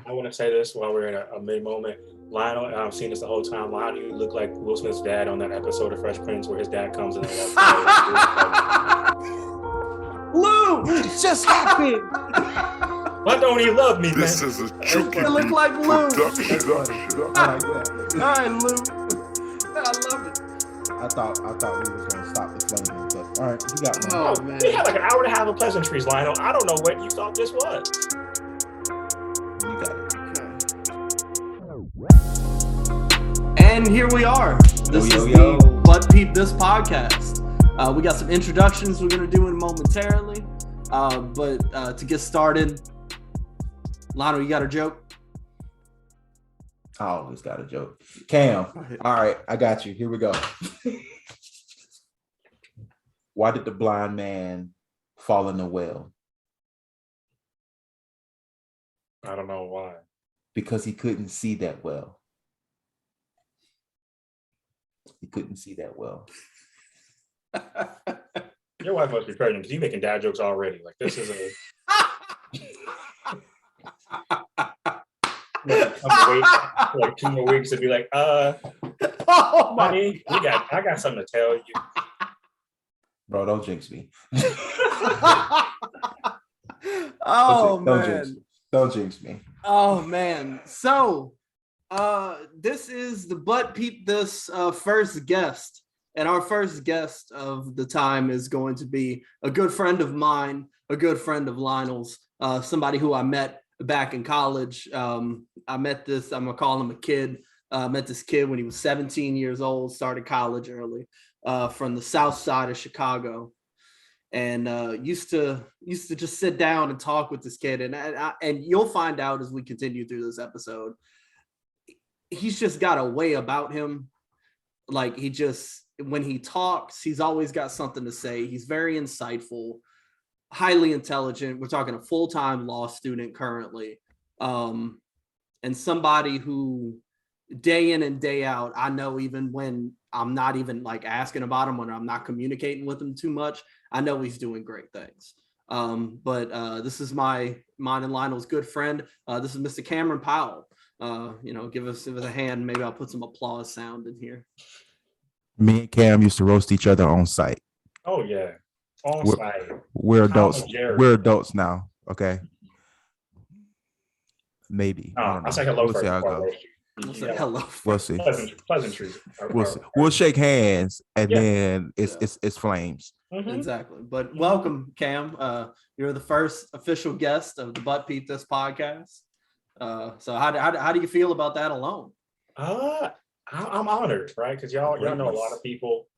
I want to say this while we're in a mid moment. Lionel, I've seen this the whole time. Lionel, you look like Will Smith's dad on that episode of Fresh Prince where his dad comes in and Lou, just happened. why don't he love me, This man? is a Juki it looked like Lou. production. I like that. All right, Lou. I love it. I thought we was gonna stop the flaming, but all right, you got one. Oh man. We had like an hour and a half of pleasantries, Lionel. I don't know what you thought this was. You got it. And here we are. This is the But Peep This podcast. We got some introductions we're going to do in momentarily. But to get started, Lionel, you got a joke? I always got a joke. Cam, all right, I got you. Here we go. Why did the blind man fall in the well? I don't know why. Because he couldn't see that well. He couldn't see that well. Your wife must be pregnant because you're making dad jokes already. Like this is a like 2 more weeks to be like, Oh my honey, I got something to tell you. Bro, don't jinx me. Oh Don't man. jinx me. Don't jinx me. Oh man. So this is the But Peep This first guest. And our first guest of the time is going to be a good friend of mine, a good friend of Lionel's, somebody who I met back in college. I met this, I'm gonna call him a kid. Met this kid when he was 17 years old, started college early, from the south side of Chicago. And used to just sit down and talk with this kid. And you'll find out as we continue through this episode, he's just got a way about him. Like when he talks, he's always got something to say. He's very insightful, highly intelligent. We're talking a full-time law student currently. And somebody who day in and day out, I know even when I'm not even like asking about him, when I'm not communicating with him too much, I know he's doing great things. But this is mine and Lionel's good friend. This is Mr. Kameron Powell. Give us a hand. Maybe I'll put some applause sound in here. Me and Cam used to roast each other on site. Oh yeah. On site. We're adults. Jerry. We're adults now. Okay. Maybe. I don't know. I'll say hello We'll first. see how it before I goes. roast you. We'll say hello. We'll see. Pleasantries. We'll shake hands and Yeah. then it's flames. Mhm. Exactly. But welcome, Cam. You're the first official guest of the But Peep This podcast. So how do you feel about that alone? I'm honored, right? Because y'all know a lot of people.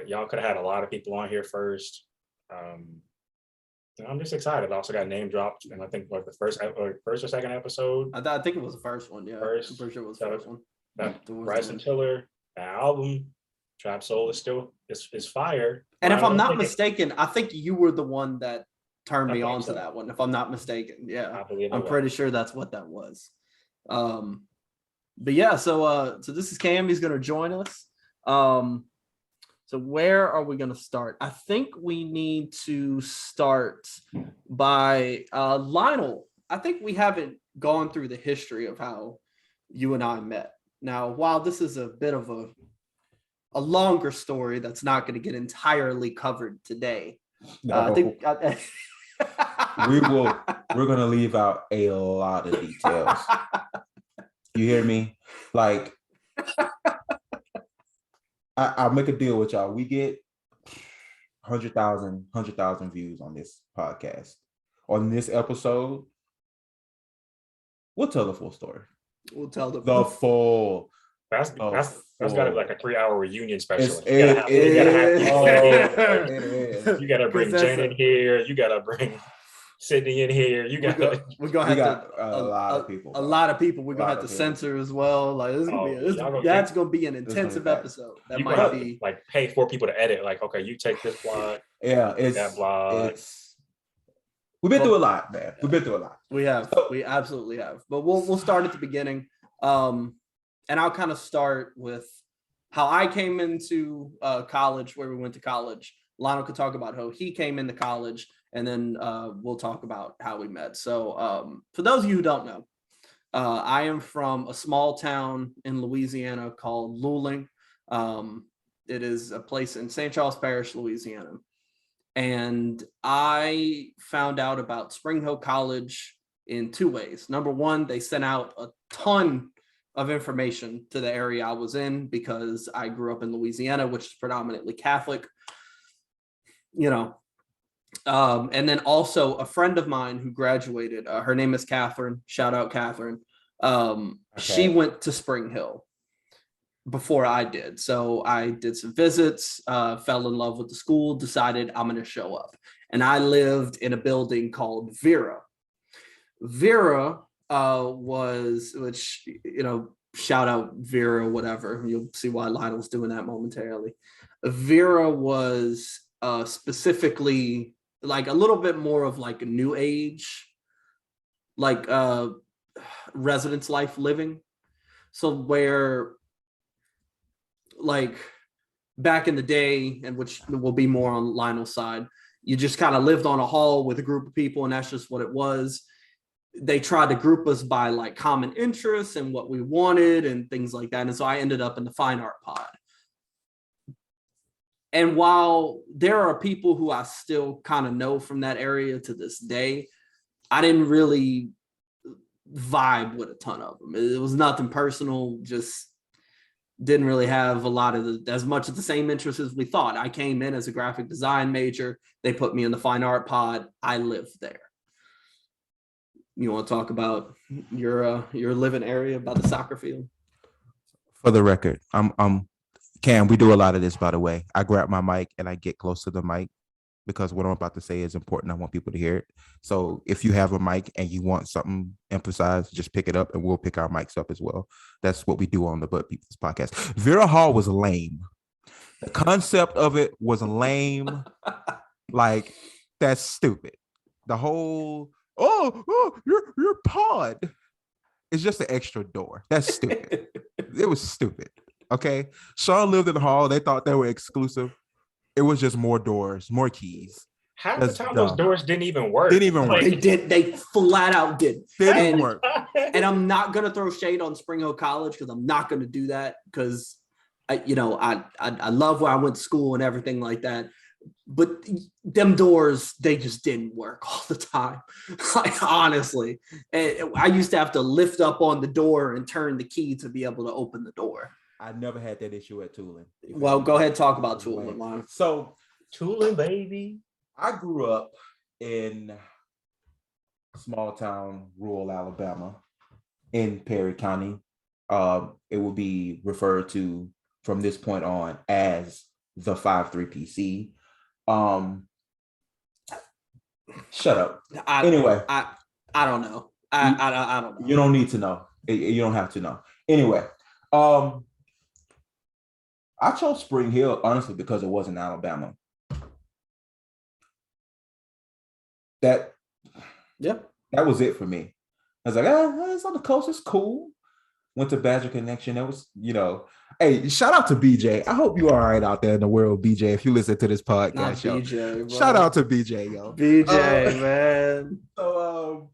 Y'all could have had a lot of people on here first. I'm just excited. I also got name dropped, and I think the first or second episode. I think it was the first one. Yeah, First. I'm pretty sure it was the first one. Bryson Tiller, the album, Trap Soul is still is fire. And if I I'm don't not think mistaken, I think you were the one that turned me I think on to so. that one. If I'm not mistaken, yeah, I believe I'm it was. pretty sure that's what that was. But yeah, so this is Cam. He's gonna join us. So where are we gonna start? I think we need to start by Lionel. I think we haven't gone through the history of how you and I met. Now, while this is a bit of a longer story that's not going to get entirely covered today, I think we're gonna leave out a lot of details. You hear me? Like, I'll make a deal with y'all. We get 100,000 views on this podcast. On this episode, we'll tell the full story. We'll tell the full. That's got to be like a 3-hour reunion special. It is. You gotta bring Jen in here. You gotta bring Sydney in here. We're gonna have a lot of people. A lot of people. We're gonna have to people. censor as well. Like this is that's gonna be an intensive episode. That you might be like pay 4 people to edit. Like, okay, you take this blog. Yeah, that blog. We've been through a lot, man. We've been through a lot. We have. We absolutely have. But we'll start at the beginning. And I'll kind of start with how I came into college, where we went to college. Lionel could talk about how he came into college, and then we'll talk about how we met. So for those of you who don't know, I am from a small town in Louisiana called Luling. It is a place in St. Charles Parish, Louisiana. And I found out about Spring Hill College in two ways. Number one, they sent out a ton of information to the area I was in because I grew up in Louisiana, which is predominantly Catholic, you know. And then also a friend of mine who graduated, her name is Catherine, shout out Catherine. She went to Spring Hill before I did. So I did some visits, fell in love with the school, decided I'm going to show up. And I lived in a building called Vera. Vera which, you know, shout out Vera, whatever. You'll see why Lionel's doing that momentarily. Vera was specifically like a little bit more of like a new age, like residence life living. So where like back in the day, and which will be more on Lionel's side, you just kind of lived on a hall with a group of people and that's just what it was. They tried to group us by like common interests and what we wanted and things like that. And so I ended up in the fine art pod. And while there are people who I still kind of know from that area to this day, I didn't really vibe with a ton of them. It was nothing personal, just didn't really have a lot of as much of the same interests as we thought. I came in as a graphic design major. They put me in the fine art pod. I lived there. You want to talk about your living area by the soccer field? For the record, Cam, we do a lot of this, by the way. I grab my mic and I get close to the mic because what I'm about to say is important. I want people to hear it. So if you have a mic and you want something emphasized, just pick it up and we'll pick our mics up as well. That's what we do on the But Peep This podcast. Vera Hall was lame. The concept of it was lame. Like, that's stupid. The whole, your pod. It's just an extra door. That's stupid. It was stupid. Okay. Sean lived in the hall. They thought they were exclusive. It was just more doors, more keys. Half the time those doors didn't even work. They flat out did. Didn't work. And I'm not gonna throw shade on Spring Hill College because I'm not gonna do that because I love where I went to school and everything like that. But them doors, they just didn't work all the time. Like, honestly, I used to have to lift up on the door and turn the key to be able to open the door. I never had that issue at Tulane. Well, go ahead and talk about Tulane, Lon. So, Tulane, baby. I grew up in small town, rural Alabama, in Perry County. It will be referred to from this point on as the 5-3 PC. Shut up. Anyway, I don't know. I don't know. You don't need to know. You don't have to know. Anyway, I chose Spring Hill honestly because it was in Alabama. That was it for me. I was like, it's on the coast. It's cool. Went to Badger Connection. It was, hey, shout out to BJ. I hope you are all right out there in the world, BJ, if you listen to this podcast, yo. BJ, bro. Shout out to BJ, yo. BJ, man. So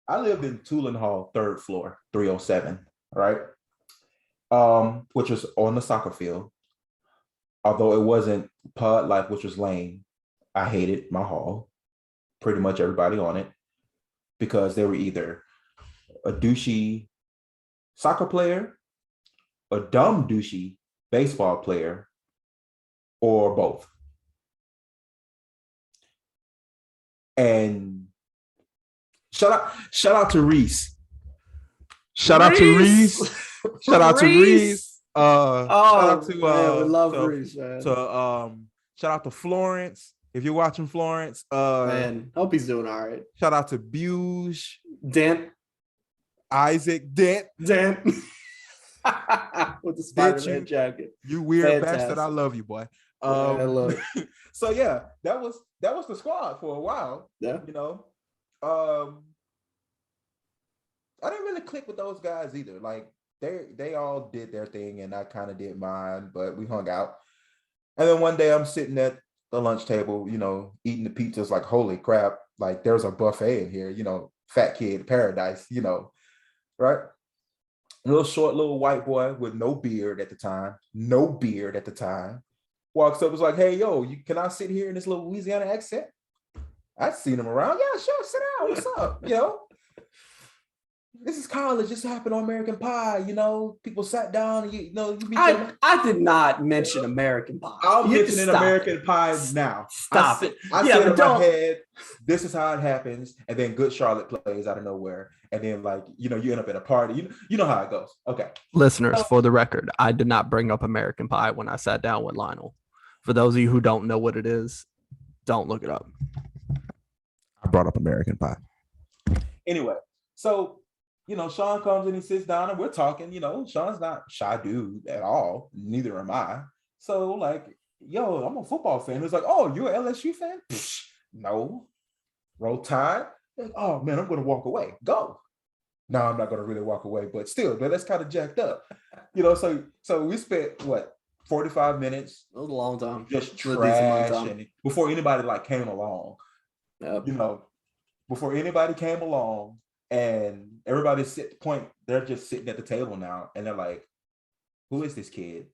I lived in Tulane Hall, 3rd floor, 307, right? Which was on the soccer field. Although it wasn't pod life, which was lame. I hated my hall. Pretty much everybody on it. Because they were either a douchey soccer player, a dumb douchey baseball player, or both. And shout out to Reese. Shout out to Reese. Shout out to Reese. Shout out to man, we love Reese, man. Shout out to Florence. If you're watching Florence, man, hope he's doing all right. Shout out to Buge. Isaac Dent. With the Spider-Man jacket. You weird bastard. I love you, boy. I love it. So yeah, that was the squad for a while. Yeah. I didn't really click with those guys either. Like they all did their thing and I kind of did mine, but we hung out. And then one day I'm sitting at the lunch table, eating the pizzas, like, holy crap, like there's a buffet in here, fat kid paradise, right? Little short little white boy with no beard at the time, walks up, was like, hey, yo, can I sit here in this little Louisiana accent? I've seen him around. Yeah, sure, sit down. What's up? This is college. This happened on American Pie. People sat down and I did not mention American Pie. I'm mentioning American Pie now. Stop it. I said in my head, this is how it happens, and then Good Charlotte plays out of nowhere, and then you end up at a party. You know how it goes. Okay. Listeners, for the record, I did not bring up American Pie when I sat down with Lionel. For those of you who don't know what it is, don't look it up. I brought up American Pie. Anyway, so Sean comes and he sits down and we're talking. Sean's not shy dude at all. Neither am I. So yo, I'm a football fan. He's like, oh, you're an LSU fan? No. Roll Tide. Oh man, I'm gonna walk away. No, I'm not gonna really walk away, but still, that's kind of jacked up. So we spent 45 minutes. That was a long time. Just trash and before anybody came along. Yep. Before anybody came along. And everybody's they're just sitting at the table now, and they're like, who is this kid?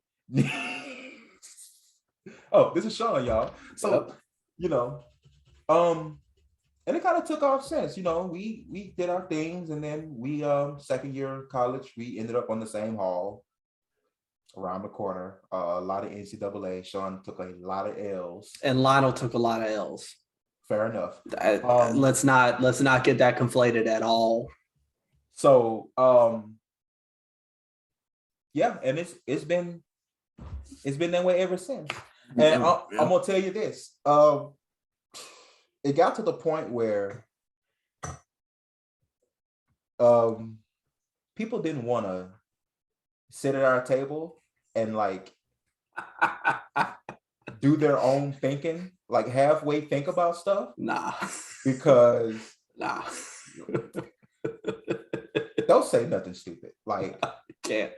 Oh, this is Sean, y'all. So, and it kind of took off since, we did our things, and then we, second year of college, we ended up on the same hall around the corner, a lot of NCAA. Sean took a lot of L's. And Lionel took a lot of L's. Fair enough. Let's not get that conflated at all. So yeah, and it's been that way ever since. And I'm gonna tell you this. It got to the point where people didn't want to sit at our table and do their own thinking. Halfway think about stuff? Nah. Because nah. Don't say nothing stupid. Can't.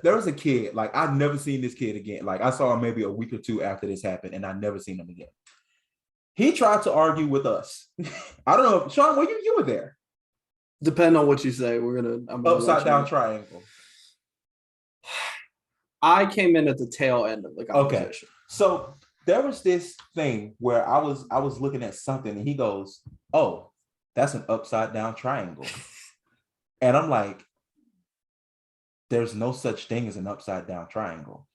There was a kid, I've never seen this kid again. I saw him maybe a week or two after this happened, and I never seen him again. He tried to argue with us. I don't know, Sean, you were there. Depending on what you say, I'm gonna upside down triangle. I came in at the tail end of the conversation. Okay. So there was this thing where I was looking at something and he goes, oh, that's an upside down triangle. And I'm like, there's no such thing as an upside down triangle.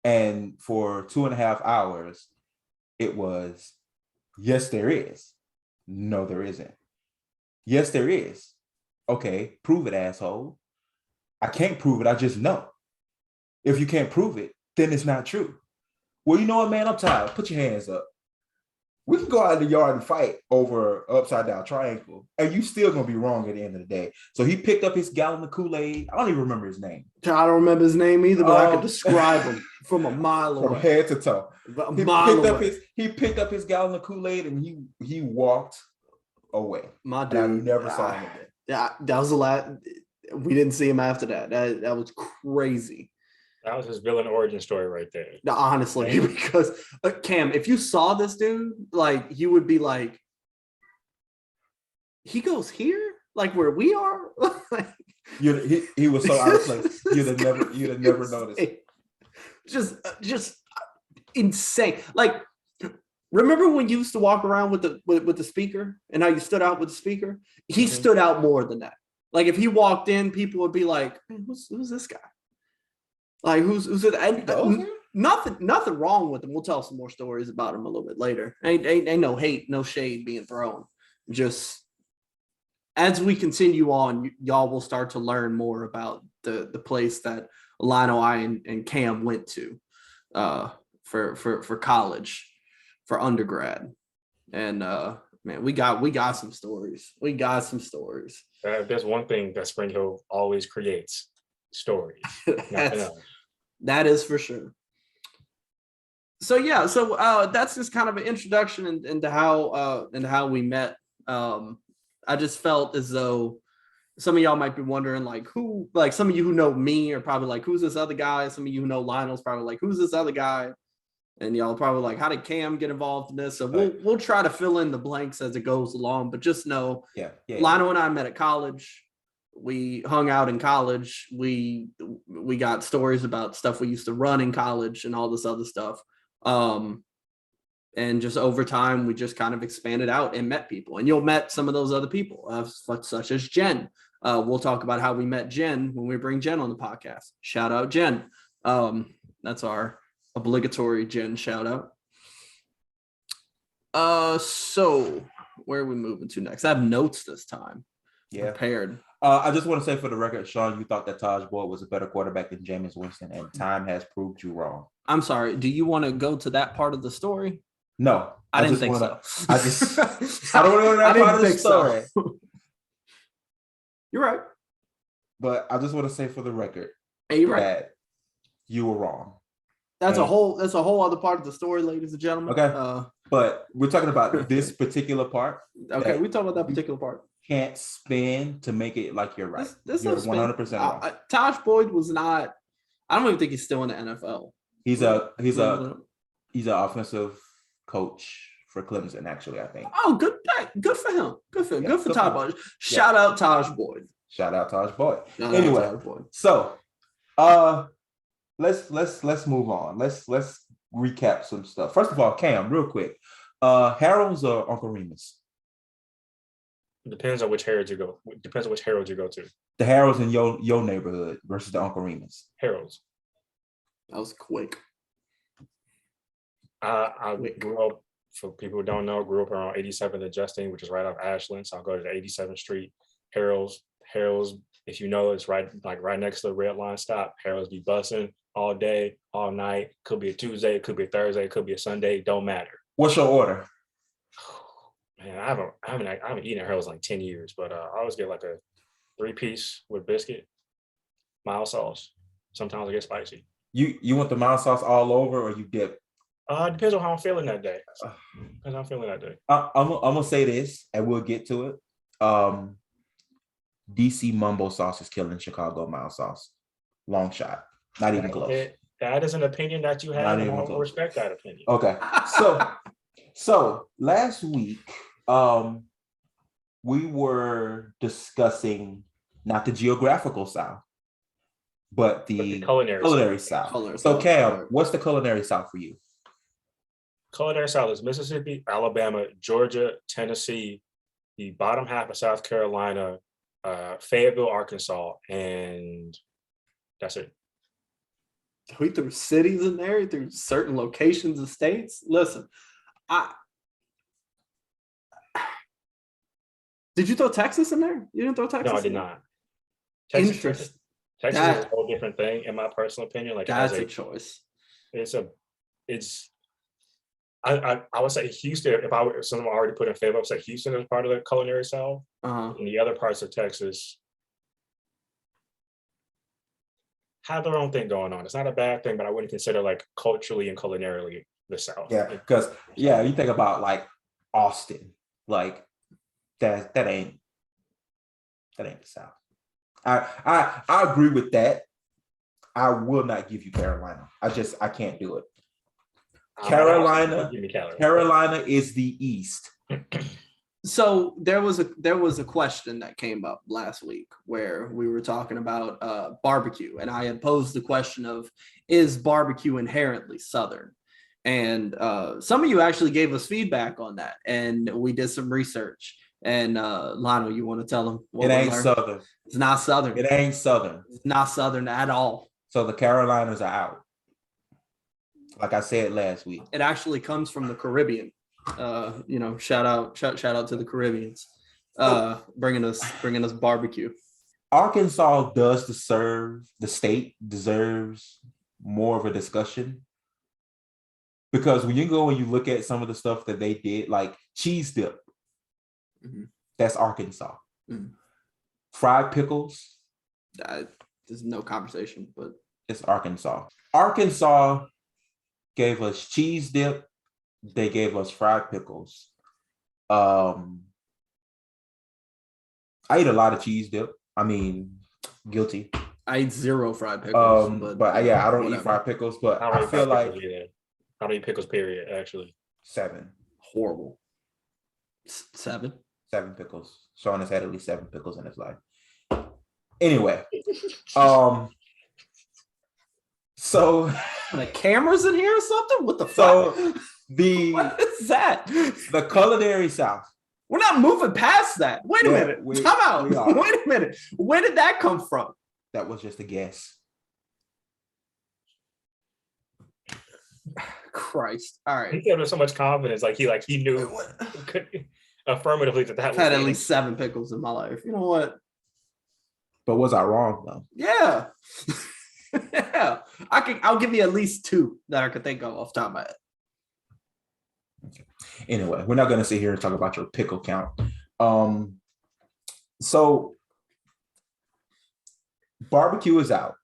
And for 2.5 hours, it was, yes, there is. No, there isn't. Yes, there is. Okay, prove it, asshole. I can't prove it. I just know. If you can't prove it, then it's not true. Well, you know what, man? I'm tired. Put your hands up. We can go out in the yard and fight over upside down triangle, and you still gonna be wrong at the end of the day. So he picked up his gallon of Kool-Aid. I don't even remember his name. I don't remember his name either, but I can describe him from a mile away. From head to toe. He picked up his gallon of Kool-Aid and he walked away. My dude. And I never saw him again. Yeah, that was the last. We didn't see him after that. That was crazy. That was his villain origin story right there. Honestly, because Cam, if you saw this dude, you would be like, he goes here, where we are. He was so out of place. You'd have never noticed. Just insane. Remember when you used to walk around with the speaker and how you stood out with the speaker? He stood out more than that. If he walked in, people would be like, man, who's this guy? Who's it? And nothing wrong with him. We'll tell some more stories about him a little bit later. Ain't no hate, no shade being thrown. Just as we continue on, y'all will start to learn more about the place that Lionel, I, and Cam went to for college, for undergrad. And man, we got some stories. There's one thing that Spring Hill always creates: stories. That is for sure. So yeah, that's just kind of an introduction into how we met. I just felt as though some of y'all might be wondering, who, some of you who know me are probably who's this other guy? Some of you who know Lionel's probably who's this other guy? And y'all probably like, how did Cam get involved in this? So we'll try to fill in the blanks as it goes along, but just know, Lionel and I met at college. We hung out in college. We got stories about stuff we used to run in college and all this other stuff. And just over time, we just kind of expanded out and met people. And you'll met some of those other people, such as Jen. We'll talk about how we met Jen when we bring Jen on the podcast. Shout out Jen. That's our obligatory Jen shout out. So where are we moving to next? I have notes this time. Prepared. I just want to say for the record, Sean, you thought that Taj Boyd was a better quarterback than Jameis Winston, and time has proved you wrong. I'm sorry. Do you want to go to that part of the story? No, I didn't think so. I don't want to go to that part of the story. So. You're right. But I just want to say for the record, you're right. that you were wrong. That's a whole other part of the story, ladies and gentlemen. Okay. But we're talking about this particular part. Okay, we talk about that particular part. Can't spin to make it like you're right. This you're 100% wrong. Taj Boyd was not. I don't even think he's still in the NFL. He's an offensive coach for Clemson, actually. I think. Oh, good for him. Good for him. Good for Taj Boyd. Shout out Taj Boyd. Shout out Taj Boyd. Anyway, so let's move on. Let's recap some stuff. First of all, Cam, real quick. Harold's or Uncle Remus? Depends on which Harold you go. Depends on which Harold you go to. The Harolds in your neighborhood versus the Uncle Remus. Harold's. That was quick. I grew up, for people who don't know, grew up around 87th and Justine, which is right off Ashland. So I'll go to the 87th Street. Harold's, if you know, it's right next to the red line stop. Harold's be bussing all day, all night. Could be a Tuesday, it could be a Thursday, it could be a Sunday. Don't matter. What's your order? Man, I haven't eaten at Harold's like 10 years, but I always get like a 3-piece with biscuit, mild sauce. Sometimes I get spicy. You want the mild sauce all over, or you dip? Depends on how I'm feeling that day. I'm gonna say this, and we'll get to it. DC Mumbo sauce is killing Chicago mild sauce. Long shot. Not even close. That is an opinion that you have, and I will respect that opinion. Okay. So last week, we were discussing not the geographical South, but the culinary South. So Cam, what's the culinary South for you? Culinary South is Mississippi, Alabama, Georgia, Tennessee, the bottom half of South Carolina, Fayetteville, Arkansas, and that's it. We threw cities in there, through certain locations of states. Listen, did you throw Texas in there? You didn't throw Texas? No, I did not. Texas is a whole different thing, in my personal opinion. Like, that's a choice. I would say Houston. If someone already put in favor, I would say Houston is part of the culinary South. And the other parts of Texas have their own thing going on. It's not a bad thing, but I wouldn't consider like culturally and culinarily the South. Yeah, because you think about like Austin, like that ain't the South. I agree with that. I will not give you Carolina. I can't do it. Carolina is the East. So there was a question that came up last week where we were talking about barbecue, and I had posed the question of, is barbecue inherently Southern? And some of you actually gave us feedback on that, and we did some research. And Lionel, you want to tell them? It ain't Southern. It's not Southern. It ain't Southern. It's not Southern at all. So the Carolinas are out. Like I said last week, it actually comes from the Caribbean. Shout out to the Caribbeans, bringing us barbecue. Arkansas the state deserves more of a discussion, because when you go and you look at some of the stuff that they did, like cheese dip, that's Arkansas. Fried pickles, there's no conversation, but it's Arkansas. Arkansas gave us cheese dip. They gave us fried pickles. I ate a lot of cheese dip. I mean, guilty. I ate 0 fried pickles. But I don't eat fried pickles. But I feel like I don't eat pickles, period, actually. 7. Horrible. 7. 7 pickles. Sean has had at least 7 pickles in his life. Anyway, so the cameras in here or something? What the so fuck? the What is that? the culinary South. We're not moving past that. Wait a Yeah, minute. we Time out. are. Wait a minute. Where did that come from? That was just a guess. Christ. All right. He gave him so much confidence, like he knew affirmatively that I've was had at it. least 7 pickles in my life. You know what? But was I wrong though? Yeah. Yeah. I'll give you at least 2 that I could think of off the top of my head. Anyway, we're not going to sit here and talk about your pickle count. So barbecue is out.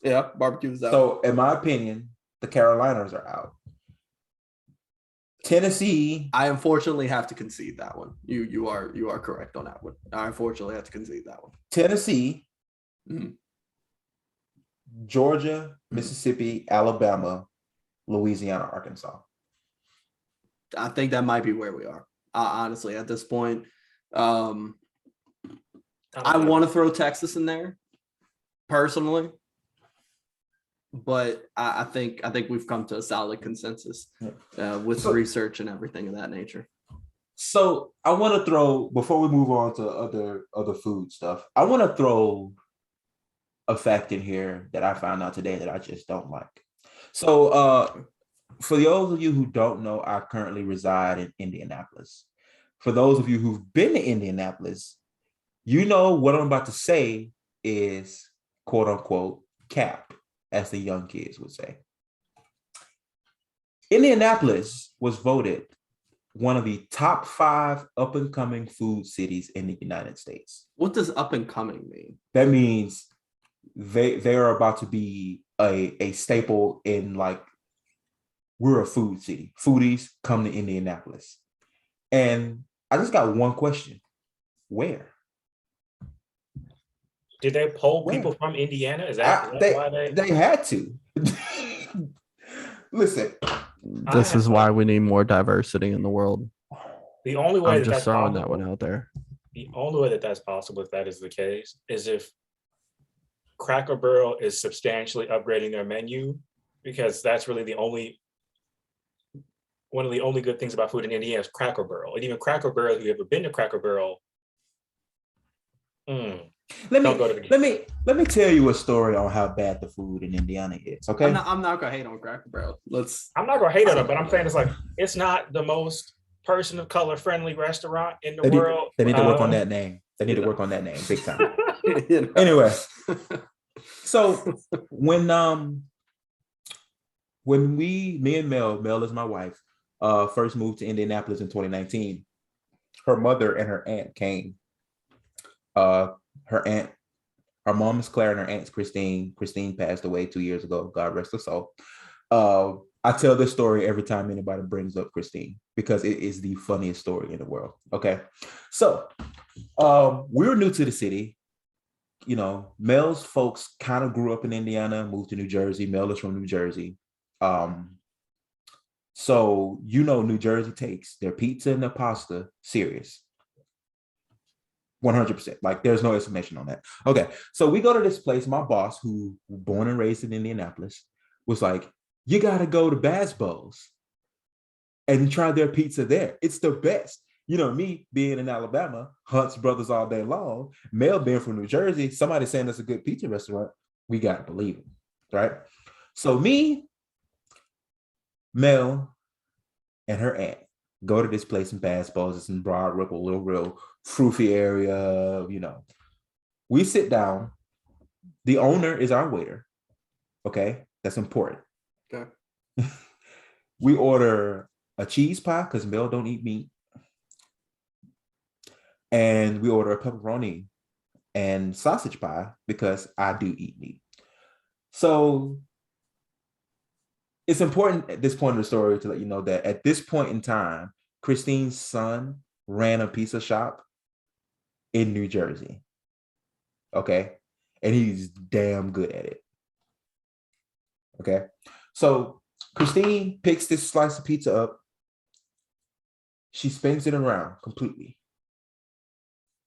Yeah, barbecue is out. So in my opinion, the Carolinas are out. Tennessee. I unfortunately have to concede that one. You are correct on that one. I unfortunately have to concede that one. Tennessee, Mhm. Georgia, Mississippi, Alabama, Louisiana, Arkansas. I think that might be where we are. Honestly, at this point, I want to throw Texas in there, personally, but I think we've come to a solid consensus with research and everything of that nature. So I want to throw, before we move on to other food stuff, I want to throw a fact in here that I found out today that I just don't like. So for those of you who don't know, I currently reside in Indianapolis. For those of you who've been to Indianapolis, you know what I'm about to say is quote unquote cap, as the young kids would say. Indianapolis was voted one of the top 5 up and coming food cities in the United States. What does up and coming mean? That means they are about to be a staple in, like, we're a food city. Foodies come to Indianapolis. And I just got one question. Where? Did they poll people from Indiana? Is that why they had to? Listen. This is why we need more diversity in the world. The only way I'm just throwing that one out there. The only way that that's possible, if that is the case, is if Cracker Barrel is substantially upgrading their menu, because that's really one of the only good things about food in Indiana is Cracker Barrel. And even Cracker Barrel, if you've ever been to Cracker Barrel, let me tell you a story on how bad the food in Indiana is. Okay, I'm not gonna hate on Cracker Barrel. I'm not gonna hate on it, but I'm saying it's not the most person of color friendly restaurant in the world. They need to work on that name. They need to work on that name big time. Anyway, so when me and Mel is my wife, first moved to Indianapolis in 2019, her mother and her aunt came. Her mom is Claire and her aunt's Christine. Christine passed away 2 years ago. God rest her soul. I tell this story every time anybody brings up Christine because it is the funniest story in the world. Okay. So we were new to the city. You know, Mel's folks kind of grew up in Indiana, moved to New Jersey. Mel is from New Jersey. So, you know, New Jersey takes their pizza and their pasta serious. 100%. Like, there's no explanation on that. Okay. So we go to this place. My boss, who was born and raised in Indianapolis, was like, you got to go to Bass Bowls and try their pizza there. It's the best. You know, me being in Alabama, Hunt's Brothers all day long, Mel being from New Jersey, somebody saying it's a good pizza restaurant, we got to believe him, right? So me, Mel, and her aunt go to this place in Bass Bowls. It's in Broad Ripple, little real froofy area, you know. We sit down. The owner is our waiter. Okay, that's important. Okay. We order a cheese pie because Mel don't eat meat. And we order a pepperoni and sausage pie because I do eat meat. So it's important at this point of the story to let you know that at this point in time, Christine's son ran a pizza shop in New Jersey. Okay. And he's damn good at it. Okay. So Christine picks this slice of pizza up. She spins it around completely.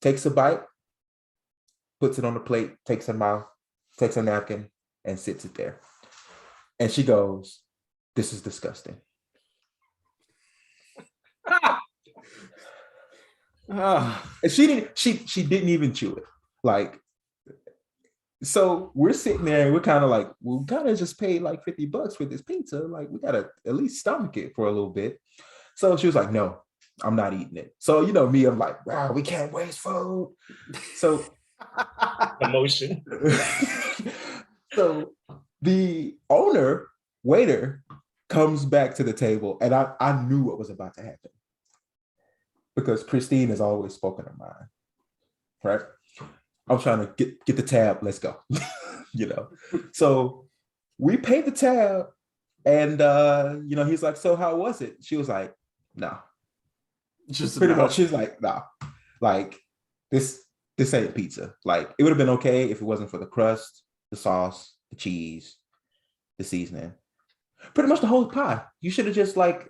Takes a bite, puts it on the plate, takes her mouth, takes a napkin, and sits it there. And she goes, "This is disgusting." And she didn't even chew it. Like, so we're sitting there and we're kind of like, we kind of just paid like $50 for this pizza. Like, we gotta at least stomach it for a little bit. So she was like, "No, I'm not eating it." So you know me, I'm like, "Wow, we can't waste food." So Emotion. so the waiter comes back to the table, and I knew what was about to happen because Christine has always spoken her mind, right? I'm trying to get the tab. Let's go. You know. So we paid the tab, and you know, he's like, "So how was it?" She was like, "No." Just Pretty about. much. She's like, "No, like this ain't pizza. Like, it would have been okay if it wasn't for the crust, the sauce, the cheese, the seasoning, pretty much the whole pie. You should have just like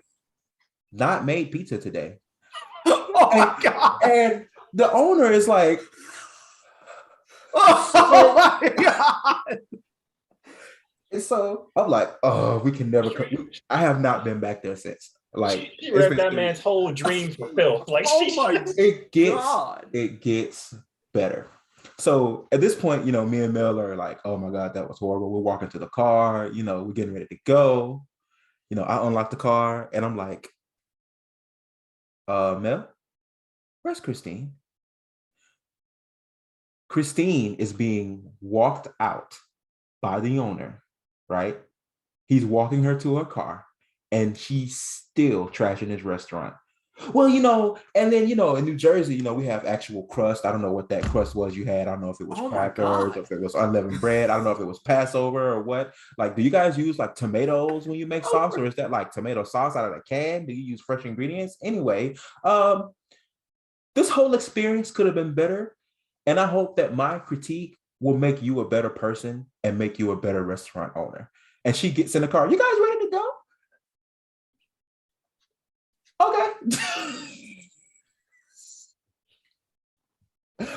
not made pizza today." Oh my God. And the owner is like, Oh my God. and so I'm like, "Oh, we can never come." I have not been back there since. Like, She it's read been that 3 man's whole dream fulfilled. Like, Oh my it God. gets better. So at this point, you know, me and Mel are like, "Oh my God, that was horrible." We're walking to the car, you know, we're getting ready to go. You know, I unlock the car and I'm like, Mel, where's Christine?" Christine is being walked out by the owner, right? He's walking her to her car and she's still trashing his restaurant. Well, you know, and then, you know, in New Jersey, you know, we have actual crust. I don't know what that crust was you had. I don't know if it was Oh my crackers, God. or if it was unleavened bread. I don't know if it was Passover or what. Like, do you guys use like tomatoes when you make sauce, or is that like tomato sauce out of a can? Do you use fresh ingredients? Anyway, this whole experience could have been better. And I hope that my critique will make you a better person and make you a better restaurant owner. And she gets in the car. "You guys ready to go?" "Okay."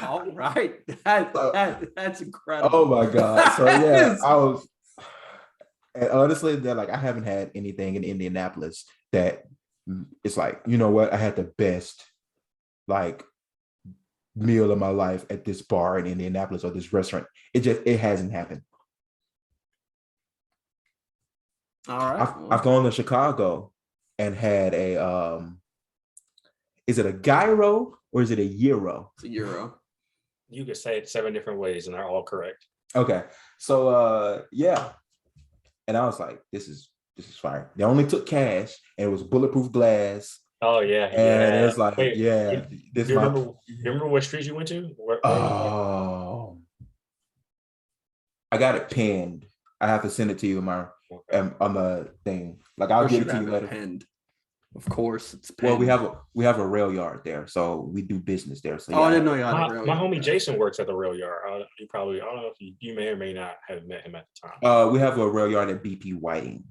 All right. That's incredible. Oh my God. So That yeah, is- I was, and honestly, that like I haven't had anything in Indianapolis that it's like, you know what, I had the best like meal of my life at this bar in Indianapolis or this restaurant. It hasn't happened. All right. I've gone to Chicago and had a is it a gyro or is it a gyro? It's a euro. You could say it 7 different ways and they're all correct. Okay. So yeah. And I was like, this is fire. They only took cash and it was bulletproof glass. Oh yeah, And yeah. it's like, Wait, yeah, this you my remember what street you went to? oh, I got it pinned. I have to send it to you on the thing. Like, I'll Or get should it to have you it later. pinned. Of course, it's Well, pinned. we have a rail yard there, so we do business there. So Oh, I yeah, didn't know you had a My rail. homie Jason works at the rail yard. I don't know if you may or may not have met him at the time. we have a rail yard at BP Whiting.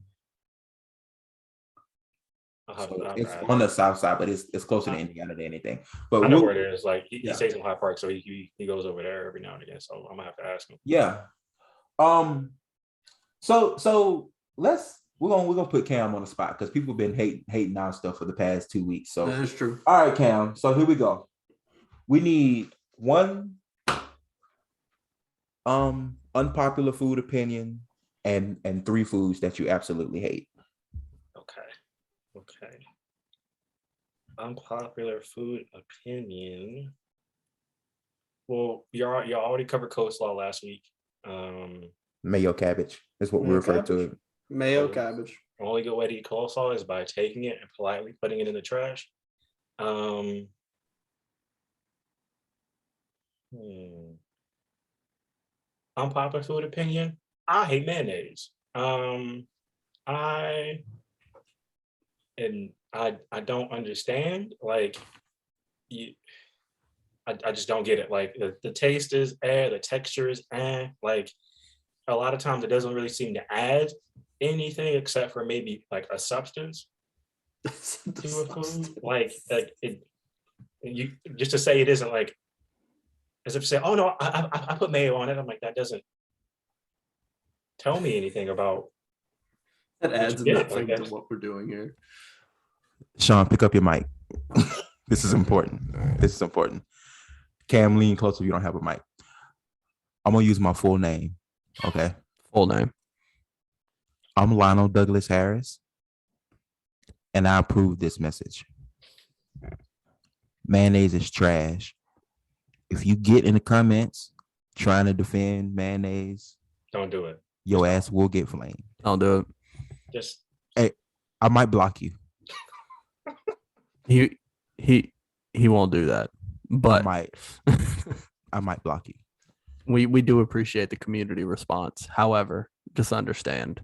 So it's on the south side, but it's closer to Indiana than anything. But I know where it is. Like he yeah. stays in Hyde Park, so he goes over there every now and again. So I'm gonna have to ask him. Yeah. So we're gonna put Cam on the spot because people have been hating our stuff for the past 2 weeks. So That is true. all right, Cam. So here we go. We need one unpopular food opinion and 3 foods that you absolutely hate. Okay. Unpopular food opinion. Well, you already covered coleslaw last week. Mayo cabbage is what we Mayo refer to it. Mayo cabbage. The only good way to eat coleslaw is by taking it and politely putting it in the trash. Unpopular food opinion. I hate mayonnaise. I don't understand. Like, I just don't get it. Like the taste is the texture is like a lot of times it doesn't really seem to add anything except for maybe like a substance to a food. Like it, you just to say it isn't like as if to say, oh no, I put mayo on it. I'm like, that doesn't tell me anything about That adds Yeah, nothing like to that. what we're doing here. Sean, pick up your mic. This is important. This is important. Cam, lean closer if you don't have a mic. I'm gonna use my full name. Okay. Full name. I'm Lionel Douglas Harris, and I approve this message. Mayonnaise is trash. If you get in the comments trying to defend mayonnaise, Don't do it. your ass will get flamed. I'll do it. Just I might block you. He won't do that. But I might block you. we do appreciate the community response. However, just understand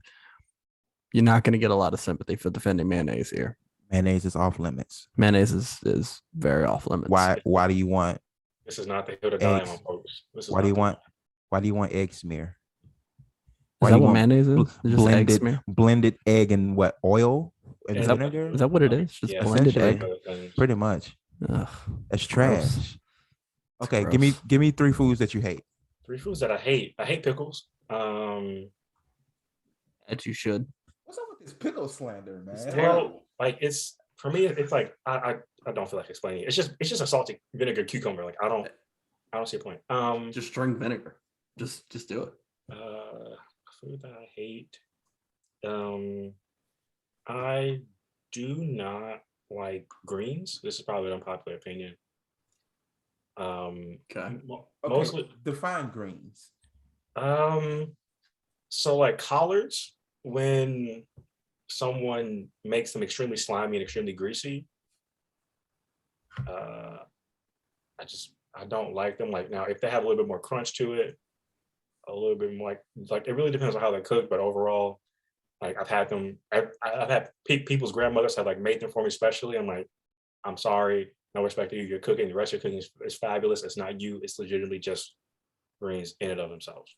you're not going to get a lot of sympathy for defending mayonnaise here. Mayonnaise is off limits. Mayonnaise is very off limits. Why do you want this is not the hill to die eggs? on, folks. This is Why do you not want egg smear? Is that what mayonnaise is? It's just egg smear? Blended egg and what, oil and Is vinegar? Is that what it is? Just Yeah, blended egg. essentially. Pretty much. Ugh, That's trash. gross. Okay, Gross. give me 3 foods that you hate. 3 foods that I hate. I hate pickles. That you should. What's up with this pickle slander, man? Well, like it's for me, it's like I don't feel like explaining it. It's just a salty vinegar cucumber. Like I don't see a point. Just drink vinegar. Just do it. Food that I hate. I do not like greens. This is probably an unpopular opinion. Okay. Mostly define greens. so like collards, when someone makes them extremely slimy and extremely greasy, I don't like them. Like now, if they have a little bit more crunch to it, a little bit more like it really depends on how they're cooked, but overall, like I've had them. I've had people's grandmothers have like made them for me specially. I'm like, I'm sorry, no respect to you. You're cooking. The rest of your cooking is fabulous. It's not you. It's legitimately just greens in and of themselves.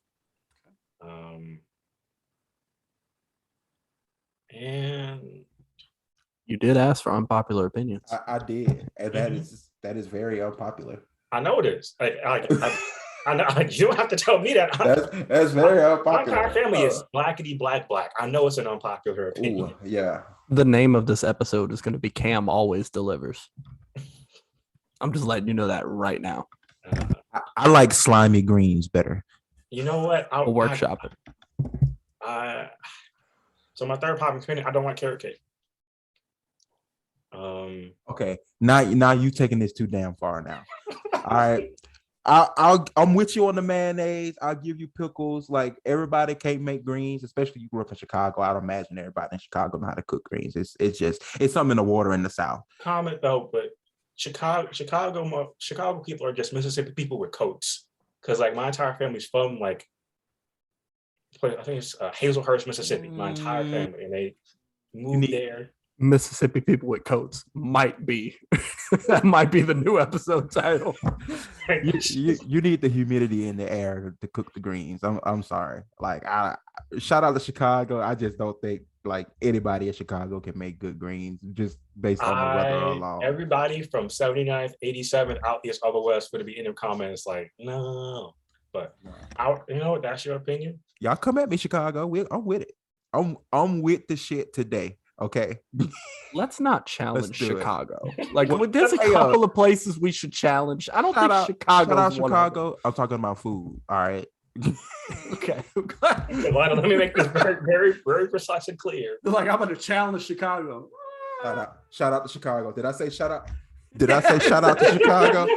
And You did ask for unpopular opinions. I did, and that is very unpopular. I know it is. I know you don't have to tell me that. That's very My unpopular. entire family is blackety black. I know it's an unpopular opinion. Ooh, yeah. The name of this episode is going to be Cam Always Delivers. I'm just letting you know that right now. I like slimy greens better. You know what? We'll workshop it. So my third popular opinion, I don't like carrot cake. Okay, now you taking this too damn far now. All right. I'm with you on the mayonnaise. I'll give you pickles. Like everybody can't make greens, especially you grew up in Chicago. I don't imagine everybody in Chicago know how to cook greens. It's something in the water in the South. Comment though, but Chicago people are just Mississippi people with coats. Because like my entire family's from like, I think it's Hazelhurst, Mississippi. My entire family, and they moved there. Mississippi people with coats might be that might be the new episode title. You need the humidity in the air to cook the greens. I'm sorry. Like shout out to Chicago. I just don't think like anybody in Chicago can make good greens just based on the weather alone. Everybody from 79th, 87 out east, other west would be in the comments like, no. But you know what? That's your opinion. Y'all come at me, Chicago. I'm with it. I'm with the shit today. Okay. Let's not challenge Chicago. Like Well, there's a couple of places we should challenge. I don't think Chicago. Shout out Chicago. I'm talking about food. All right. Okay. Let me make this very, very, very precise and clear. Like I'm going to challenge Chicago. Shout out to Chicago. Did I say shout out? Did I say shout out to Chicago?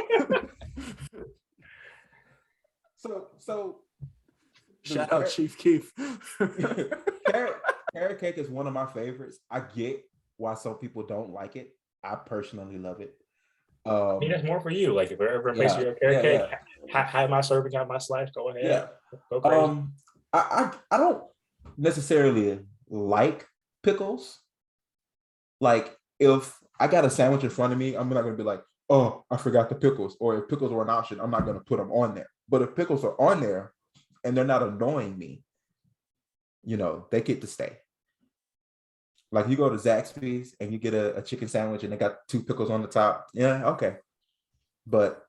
So shout out Chief Keef. Carrot cake is one of my favorites. I get why some people don't like it. I personally love it. I mean, that's more for you. Like if wherever a place you're a carrot cake, have my serving, have my slice. Go ahead. Yeah. Go crazy. I don't necessarily like pickles. Like if I got a sandwich in front of me, I'm not gonna be like, oh, I forgot the pickles. Or if pickles were an option, I'm not gonna put them on there. But if pickles are on there and they're not annoying me, you know, they get to stay. Like you go to Zaxby's and you get a chicken sandwich and they got 2 pickles on the top. Yeah, okay. But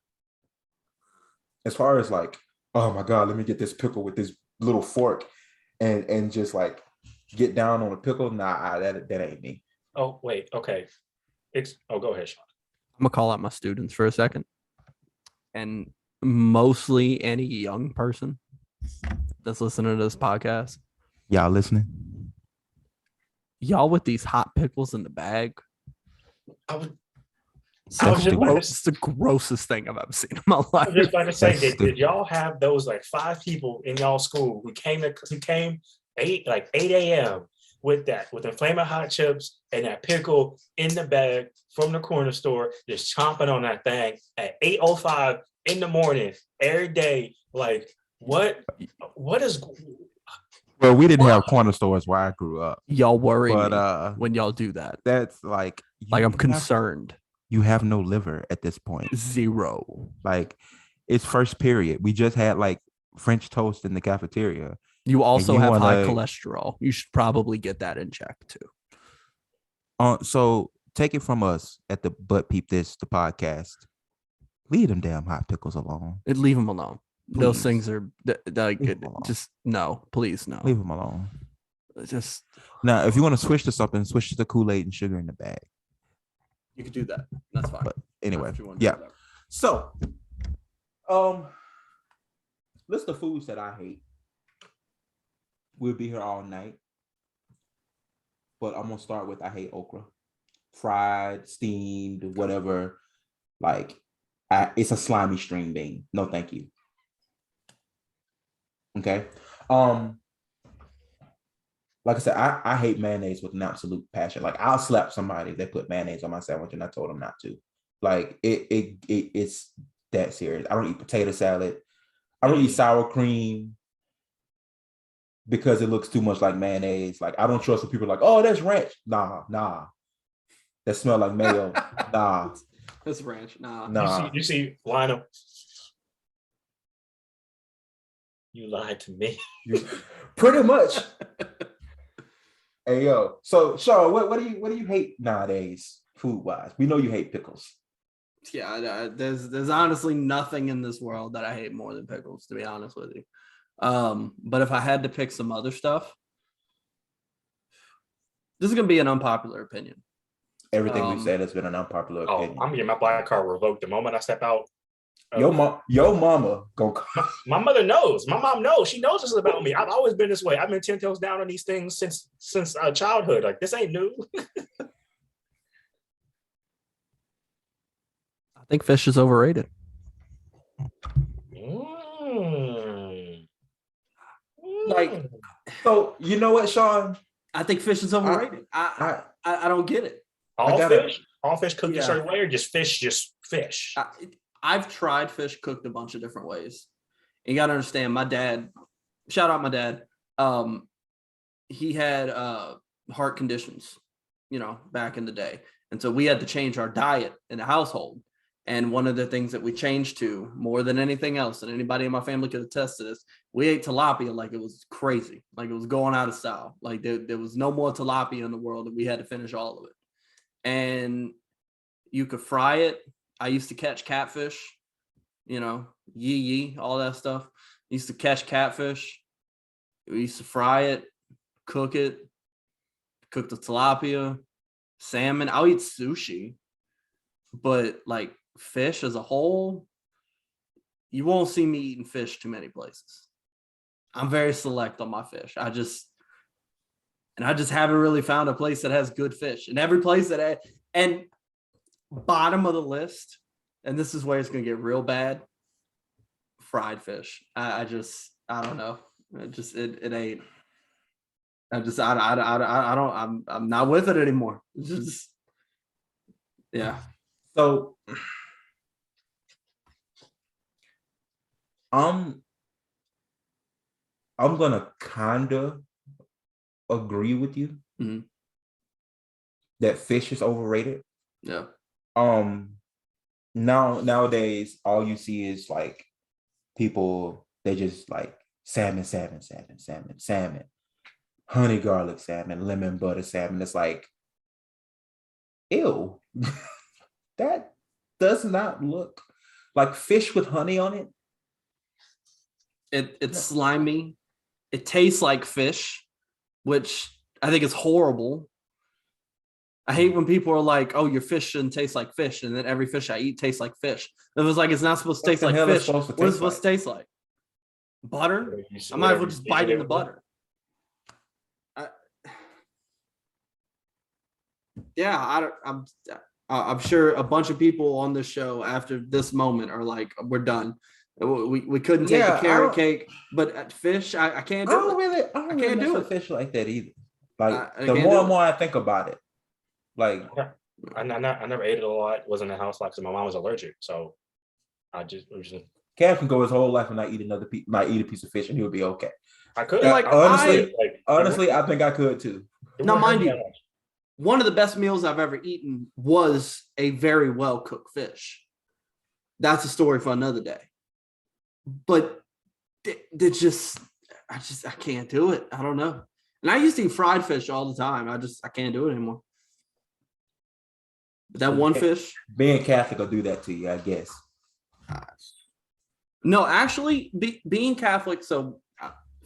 as far as like, oh my God, let me get this pickle with this little fork and just like get down on a pickle. Nah, that ain't me. Oh, wait, okay. Go ahead, Sean. I'm gonna call out my students for a second, and mostly any young person that's listening to this podcast. Y'all listening? Y'all with these hot pickles in the bag. It's the grossest thing I've ever seen in my life. I was just about to say, did y'all have those like 5 people in y'all school who came 8 a.m. with the flaming hot chips and that pickle in the bag from the corner store, just chomping on that thing at 8:05 in the morning every day? Like, what is? Well, we didn't have corner stores where I grew up. Y'all worry me when y'all do that. That's like I'm concerned. You have no liver at this point. 0. Like, it's first period. We just had like French toast in the cafeteria. You also have high cholesterol. You should probably get that in check too. So take it from us at the But Peep This, the podcast. Leave them damn hot pickles alone. Leave them alone. Please. Those things are like just no, please no. Leave them alone. Just now, if you want to switch to something, switch to the Kool-Aid and sugar in the bag. You could do that. That's fine. But anyway, yeah. So, list of foods that I hate. We'll be here all night. But I'm gonna start with I hate okra. Fried, steamed, whatever. Like, it's a slimy string bean. No, thank you. Okay. Like I said, I hate mayonnaise with an absolute passion. Like, I'll slap somebody if they put mayonnaise on my sandwich and I told them not to. Like, it's that serious. I don't eat potato salad. I don't eat sour cream because it looks too much like mayonnaise. Like, I don't trust when people are like, oh, that's ranch. Nah. That smell like mayo. Nah. That's ranch. Nah. You see, Lionel. You lied to me. Pretty much. Hey yo, so Sean, what do you hate nowadays, food wise? We know you hate pickles. Yeah, there's honestly nothing in this world that I hate more than pickles, to be honest with you. But if I had to pick some other stuff, this is gonna be an unpopular opinion. Everything we've said has been an unpopular opinion. I'm gonna get my black card revoked the moment I step out. Your mama go. My mother knows. My mom knows. She knows this is about me. I've always been this way. I've been 10 toes down on these things since childhood. Like, this ain't new. I think fish is overrated. Like, so you know what, Sean? I think fish is overrated. I don't get it. All fish cooked a certain way, or just fish. I've tried fish cooked a bunch of different ways. You got to understand, my dad, shout out my dad. He had heart conditions, back in the day. And so we had to change our diet in the household. And one of the things that we changed to more than anything else, and anybody in my family could attest to this, we ate tilapia like it was crazy, like it was going out of style. Like there was no more tilapia in the world, and we had to finish all of it. And you could fry it. I used to catch catfish, yee, all that stuff. I used to catch catfish. We used to fry it, cook the tilapia, salmon. I'll eat sushi, but like fish as a whole, you won't see me eating fish too many places. I'm very select on my fish. I just haven't really found a place that has good fish. And every place and bottom of the list, and this is where it's going to get real bad, fried fish. I don't know. It ain't. I'm not with it anymore. It's just, yeah. So I'm gonna kinda agree with you that fish is overrated. Yeah. Nowadays, all you see is like people, they just like salmon. honey garlic salmon, lemon butter salmon. It's like, ew, that does not look like fish with honey on it. It's slimy. It tastes like fish, which I think is horrible. I hate when people are like, "Oh, your fish shouldn't taste like fish," and then every fish I eat tastes like fish. It was like it's not supposed to taste like fish. What is it supposed to taste like? Butter? I might as well just bite in the butter. I'm sure a bunch of people on this show after this moment are like, "We're done. We couldn't take a carrot cake, but fish, I can't do it. I don't really mess with fish like that either. Like I the more and more I think about it, like I never ate it a lot. Wasn't in a house like, so my mom was allergic, so I just Cam can go his whole life and not eat a piece of fish, and he would be okay. I could honestly, I think I could too. Now, mind you, one of the best meals I've ever eaten was a very well cooked fish. That's a story for another day. But I can't do it. I don't know. And I used to eat fried fish all the time. I can't do it anymore. But that one fish. Being Catholic will do that to you, I guess. No, actually, being Catholic. So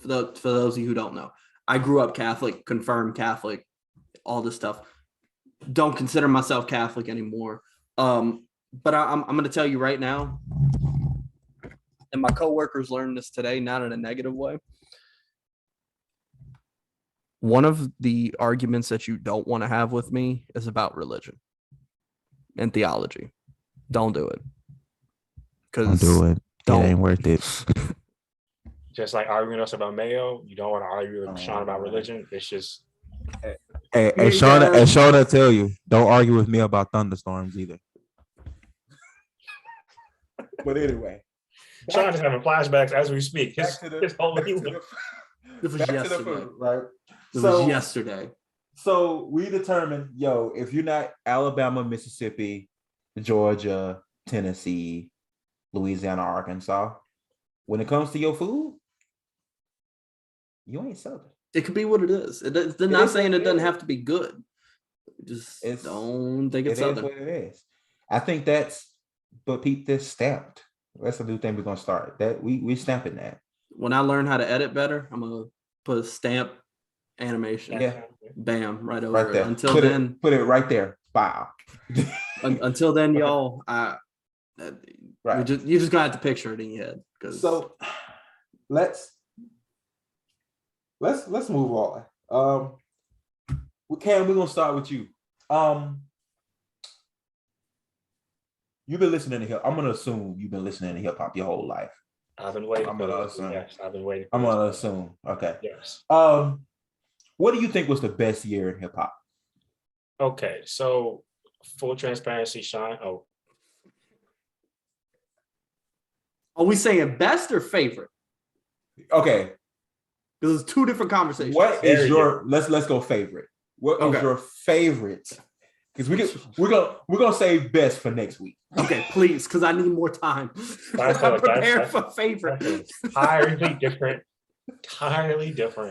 for those of you who don't know, I grew up Catholic, confirmed Catholic, all this stuff. Don't consider myself Catholic anymore. But I'm going to tell you right now, and my coworkers learned this today, not in a negative way. One of the arguments that you don't want to have with me is about religion and theology. Don't do it. Don't do it. It ain't worth it. Just like arguing us about Mayo, you don't want to argue with Sean about religion. It's just. Hey, Sean, I tell you, don't argue with me about thunderstorms either. But anyway. Sean is having flashbacks as we speak. This was yesterday. Right? This was yesterday. So we determined, if you're not Alabama, Mississippi, Georgia, Tennessee, Louisiana, Arkansas, when it comes to your food, you ain't Southern. It could be what it is. They're not saying it doesn't have to be good. Don't think it's Southern. It is what it is. I think that's But Peep This stamped. That's a new thing we're gonna start. That we stamping that. When I learn how to edit better, I'm gonna put a stamp animation. Yeah. Bam, right over right there. it. Until then, put it right there. Wow. Until then, y'all, right. You just gonna have to picture it in your head. So let's move on. We're gonna start with you. You've been listening to hip. I'm gonna assume you've been listening to hip hop your whole life. I've been waiting. I'm gonna assume. Yes, I've been waiting. I'm gonna assume. Okay. Yes. What do you think was the best year in hip hop? Okay, so full transparency, Sean. Are we saying best or favorite? Okay. Because it's two different conversations. What is your let's go favorite? What is your favorite? Because we're gonna save best for next week. Okay, please, because I need more time. I'm prepared for favorite. Entirely different.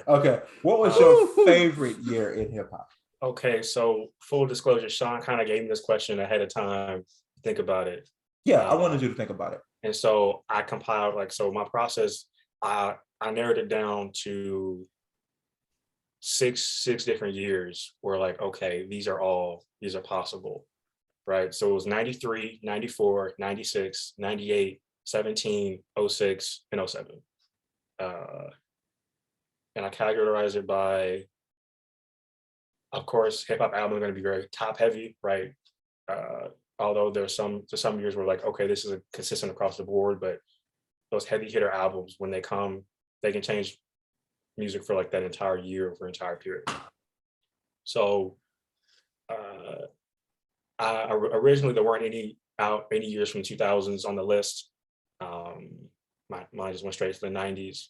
Okay, what was your favorite year in hip hop? Okay, so full disclosure, Sean kind of gave me this question ahead of time. Think about it. Yeah, I wanted you to think about it. And so I compiled my process. I narrowed it down to six different years where okay, these are possible, right? So it was 93, 94, 96, 98, 17, 06, and 07. And I categorized it by, of course, hip hop albums are going to be very top heavy, right? Although there's some years where okay, this is consistent across the board, but those heavy hitter albums, when they come, they can change music for that entire year or for an entire period. So originally there weren't any years from the 2000s on the list. Mine just went straight to the 90s.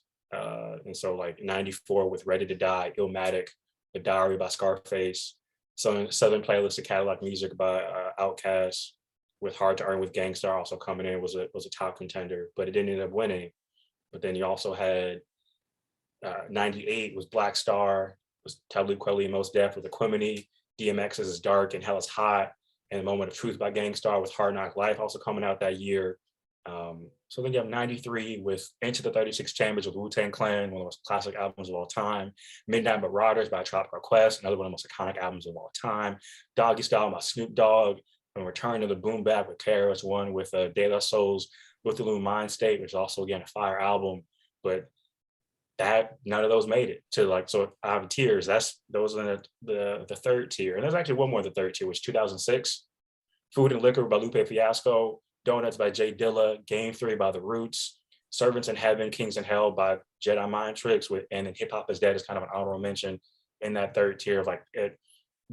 And so 94 with Ready to Die, Illmatic, The Diary by Scarface, Southern Playlist of Cadillac Music by Outkast, with Hard to Earn with Gangstar also coming in was a top contender, but it didn't end up winning. But then you also had 98 was Black Star, was Talib Kweli, Most Def with Equimini, DMX's Is Dark and Hell Is Hot, and Moment of Truth by Gangstar with Hard Knock Life also coming out that year. So then you have 93 with Into the 36 Chambers with Wu-Tang Clan, one of the most classic albums of all time. Midnight Marauders by Tribe Called Quest, another one of the most iconic albums of all time. Doggy Style by Snoop Dogg, and Return to the Boom Bap with KRS-One with De La Soul's With the Loon Mind State, which is also, again, a fire album. But that none of those made it to like, so I have tiers. Those are the third tier. And there's actually one more the third tier, which 2006, Food and Liquor by Lupe Fiasco, Donuts by Jay Dilla, Game 3 by The Roots, Servants in Heaven, Kings in Hell by Jedi Mind Tricks, and then Hip Hop Is Dead is kind of an honorable mention in that third tier of like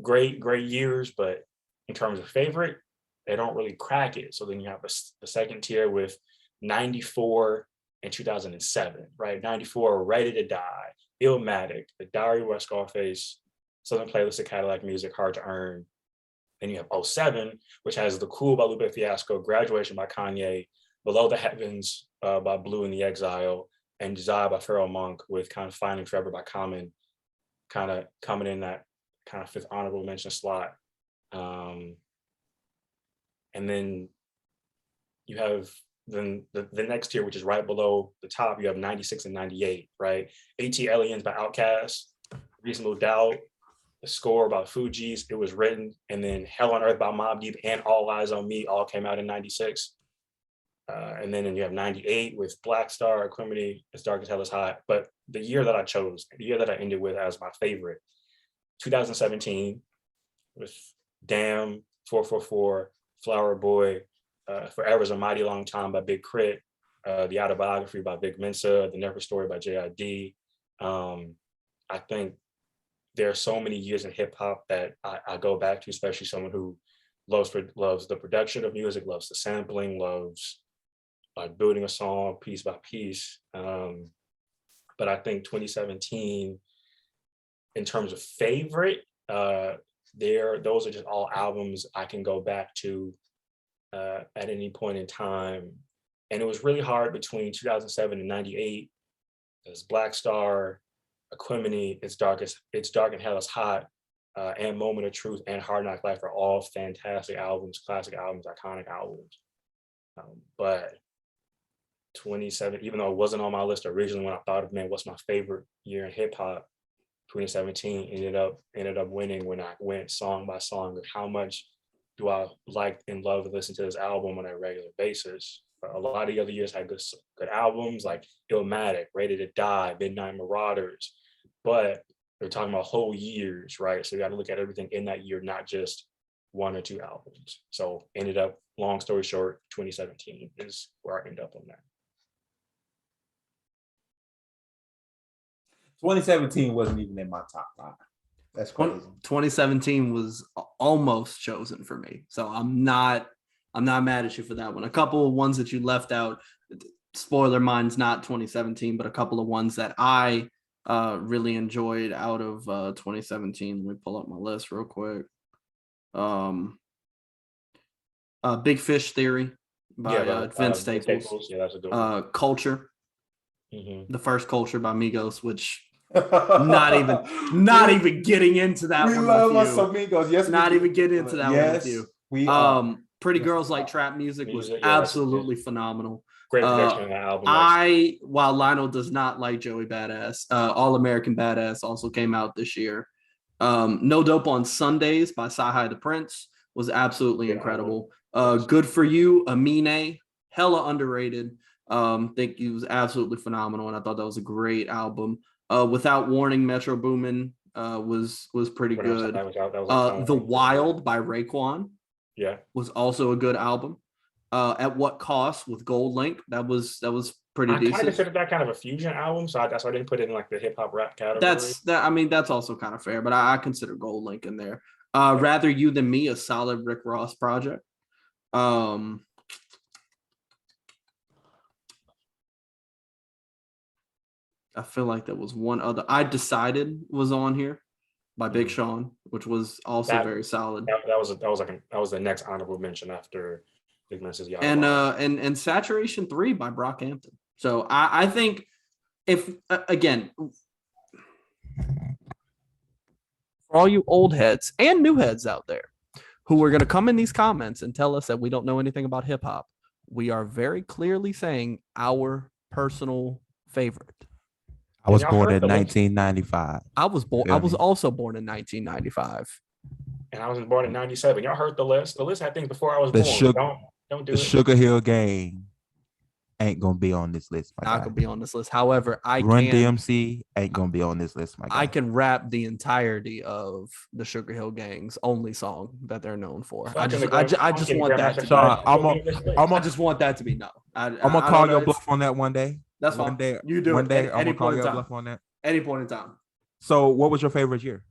great years, but in terms of favorite, they don't really crack it. So then you have the second tier with 94 and 2007, right? 94, Ready to Die, Illmatic, The Diary of Scarface, Southern Playlist of Cadillac Music, Hard to Earn. Then you have 07, which has The Cool by Lupe Fiasco, Graduation by Kanye, Below the Heavens by Blue and the Exile, and Desire by Pharoah Monk, with kind of Finding Forever by Common, kind of coming in that kind of fifth honorable mention slot. And then you have then the next tier, which is right below the top, you have 96 and 98, right? AT Aliens by Outkast, Reasonable Doubt, The Score by Fugees, It Was Written, and then Hell on Earth by Mobb Deep and All Eyes on Me all came out in 96. And then you have 98 with Black Star, Equimini, As Dark as Hell Is Hot. But the year that I chose, the year that I ended with as my favorite, 2017 with Damn, 444, Flower Boy, Forever's a Mighty Long Time by Big Crit, The Autobiography by Big Mensa, The Never Story by J.I.D. I think there are so many years in hip hop that I go back to, especially someone who loves the production of music, loves the sampling, loves building a song piece by piece. But I think 2017, in terms of favorite, those are just all albums I can go back to at any point in time. And it was really hard between 2007 and 98. There's Black Star, Equimini, It's Dark and Hell Is Hot, and Moment of Truth and Hard Knock Life are all fantastic albums, classic albums, iconic albums. But 27, even though it wasn't on my list originally when I thought of, man, what's my favorite year in hip hop, 2017 ended up winning when I went song by song of how much do I like and love to listen to this album on a regular basis. A lot of the other years had good albums like Illmatic, Ready to Die, Midnight Marauders, but we're talking about whole years, right? So you got to look at everything in that year, not just one or two albums. So ended up, long story short, 2017 is where I end up on that. 2017 wasn't even in my top 5. That's crazy. 2017 was almost chosen for me, so I'm not mad at you for that one. A couple of ones that you left out, spoiler, mine's not 2017, but a couple of ones that I really enjoyed out of 2017. Let me pull up my list real quick. Big Fish Theory by Vince Staples. Yeah, that's a good one. Culture, Mm-hmm. the first Culture by Migos, which not even getting into that we one love with us you. Amigos. Yes, Not even getting into that one with you. We Pretty Girls Like Trap Music was absolutely phenomenal. Great production on that album. While Lionel does not like Joey Badass, All American Badass also came out this year. No Dope on Sundays by Sci-Hi the Prince was absolutely incredible. Good For You, Amine, hella underrated. Think he was absolutely phenomenal, and I thought that was a great album. Without Warning, Metro Boomin was pretty good. The Wild by Raekwon, was also a good album. At What Cost with Gold Link, that was pretty decent. I kind of considered that kind of a fusion album, so that's why I didn't put it in like the hip hop rap category. That's also kind of fair, but I consider Gold Link in there. Rather You Than Me, a solid Rick Ross project. I feel like there was one other. I Decided was on here by Big Sean, which was also very solid. That was the next honorable mention after Big Mensa's Yada. And Saturation 3 by Brockhampton. So I think if again, For all you old heads and new heads out there who are going to come in these comments and tell us that we don't know anything about hip hop, we are very clearly saying our personal favorite. I was Y'all born heard in the list? 1995. I was born. Feel I was me? also born in 1995. And I was born in 97. Y'all heard the list? The list had things before I was The born. sugar- Don't do The it. Sugar Hill Gang ain't gonna be on this list, my Not guy. gonna be on this list. However, Run DMC ain't gonna be on this list, my guy. I can rap the entirety of the Sugar Hill Gang's only song that they're known for. I just want that to be. I just want that to be known. I'm gonna call your bluff on that one day. That's One fine. day, You do one it day, at I'm any gonna call point in your time. bluff on that. Any point in time. So, what was your favorite year?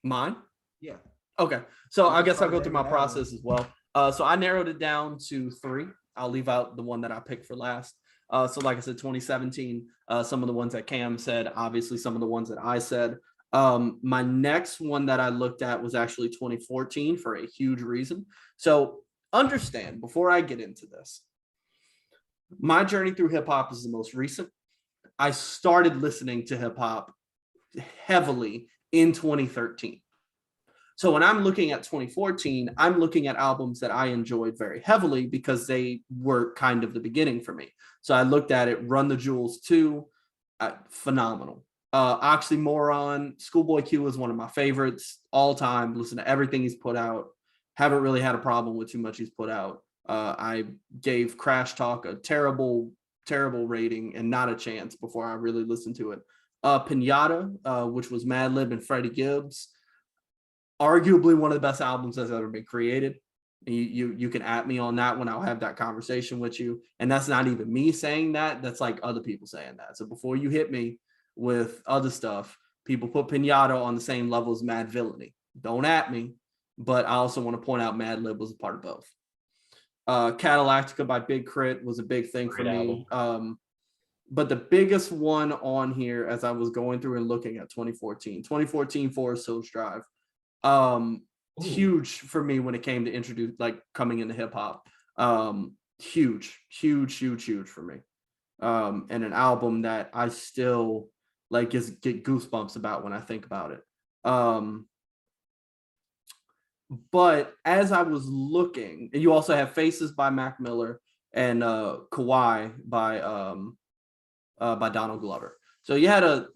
Mine? Yeah. Okay. So I can guess I'll start go through my naming that one. process as well. So I narrowed it down to 3. I'll leave out the one that I picked for last. So like I said, 2017, some of the ones that Cam said, obviously some of the ones that I said. My next one that I looked at was actually 2014 for a huge reason. So understand, before I get into this, my journey through hip hop is the most recent. I started listening to hip hop heavily in 2013. So when I'm looking at 2014, I'm looking at albums that I enjoyed very heavily because they were kind of the beginning for me. So I looked at it, Run the Jewels 2, phenomenal. Oxymoron, Schoolboy Q is one of my favorites all time. Listen to everything he's put out. Haven't really had a problem with too much he's put out. I gave Crash Talk a terrible rating and not a chance before I really listened to it. Pinata, which was Madlib and Freddie Gibbs. Arguably one of the best albums that's ever been created. You can at me on that one. I'll have that conversation with you. And that's not even me saying that. That's like other people saying that. So before you hit me with other stuff, people put Pinata on the same level as Mad Villainy. Don't at me. But I also want to point out Madlib was a part of both. Cadillactica by Big Crit was a big thing for me. But the biggest one on here, as I was going through and looking at 2014 Forest Hills Drive, huge for me when it came to introduce, like, coming into hip hop. Huge for me. And an album that I still like get goosebumps about when I think about it. But as I was looking, and you also have Faces by Mac Miller and Kawhi by Donald Glover. So you had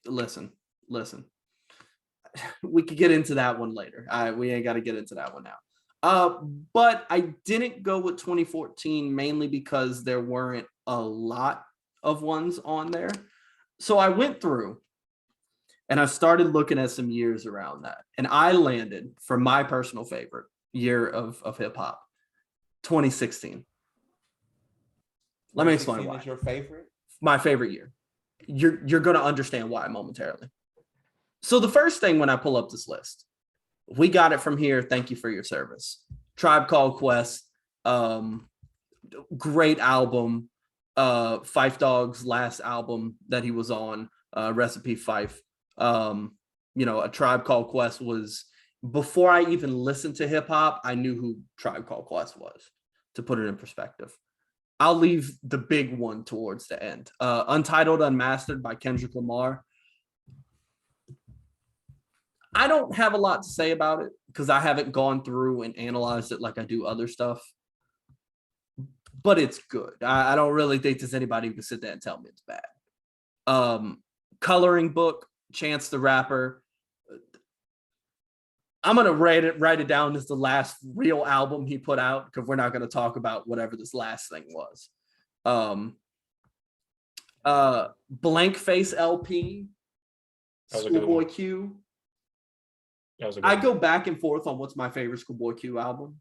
listen. We could get into that one later. We ain't got to get into that one now. But I didn't go with 2014 mainly because there weren't a lot of ones on there. So I went through and I started looking at some years around that. And I landed for my personal favorite year of hip hop, 2016. Let me explain why. Is your favorite? My favorite year. You're going to understand why momentarily. So the first thing when I pull up this list, we got it from here. Thank you for your service. Tribe Called Quest, great album. Phife Dawg's last album that he was on, Recipe Phife. A Tribe Called Quest was, before I even listened to hip hop, I knew who Tribe Called Quest was, to put it in perspective. I'll leave the big one towards the end. Untitled Unmastered by Kendrick Lamar. I don't have a lot to say about it because I haven't gone through and analyzed it like I do other stuff. But it's good. I don't really think there's anybody who can sit there and tell me it's bad. Coloring Book, Chance the Rapper. I'm going to write it down as the last real album he put out because we're not going to talk about whatever this last thing was. Blank Face LP, Schoolboy Q. I go back and forth on what's my favorite Schoolboy Q album.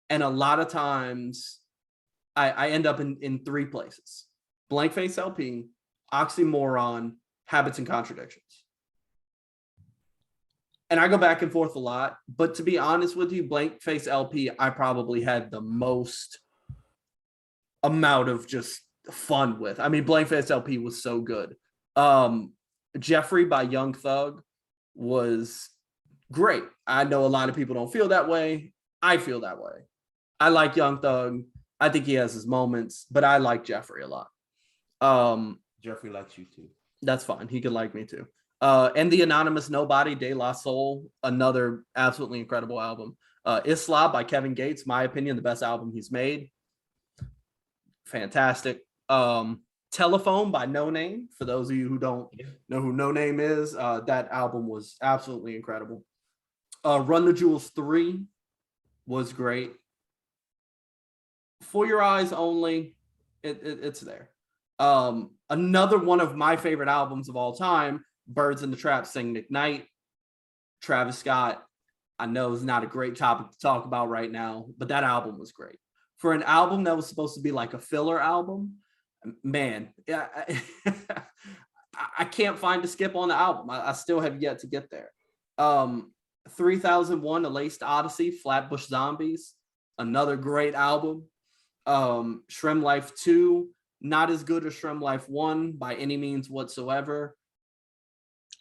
And a lot of times I end up in 3 places. Blank Face LP, Oxymoron, Habits and Contradictions. And I go back and forth a lot. But to be honest with you, Blank Face LP, I probably had the most amount of just fun with. I mean, Blank Face LP was so good. Jeffrey by Young Thug was great. I know a lot of people don't feel that way. I feel that way. I like Young Thug. I think he has his moments, but I like Jeffrey a lot. Jeffrey likes you too. That's fine. He could like me too. And the Anonymous Nobody, De La Soul, another absolutely incredible album. Isla by Kevin Gates, my opinion, the best album he's made. Fantastic. Telephone by No Name, for those of you who don't know who No Name is, that album was absolutely incredible. Run the Jewels 3 was great. For Your Eyes Only, it's there. Another one of my favorite albums of all time, Birds in the Trap Sing McKnight, Travis Scott. I know it's not a great topic to talk about right now, but that album was great. For an album that was supposed to be like a filler album, man, I can't find a skip on the album. I still have yet to get there. 3001, A Laced Odyssey, Flatbush Zombies, another great album. Shrem Life 2, not as good as Shrem Life 1 by any means whatsoever.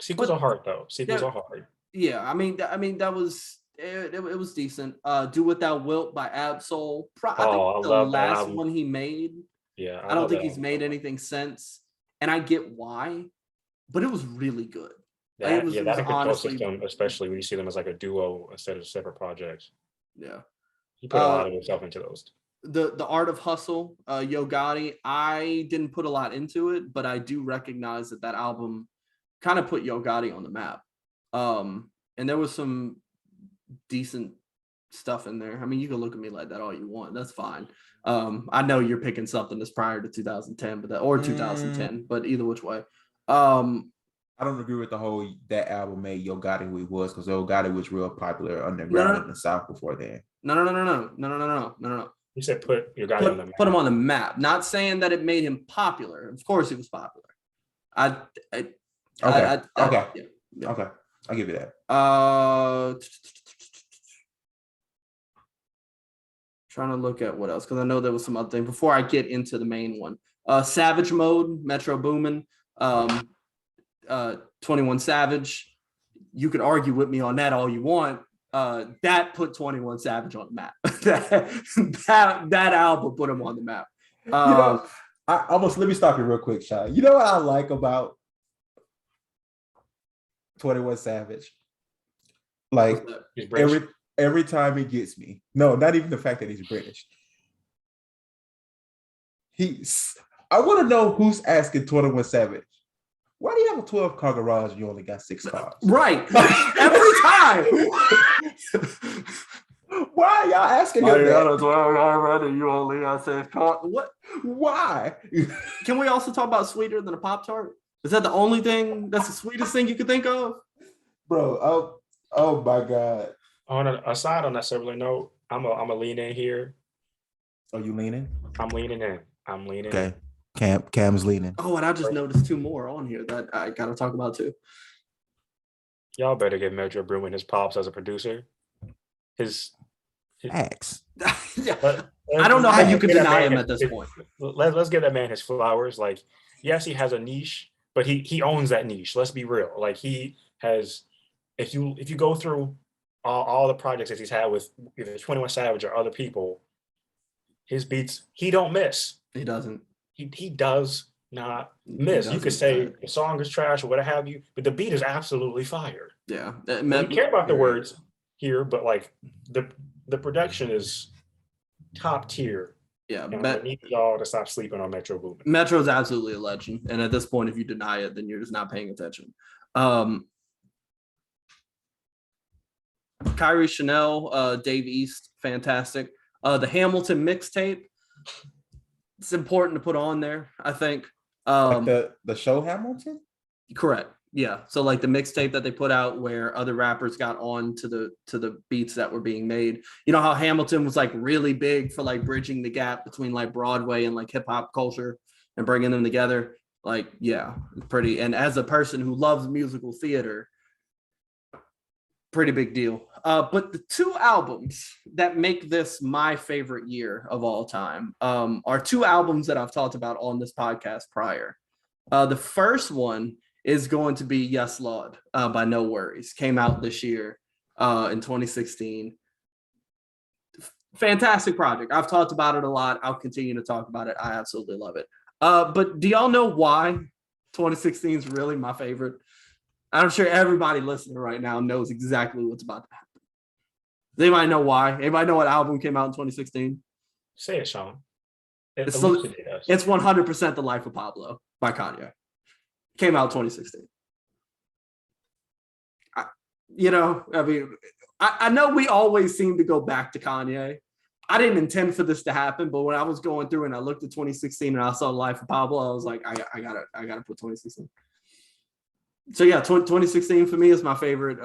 Sequels are hard though. Sequels are hard. Yeah, I mean that was it was decent. Do What Thou Wilt by Absol. I think the last one he made. Yeah, I don't think he's made anything since, and I get why, but it was really good. That control system, especially when you see them as like a duo instead of separate projects. Yeah, he put a lot of himself into those. The Art of Hustle, Yo Gotti. I didn't put a lot into it, but I do recognize that album kind of put Yo Gotti on the map. And there was some decent stuff in there. I mean, you can look at me like that all you want. That's fine. I know you're picking something that's prior to 2010, or 2010, but either which way. I don't agree with the whole that album made Yo Gotti who he was, because Yo Gotti was real popular underground in the South before then. No. You said put Yo Gotti on the map. Put him on the map. Not saying that it made him popular. Of course, he was popular. Okay. I'll give you that. Trying to look at what else, because I know there was some other thing before I get into the main one. Savage Mode, Metro Boomin, 21 Savage. You could argue with me on that all you want. That put 21 Savage on the map. that album put him on the map. Let me stop you real quick, Shy. You know what I like about 21 Savage? Like every time he gets me. No, not even the fact that he's British. I want to know who's asking 21 Savage, why do you have a 12-car garage and you only got 6 cars? Right. Every time. Why are y'all asking him that? You only got 6 cars. What? Why? Can we also talk about sweeter than a Pop-Tart? Is that the only thing that's the sweetest thing you could think of? Bro, oh my God. On a similar note, I'm a lean in here. Are you leaning? I'm leaning in. Okay. Cam's leaning. Oh, and I just noticed 2 more on here that I gotta talk about too. Y'all better give Metro Boomin his props as a producer. His X. Yeah. I don't know how you could deny him at this point. Let's give that man his flowers. Like, yes, he has a niche, but he owns that niche. Let's be real. Like, he has. If you go through all the projects that he's had with either 21 Savage or other people, his beats, he don't miss. He doesn't. He does not miss. You could say the song is trash or what have you, but the beat is absolutely fire. Yeah. We care about the words here, but like the production is top tier. Yeah. I need y'all to stop sleeping on Metro Boomin. Metro's absolutely a legend. And at this point, if you deny it, then you're just not paying attention. Kyrie Chanel, Dave East, fantastic. The Hamilton mixtape, it's important to put on there, I think. Like the show Hamilton? Correct. Yeah. So like the mixtape that they put out where other rappers got on to the beats that were being made. You know how Hamilton was like really big for like bridging the gap between like Broadway and like hip hop culture and bringing them together. Like, yeah, pretty. And as a person who loves musical theater, pretty big deal. But the 2 albums that make this my favorite year of all time are 2 albums that I've talked about on this podcast prior. The first one is going to be Yes Lord by No Worries. Came out this year in 2016. Fantastic project. I've talked about it a lot. I'll continue to talk about it. I absolutely love it. But do y'all know why 2016 is really my favorite? I'm sure everybody listening right now knows exactly what's about to happen. They might know why. Anybody know what album came out in 2016? Say it, Sean. It's Elucidate us. It's 100% The Life of Pablo by Kanye. Came out 2016. I know we always seem to go back to Kanye. I didn't intend for this to happen, but when I was going through and I looked at 2016 and I saw The Life of Pablo, I was like, I gotta put 2016. So yeah, 2016 for me is my favorite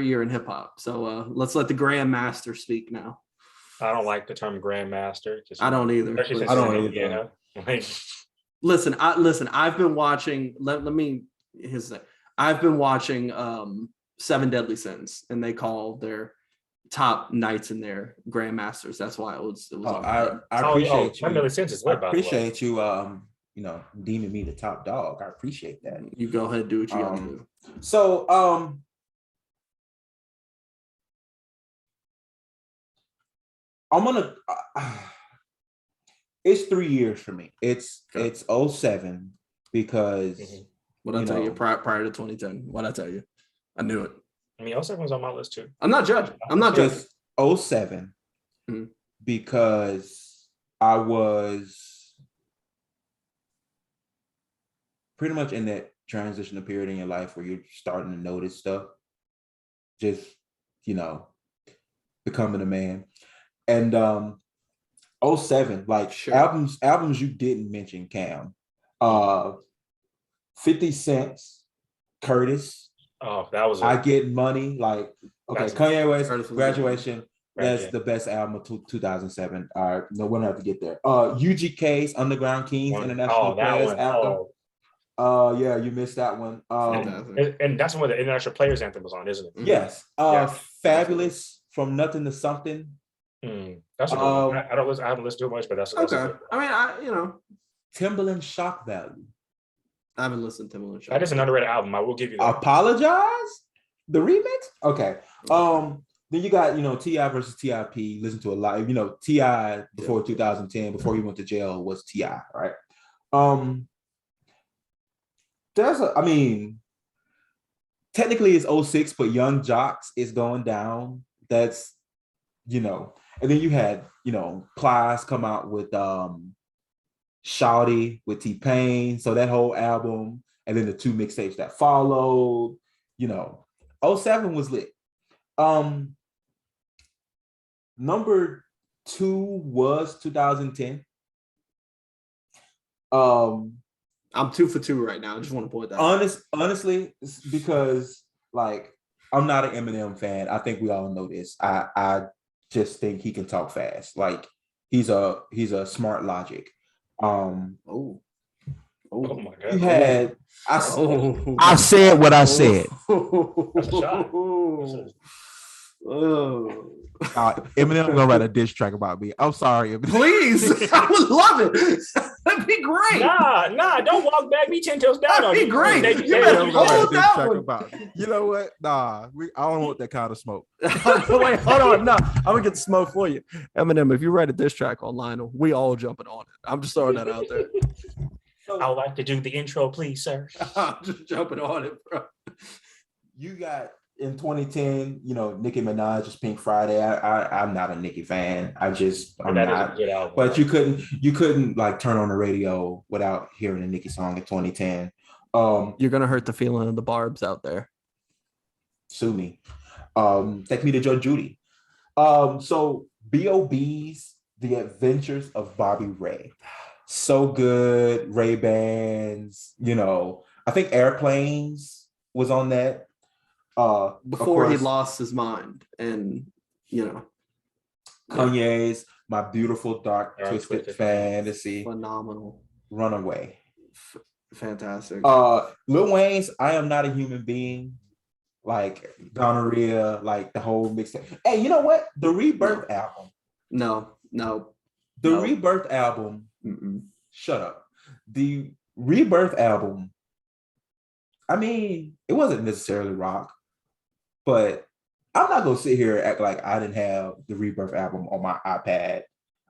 year in hip hop. So let's let the Grandmaster speak now. I don't like the term Grandmaster. I don't either. I don't either. Like, Listen. I've been watching. Here's the thing. I've been watching Seven Deadly Sins, and they call their top knights in there Grandmasters. That's why it was. I appreciate you. 7 Deadly Sins is I lit, by the way. appreciate you. Deeming me the top dog. I appreciate that. You go ahead and do what you gotta do. So, I'm gonna. It's 3 years for me. It's 07 because What I tell you prior to 2010. What I tell you, I knew it. I mean, 07 was on my list too. I'm not judging. just 07 because I was pretty much in that transitional period in your life where you're starting to notice stuff, just becoming a man. And 07, like albums you didn't mention, Cam. 50 Cent, Curtis. Oh, that was I Get Money. Like, okay, Kanye West, Graduation. That's yeah. the best album of 2007. All right, no, we're gonna have to get there. UGK's Underground Kings International Players Anthem. Yeah, you missed that one. And that's when the International Players Anthem was on, isn't it? Yes. Fabulous, From Nothing to Something. That's a good one. I haven't listened to it much, but that's okay. I mean, Timbaland Shock Value. I haven't listened to Timbaland Shock. That is an underrated album. I will give you that. Apologize? The remix? Okay. Then you got, T.I. versus T.I.P. Listen to a lot. T.I. before 2010, before he went to jail, was T.I., right? Technically it's 06, but Young Jocks is going down. That's, and then you had, Plies come out with Shouty with T-Pain. So that whole album, and then the 2 mixtapes that followed, 07 was lit. Number 2 was 2010. I'm 2 for 2 right now. I just want to point that out. Honestly, because I'm not an Eminem fan. I think we all know this. I just think he can talk fast. Like he's a smart logic. Oh my God. You had I said what I said. That's a shot. Eminem gonna write a diss track about me. I'm sorry, Eminem. Please, I would love it. That'd be great. Nah, don't walk back. Be 10 toes down. That'd be great. You better hold that one. About me. You know what? Nah, I don't want that kind of smoke. Wait, hold on. No, I'm gonna get the smoke for you. Eminem, if you write a diss track on Lionel, we all jumping on it. I'm just throwing that out there. I would like to do the intro, please, sir. I'm just jumping on it, bro. You got in 2010, Nicki Minaj is Pink Friday. I'm not a Nicki fan. I'm not. Album, but you couldn't turn on the radio without hearing a Nicki song in 2010. You're gonna hurt the feeling of the barbs out there. Sue me. Take me to Judge Judy. So B.O.B.'s The Adventures of Bobby Ray. So good. Ray-Bans. I think Airplanes was on that. Before he lost his mind, and Kanye's My Beautiful Dark Twisted Fantasy, phenomenal. Runaway, fantastic. Lil Wayne's I Am Not a Human Being, gonorrhea, the whole mixtape. Hey, you know what? The Rebirth album. No. The Rebirth album. Shut up. The Rebirth album. I mean, it wasn't necessarily rock. But I'm not gonna sit here and act like I didn't have the Rebirth album on my iPad.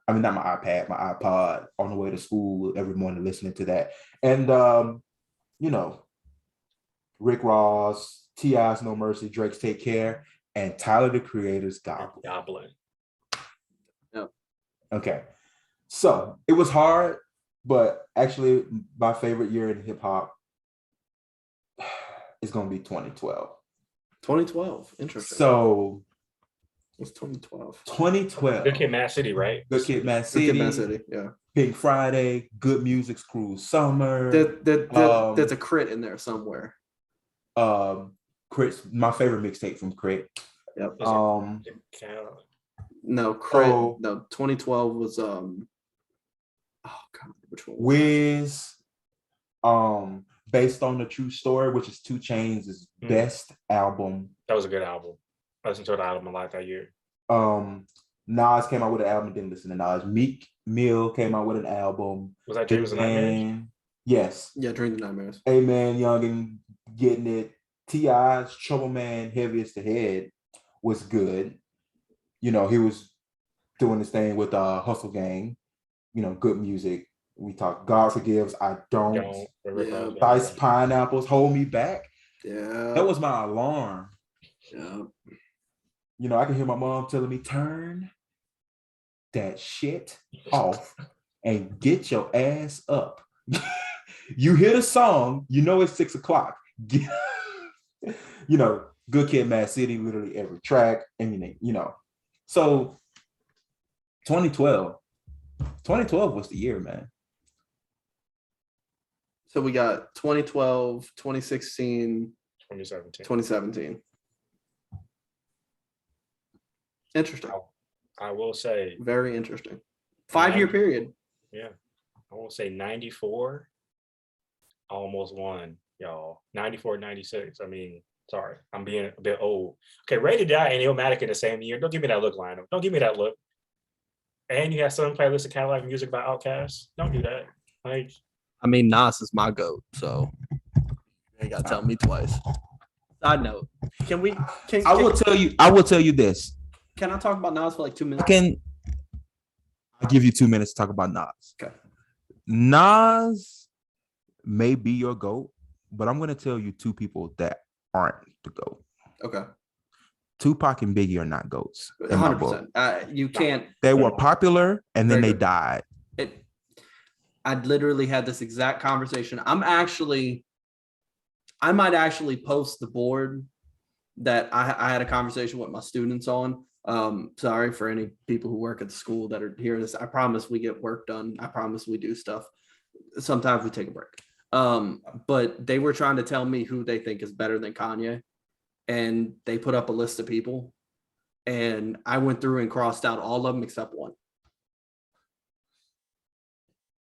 I mean, not my iPad, my iPod on the way to school every morning listening to that. And Rick Ross, T.I.'s No Mercy, Drake's Take Care, and Tyler the Creator's Goblin. Goblin. Okay. So it was hard, but actually my favorite year in hip hop is going to be 2012. 2012. Interesting. So it's 2012. 2012. Good Kid, Mad City, right? Good Kid, Mad Good City. Kid, Mad City. Yeah. Pink Friday, Good Music's Cruel Summer. There's a Crit in there somewhere. Crit's my favorite mixtape from Crit. Yep. No, Crit. No, 2012 was oh god, which one? Wiz. Based on the True Story, which is 2 Chainz' best album. That was a good album. I listened to the album a lot that year. Nas came out with an album, didn't listen to Nas. Meek Mill came out with an album. Was that Dreams and Nightmares? Yes. Yeah, Dreams and Nightmares. A-Man, Young and Getting It. T.I.'s Trouble Man, Heaviest the Head was good. You know, he was doing this thing with Hustle Gang. You know, good music. We talked God Forgives, I Don't. Yeah. Diced Pineapples, Hold Me Back. Yeah. That was my alarm. Yeah. You know, I can hear my mom telling me, turn that shit off and get your ass up. You hear the song, you know it's 6 o'clock. You know, Good Kid, Mad City, literally every track, anything, you know. So 2012 was the year, man. So we got 2012, 2016, 2017. Interesting. I will say. Very interesting. 5-year period. Yeah. I will say 94. Almost won, y'all. 94, 96. I mean, sorry, I'm being a bit old. Okay, Ready to Die and Illmatic in the same year. Don't give me that look, Lionel. Don't give me that look. And you have some playlist of Cadillac music by Outkast. Don't do that. Like, I mean, Nas is my GOAT, so you gotta tell me twice. Side note, I will tell you this. Can I talk about Nas for like 2 minutes? I'll give you 2 minutes to talk about Nas. Okay. Nas may be your GOAT, but I'm gonna tell you 2 people that aren't the GOAT. Okay. Tupac and Biggie are not GOATs. 100%. You can't. They were popular and then they died. I literally had this exact conversation. I might actually post the board that I had a conversation with my students on. Sorry for any people who work at the school that are hearing this. I promise we get work done. I promise we do stuff. Sometimes we take a break. But they were trying to tell me who they think is better than Kanye. And they put up a list of people. And I went through and crossed out all of them except one.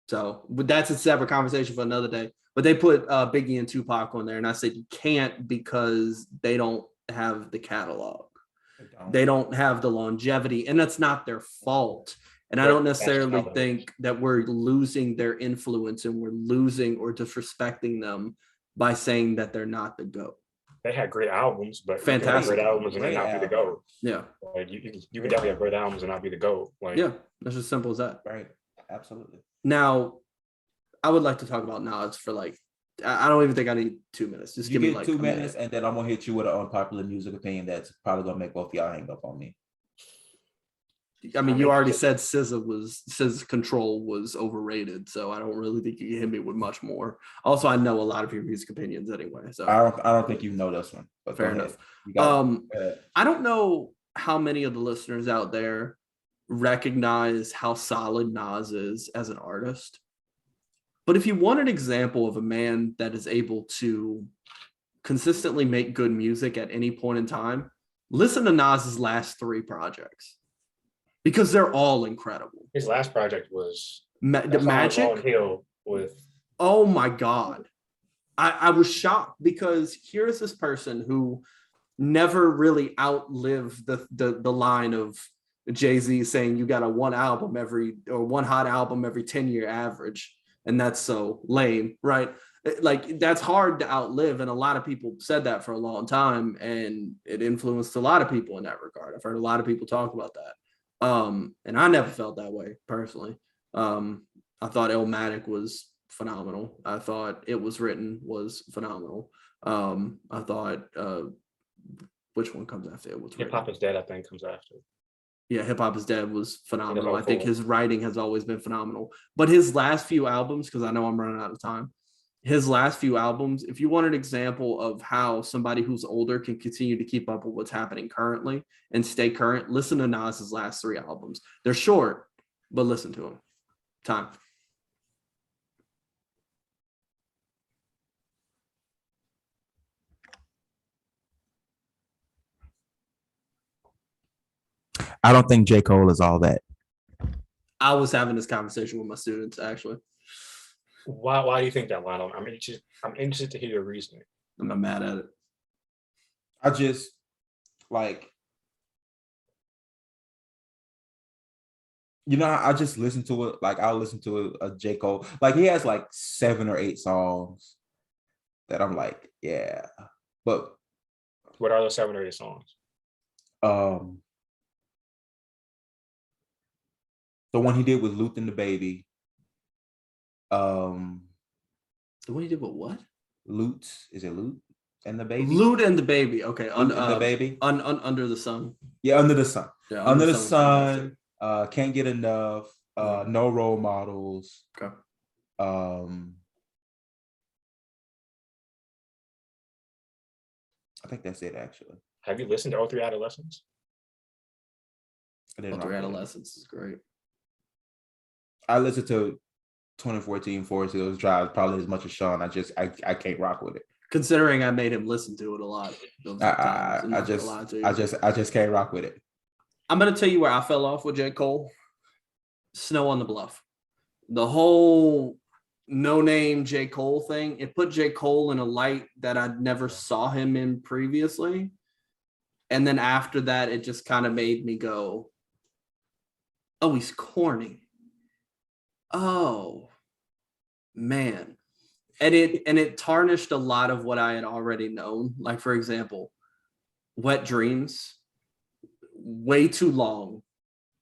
So but that's a separate conversation for another day. But they put Biggie and Tupac on there. And I said, you can't because they don't have the catalog. They don't have the longevity. And that's not their fault. And I don't necessarily think that we're losing their influence and we're losing or disrespecting them by saying that they're not the GOAT. They had great albums, but fantastic great albums and not be the GOAT. Yeah. Like you can definitely have great albums and not be the GOAT. Like, yeah, that's as simple as that. Right. Absolutely. Now, I would like to talk about Nas for like, I don't even think I need 2 minutes. Just give me like 2 minutes, and then I'm gonna hit you with an unpopular music opinion that's probably gonna make both of y'all hang up on me. I mean, you already said SZA Control was overrated, so I don't really think you can hit me with much more. Also, I know a lot of your music opinions anyway, so I don't think you know this one. But fair enough. I don't know how many of the listeners out there recognize how solid Nas is as an artist. But if you want an example of a man that is able to consistently make good music at any point in time, listen to Nas's last 3 projects because they're all incredible. His last project was the Magic Hill with. Oh my God. I was shocked because here's this person who never really outlived the line of Jay-Z saying you got one hot album every 10-year average. And that's so lame, right? Like that's hard to outlive. And a lot of people said that for a long time and it influenced a lot of people in that regard. I've heard a lot of people talk about that. And I never felt that way personally. I thought Illmatic was phenomenal. I thought It Was Written was phenomenal. I thought which one comes after it? What's Hip Hop Is Dead, I think, comes after. Yeah, Hip Hop Is Dead was phenomenal. I think 04. his writing has always been phenomenal. But his last few albums, because I know I'm running out of time, his last few albums, if you want an example of how somebody who's older can continue to keep up with what's happening currently and stay current, listen to Nas's last 3 albums. They're short, but listen to them. Time. I don't think J. Cole is all that. I was having this conversation with my students, actually. Why do you think that, Lionel? I'm interested to hear your reasoning. I'm not mad at it. I just like, I just listen to it. Like, I'll listen to a J. Cole. Like, he has like 7 or 8 songs that I'm like, yeah. But What are those 7 or 8 songs? The one he did with Luth and the Baby. The one he did with what? Luth, is it Luth and the Baby? Luth and the Baby. Okay. Luth and the Baby. Under the Sun. Yeah, Under the Sun. Yeah, Under the Sun. Can't Get Enough. No Role Models. Okay. I think that's it, actually. Have you listened to 03 Adolescence? I didn't Other Adolescence is great. I listened to 2014 Forest Hills Drive probably as much as Sean. I can't rock with it. Considering I made him listen to it a lot. I just can't rock with it. I'm gonna tell you where I fell off with J. Cole. Snow on the Bluff. The whole no name J. Cole thing, it put J. Cole in a light that I never saw him in previously. And then after that, it just kind of made me go, oh, he's corny. Oh, man. And it tarnished a lot of what I had already known. Like, for example, Wet Dreams, way too long.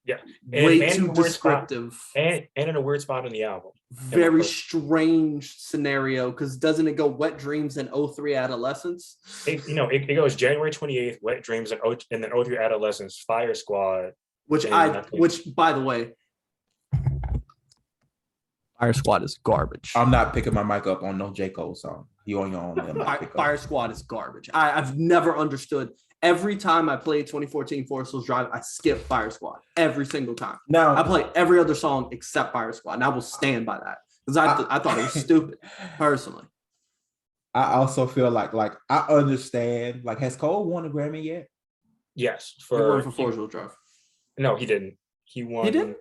Yeah. Way too descriptive. And in a weird spot on the album. Very strange scenario, because doesn't it go Wet Dreams and 03 Adolescence? It goes January 28th, Wet Dreams, and then 03 Adolescence, Fire Squad. Which by the way, Fire Squad is garbage. I'm not picking my mic up on no J. Cole song. You on your own. Fire Squad is garbage. I've never understood. Every time I play 2014 Forest Hills Drive, I skip Fire Squad every single time. Now I play every other song except Fire Squad, and I will stand by that because I thought it was stupid personally. I also feel like I understand. Like, has Cole won a Grammy yet? Yes, He won for Forest Hills Drive. No, he didn't. He won. He didn't.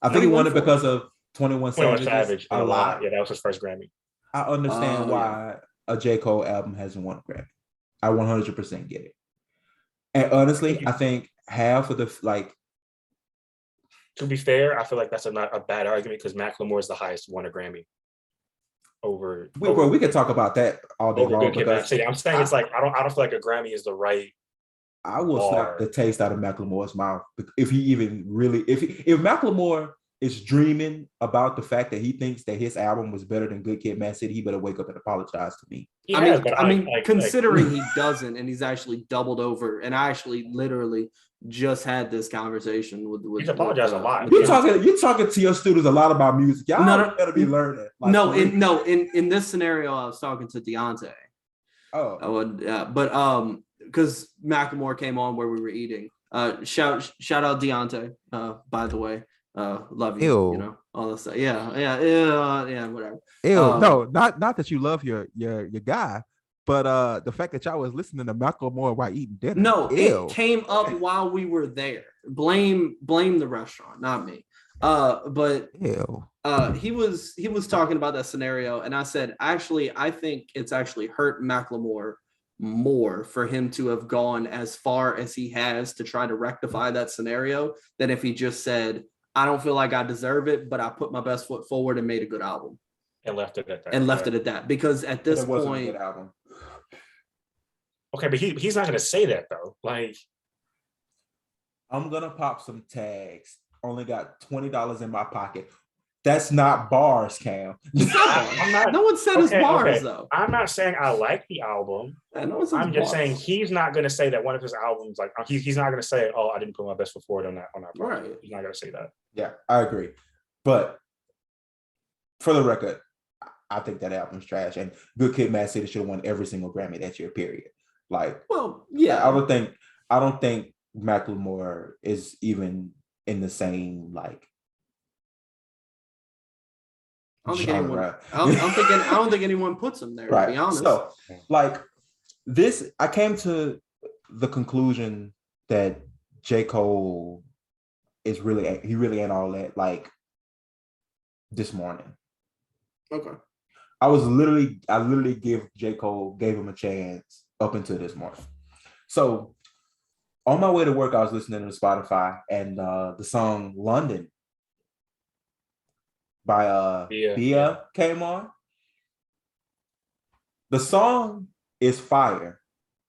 I think he won it because of 21 Savage. A lot. Yeah, that was his first Grammy. I understand why a J. Cole album hasn't won a Grammy. I 100% get it. And honestly, I think half of the To be fair, I feel like that's not a bad argument because Macklemore is the highest won a Grammy. We could talk about that all day long. I'm saying it's like I don't feel like a Grammy is the right. I will slap the taste out of Macklemore's mouth if he even really if Macklemore is dreaming about the fact that he thinks that his album was better than Good Kid, Mad City, he better wake up and apologize to me. Considering he doesn't, and he's actually doubled over, and I actually literally just had this conversation with he's apologized a lot. You're talking to your students a lot lot about music. Y'all better be learning. In this scenario, I was talking to Deontay. Because Macklemore came on where we were eating. Shout out Deontay, by the way. Love you. Ew. You know, all this stuff. Yeah, whatever. Ew, no, not that you love your guy, but the fact that y'all was listening to Macklemore while eating dinner. No, it came up while we were there. Blame the restaurant, not me. But ew. He was talking about that scenario, and I said, actually, I think it's actually hurt Macklemore more for him to have gone as far as he has to try to rectify that scenario than if he just said, I don't feel like I deserve it, but I put my best foot forward and made a good album. And left it at that. Because at this point, wasn't a good album. Okay, but he's not going to say that though. Like, I'm gonna pop some tags. Only got $20 in my pocket. That's not bars, Cam. I'm not. No one said it's Okay, bars okay. though. I'm not saying I like the album. No one says I'm just bars. saying he's not going to say that one of his albums, like he's not going to say, "Oh, I didn't put my best foot forward on that project." Right. He's not going to say that. Yeah, I agree. But for the record, I think that album's trash. And Good Kid, Mad City should have won every single Grammy that year. Period. Like, well, yeah. I don't think Macklemore is even in the same like. I genre. don't think anyone puts him there. Right. To be honest. So, like this, I came to the conclusion that J. Cole is really ain't all that. Like this morning. Okay. I literally gave him a chance up until this morning. So on my way to work, I was listening to Spotify and the song London by Bia came on. The song is fire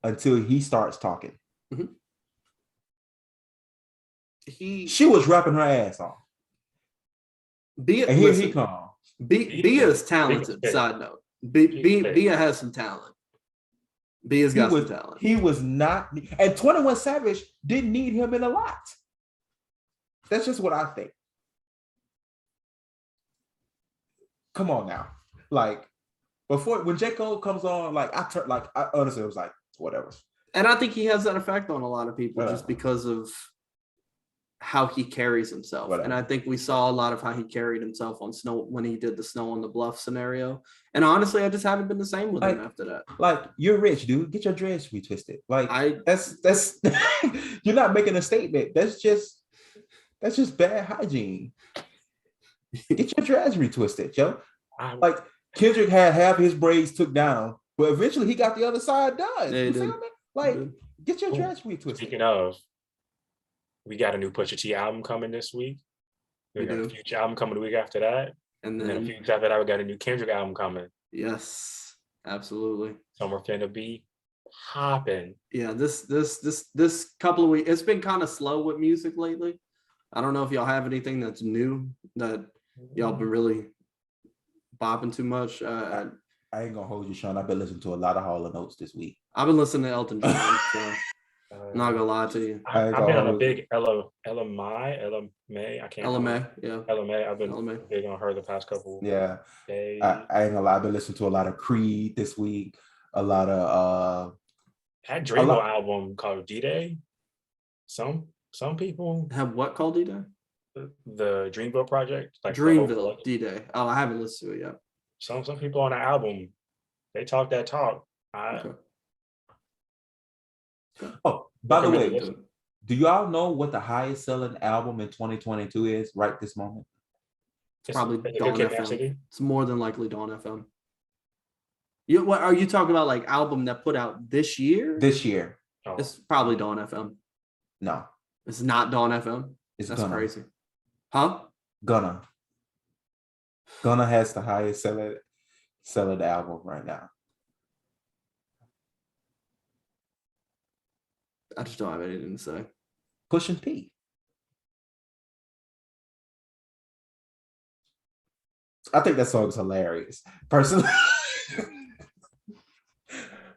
until he starts talking. Mm-hmm. She was rapping her ass off. Bia, and here he comes. Bia is talented. Side note, Bia has some talent. Bia's got some talent. He was not, and 21 Savage didn't need him in a lot. That's just what I think. Come on now, like before when J. Cole comes on, I honestly was like whatever. And I think he has that effect on a lot of people just because of how he carries himself. Whatever. And I think we saw a lot of how he carried himself on Snow when he did the Snow on the Bluff scenario. And honestly, I just haven't been the same with him after that. Like, you're rich, dude. Get your dreads retwisted. Like, that's you're not making a statement. That's just bad hygiene. Get your dreads retwisted, yo. Like Kendrick had half his braids took down, but eventually he got the other side done. You feel me? Like, get your dreads retwisted. Speaking of, we got a new Pusha T album coming this week. We got a Future album coming the week after that. And then a few weeks after that, we got a new Kendrick album coming. Yes, absolutely. So we're finna be hopping. Yeah, this couple of weeks, it's been kind of slow with music lately. I don't know if y'all have anything that's new that y'all been really bopping too much. I ain't gonna hold you, Sean. I've been listening to a lot of Hall & Oates this week. I've been listening to Elton John, so I'm not gonna lie to you. I've been on a big LMA. I can't. LMA, yeah. LMA. I've been big on her the past couple. Yeah. Days. I ain't gonna lie. I've been listening to a lot of Creed this week. A lot of that Dreamo album called D-Day. Some people have what called D-Day? The Dreamville project, like Dreamville D-Day. Oh, I haven't listened to it yet. Some people on the album, they talk that talk. Oh, by the way, do y'all know what the highest selling album in 2022 is right this moment? It's probably Dawn FM. It's more than likely Dawn FM. What are you talking about? Like album that put out this year? This year. Oh. It's probably Dawn FM. No. It's not Dawn FM. That's Gunna. Crazy. Huh? Gunna has the highest selling album right now. I just don't have anything to say. Pushin' P. I think that song's hilarious. Personally,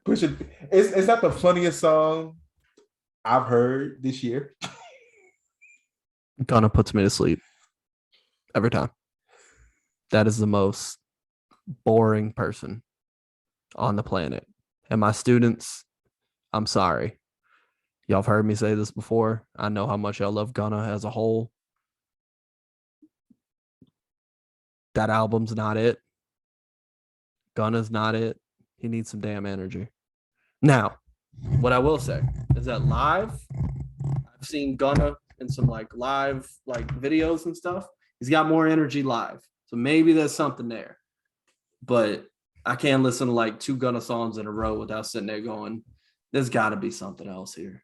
Pushin' P. Is that the funniest song I've heard this year? Gunna puts me to sleep every time. That is the most boring person on the planet. And my students, I'm sorry. Y'all have heard me say this before. I know how much y'all love Gunna as a whole. That album's not it. Gunna's not it. He needs some damn energy. Now, what I will say is that live, I've seen Gunna in some live videos and stuff. He's got more energy live. So maybe there's something there. But I can't listen to 2 Gunna songs in a row without sitting there going, there's got to be something else here.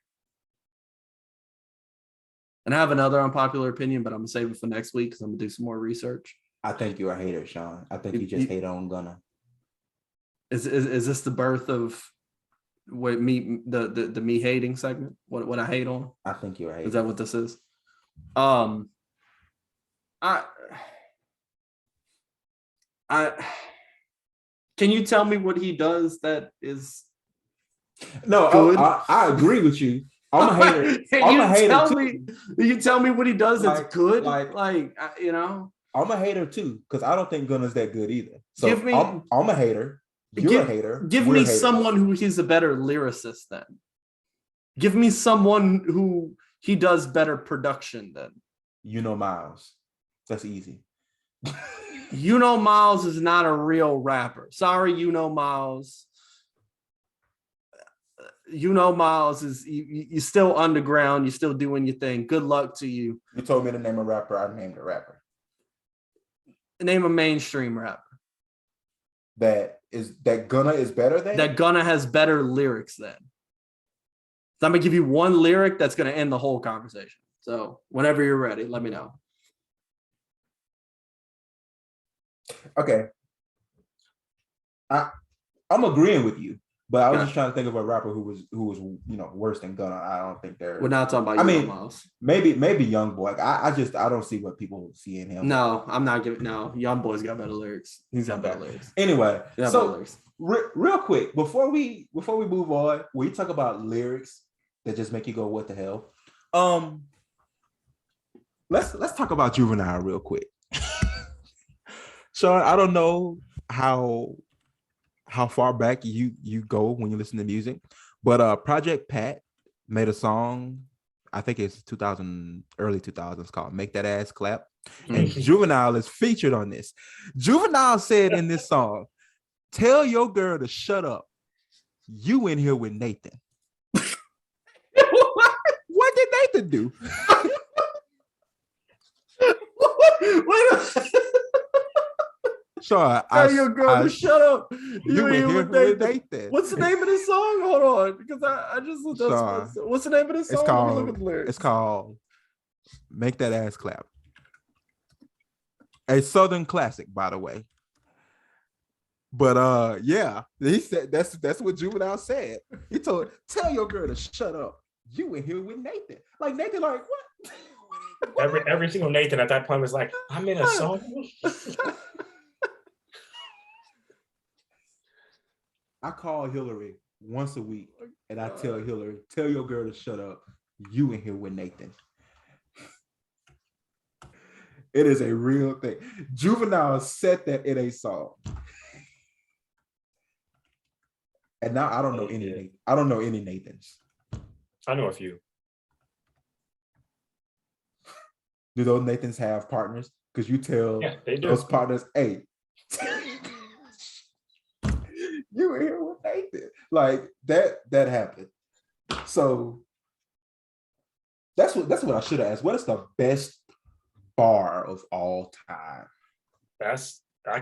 And I have another unpopular opinion, but I'm going to save it for next week because I'm going to do some more research. I think you're a hater, Sean. I think you just hate on Gunna. Is this the birth of what the me hating segment? What I hate on? I think you're a hater. Is that what this is? Can you tell me what he does that is No, good? I agree with you. I'm a hater. I'm a hater too. You tell me what he does that's Like- good. like- You know, I'm a hater too because I don't think Gunna's that good either. So Give me- I'm a hater. You're a hater. Give We're me haters. someone who he's a better lyricist than. Give me someone who he does better production than. Miles. That's easy. Miles is not a real rapper. Sorry, Miles. Miles is you're still underground. You're still doing your thing. Good luck to you. You told me to name a rapper. I named a rapper. Name a mainstream rapper. That Gunna is better than? That Gunna has better lyrics than. So I'm gonna give you one lyric that's gonna end the whole conversation. So whenever you're ready, let me know. Okay. I'm agreeing with you, but I was just trying to think of a rapper who was worse than Gunna. I don't think they're. We're not talking about Miles. Maybe Young Boy. I don't see what people see in him. No, I'm not giving. No, Young Boy's got better lyrics. He's got better lyrics. Anyway, Better so lyrics. real quick before we move on, we talk about lyrics that just make you go, "What the hell?" Let's talk about Juvenile real quick. Sean, I don't know how far back you go when you listen to music, but Project Pat made a song, I think it's early 2000s, called "Make That Ass Clap," and Juvenile is featured on this. Juvenile said in this song, "Tell your girl to shut up. You in here with Nathan." What did Nathan do? Wait a minute. Sure, Tell your girl to shut up. You in here with Nathan. What's the name of this song? Hold on, because I just looked up. What's the name of this song? Let me look at the lyrics. It's called "Make That Ass Clap." A Southern classic, by the way. But yeah, he said that's what Juvenile said. He told, "Tell your girl to shut up. You in here with Nathan." Like Nathan, like what? Every single Nathan at that point was like, "I'm in a song." I call Hillary once a week and I tell Hillary, "Tell your girl to shut up. You in here with Nathan." It is a real thing. Juvenile said that in a song. And now I don't know any. I don't know any Nathans. I know a few. Do those Nathans have partners? Because you tell they do. those partners, "Hey, you were here with Nathan." Like that happened. So that's what I should have asked. What is the best bar of all time? That's a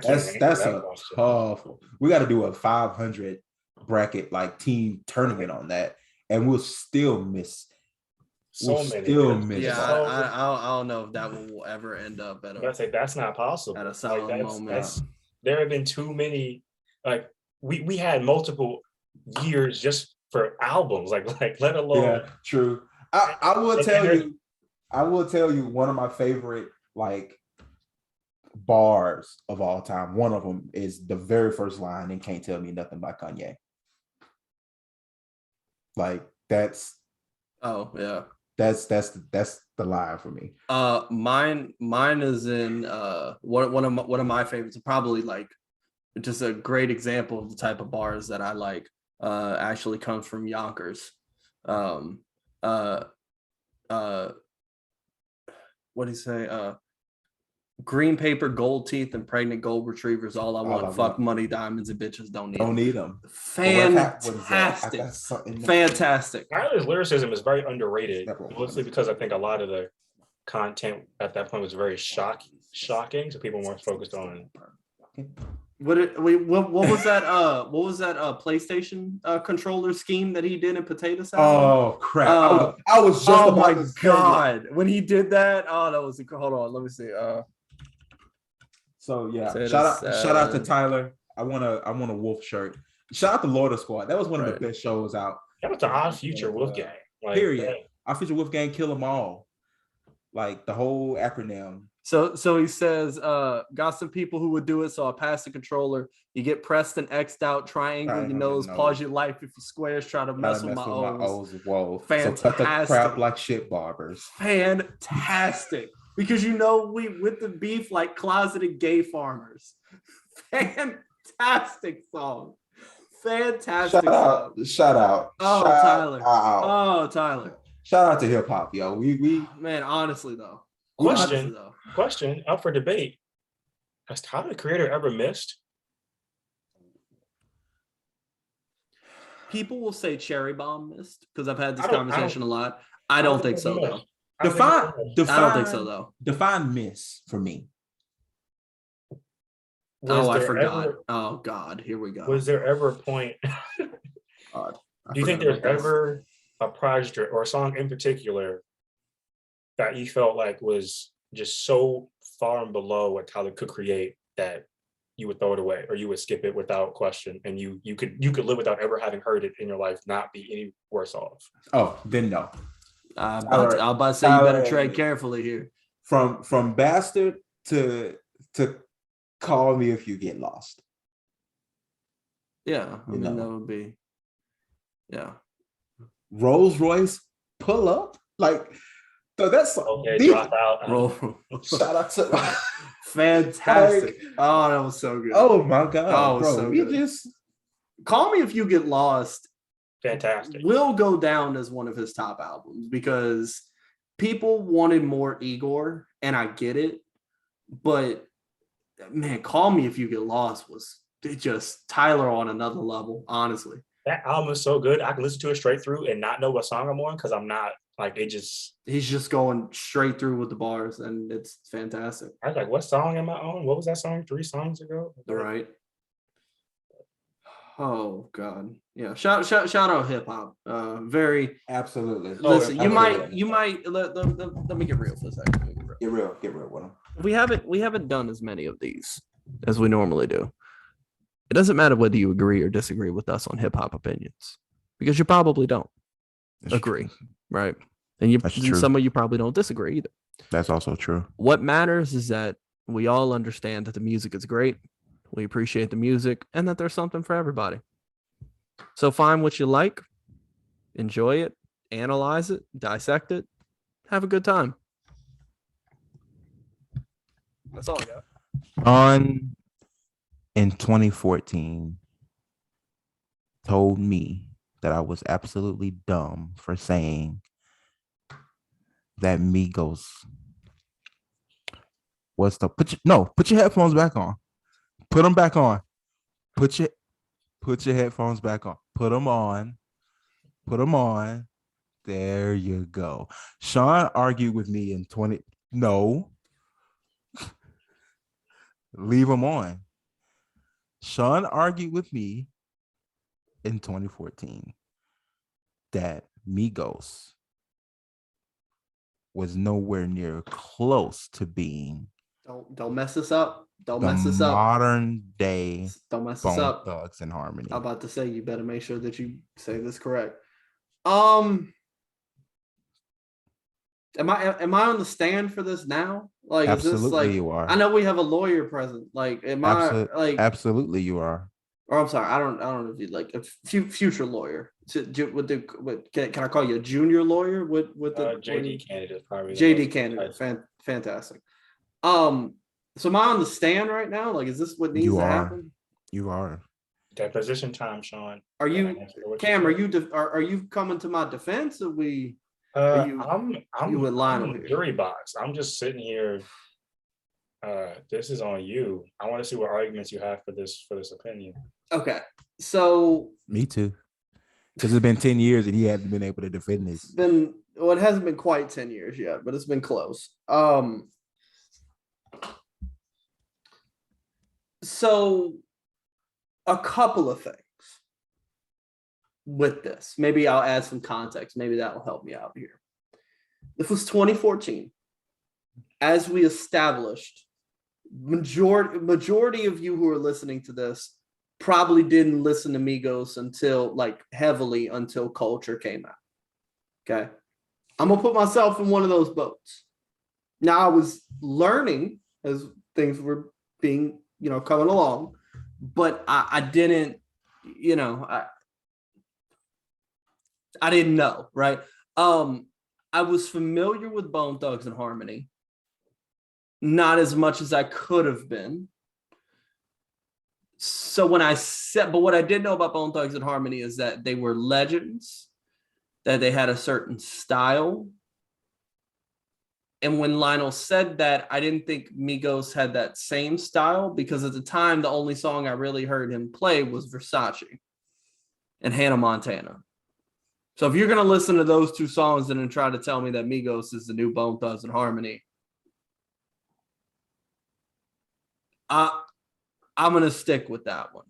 tough. We got to do a 500 bracket like team tournament on that, and we'll still miss. Yeah, I don't know if that will ever end up at that's not possible. At a solid moment. There have been too many. Like we had multiple years just for albums. Like let alone. Yeah, true. I will tell you one of my favorite like bars of all time. One of them is the very first line in "Can't Tell Me Nothing" by Kanye. Like that's that's the line for me. Mine is in one of my favorites, probably like just a great example of the type of bars that I like. Actually comes from Yonkers. What do you say? Green paper, gold teeth, and pregnant gold retrievers. All I want. Fuck money, diamonds, and bitches. Don't need them. Fantastic. Fantastic. Tyler's lyricism is very underrated, mostly because I think a lot of the content at that point was very shocking, so people weren't focused on. What was that? What was that PlayStation controller scheme that he did in Potato Salad? Oh crap! I was just. Oh my god! When he did that, that was. Hold on, let me see. So yeah, shout out to Tyler. I want a Wolf shirt. Shout out to Lord of Squad. That was one of the best shows out. Shout out to Odd Future Wolfgang. Period. Odd Future Wolfgang, kill them all. Like the whole acronym. So he says, got some people who would do it. So I'll pass the controller. You get pressed and X'd out, triangle your nose, pause your life if you squares, try to mess with my O's. Whoa. Fantastic. So cut the crap like shit, barbers. Fantastic. Because we with the beef like closeted gay farmers. Fantastic song. Fantastic song. Shout out. Oh, Shout Tyler. out. Oh, Tyler. Shout out to hip hop, yo. We Man, honestly though. Question up for debate. Has Tyler the Creator ever missed? People will say Cherry Bomb missed because I've had this conversation a lot. I don't think so though. Define. I don't think so though. Define miss for me. I forgot. Oh God, here we go. Was there ever a point? God, do you think there's ever a project or a song in particular that you felt like was just so far and below what Tyler could create that you would throw it away or you would skip it without question, and you could live without ever having heard it in your life, not be any worse off? Oh, then no. I'm about to say you better tread carefully here. From Bastard to Call Me If You Get Lost. Yeah, I mean that would be. Yeah. Rolls Royce Pull Up, like. So that's okay. Drop out. Shout out to fantastic. Oh, that was so good. Oh my God, oh, bro! So we good. Just Call Me If You Get Lost. Fantastic. Will go down as one of his top albums because people wanted more Igor, and I get it. But man, Call Me If You Get Lost was just Tyler on another level. Honestly, that album is so good. I can listen to it straight through and not know what song I'm on because I'm not. Like he's just going straight through with the bars, and it's fantastic. I was like, what song am I on? What was that song 3 songs ago? Right. Oh God. Yeah. Shout out hip hop. Very absolutely. Listen, you might let me get real for a second. Get real with them. We haven't done as many of these as we normally do. It doesn't matter whether you agree or disagree with us on hip hop opinions, because you probably don't agree, right? And some of you probably don't disagree either. That's also true. What matters is that we all understand that the music is great. We appreciate the music and that there's something for everybody. So find what you like, enjoy it, analyze it, dissect it, have a good time. That's all I got. In 2014 told me that I was absolutely dumb for saying that Migos was put your headphones back on. Put them back on. Put your headphones back on. Put them on. Put them on. There you go. Sean argued with me in 20. No. Leave them on. Sean argued with me in 2014 that Migos was nowhere near close to being don't mess this up. Don't mess this up. Modern day don't mess this up. Thugs and Harmony. I'm about to say you better make sure that you say this correct. Am I on the stand for this now? Like, absolutely, is this like you are. I know we have a lawyer present. Like, am I like absolutely you are? Or I'm sorry, I don't know if you like a future lawyer. Can I call you a junior lawyer with the JD candidate? Probably JD candidate. Fantastic. So am I on the stand right now? Like, is this what needs to happen? You are. Deposition time, Sean. Are you, Cam? Are you coming to my defense? Or I'm with Lionel in the jury box. I'm just sitting here. This is on you. I want to see what arguments you have for this opinion. Okay, so me too. Because it's been 10 years and he hasn't been able to defend this. It hasn't been quite 10 years yet, but it's been close. So a couple of things with this. Maybe I'll add some context. Maybe that will help me out here. This was 2014. As we established, majority of you who are listening to this probably didn't listen to Migos heavily until Culture came out. Okay. I'm going to put myself in one of those boats. Now I was learning as things were being, coming along, but I didn't, I didn't know, right? I was familiar with Bone Thugs and Harmony, not as much as I could have been. So when but what I did know about Bone Thugs and Harmony is that they were legends, that they had a certain style. And when Lionel said that, I didn't think Migos had that same style, because at the time, the only song I really heard him play was Versace and Hannah Montana. So if you're going to listen to those two songs and then try to tell me that Migos is the new Bone Thugs and Harmony, I'm going to stick with that one.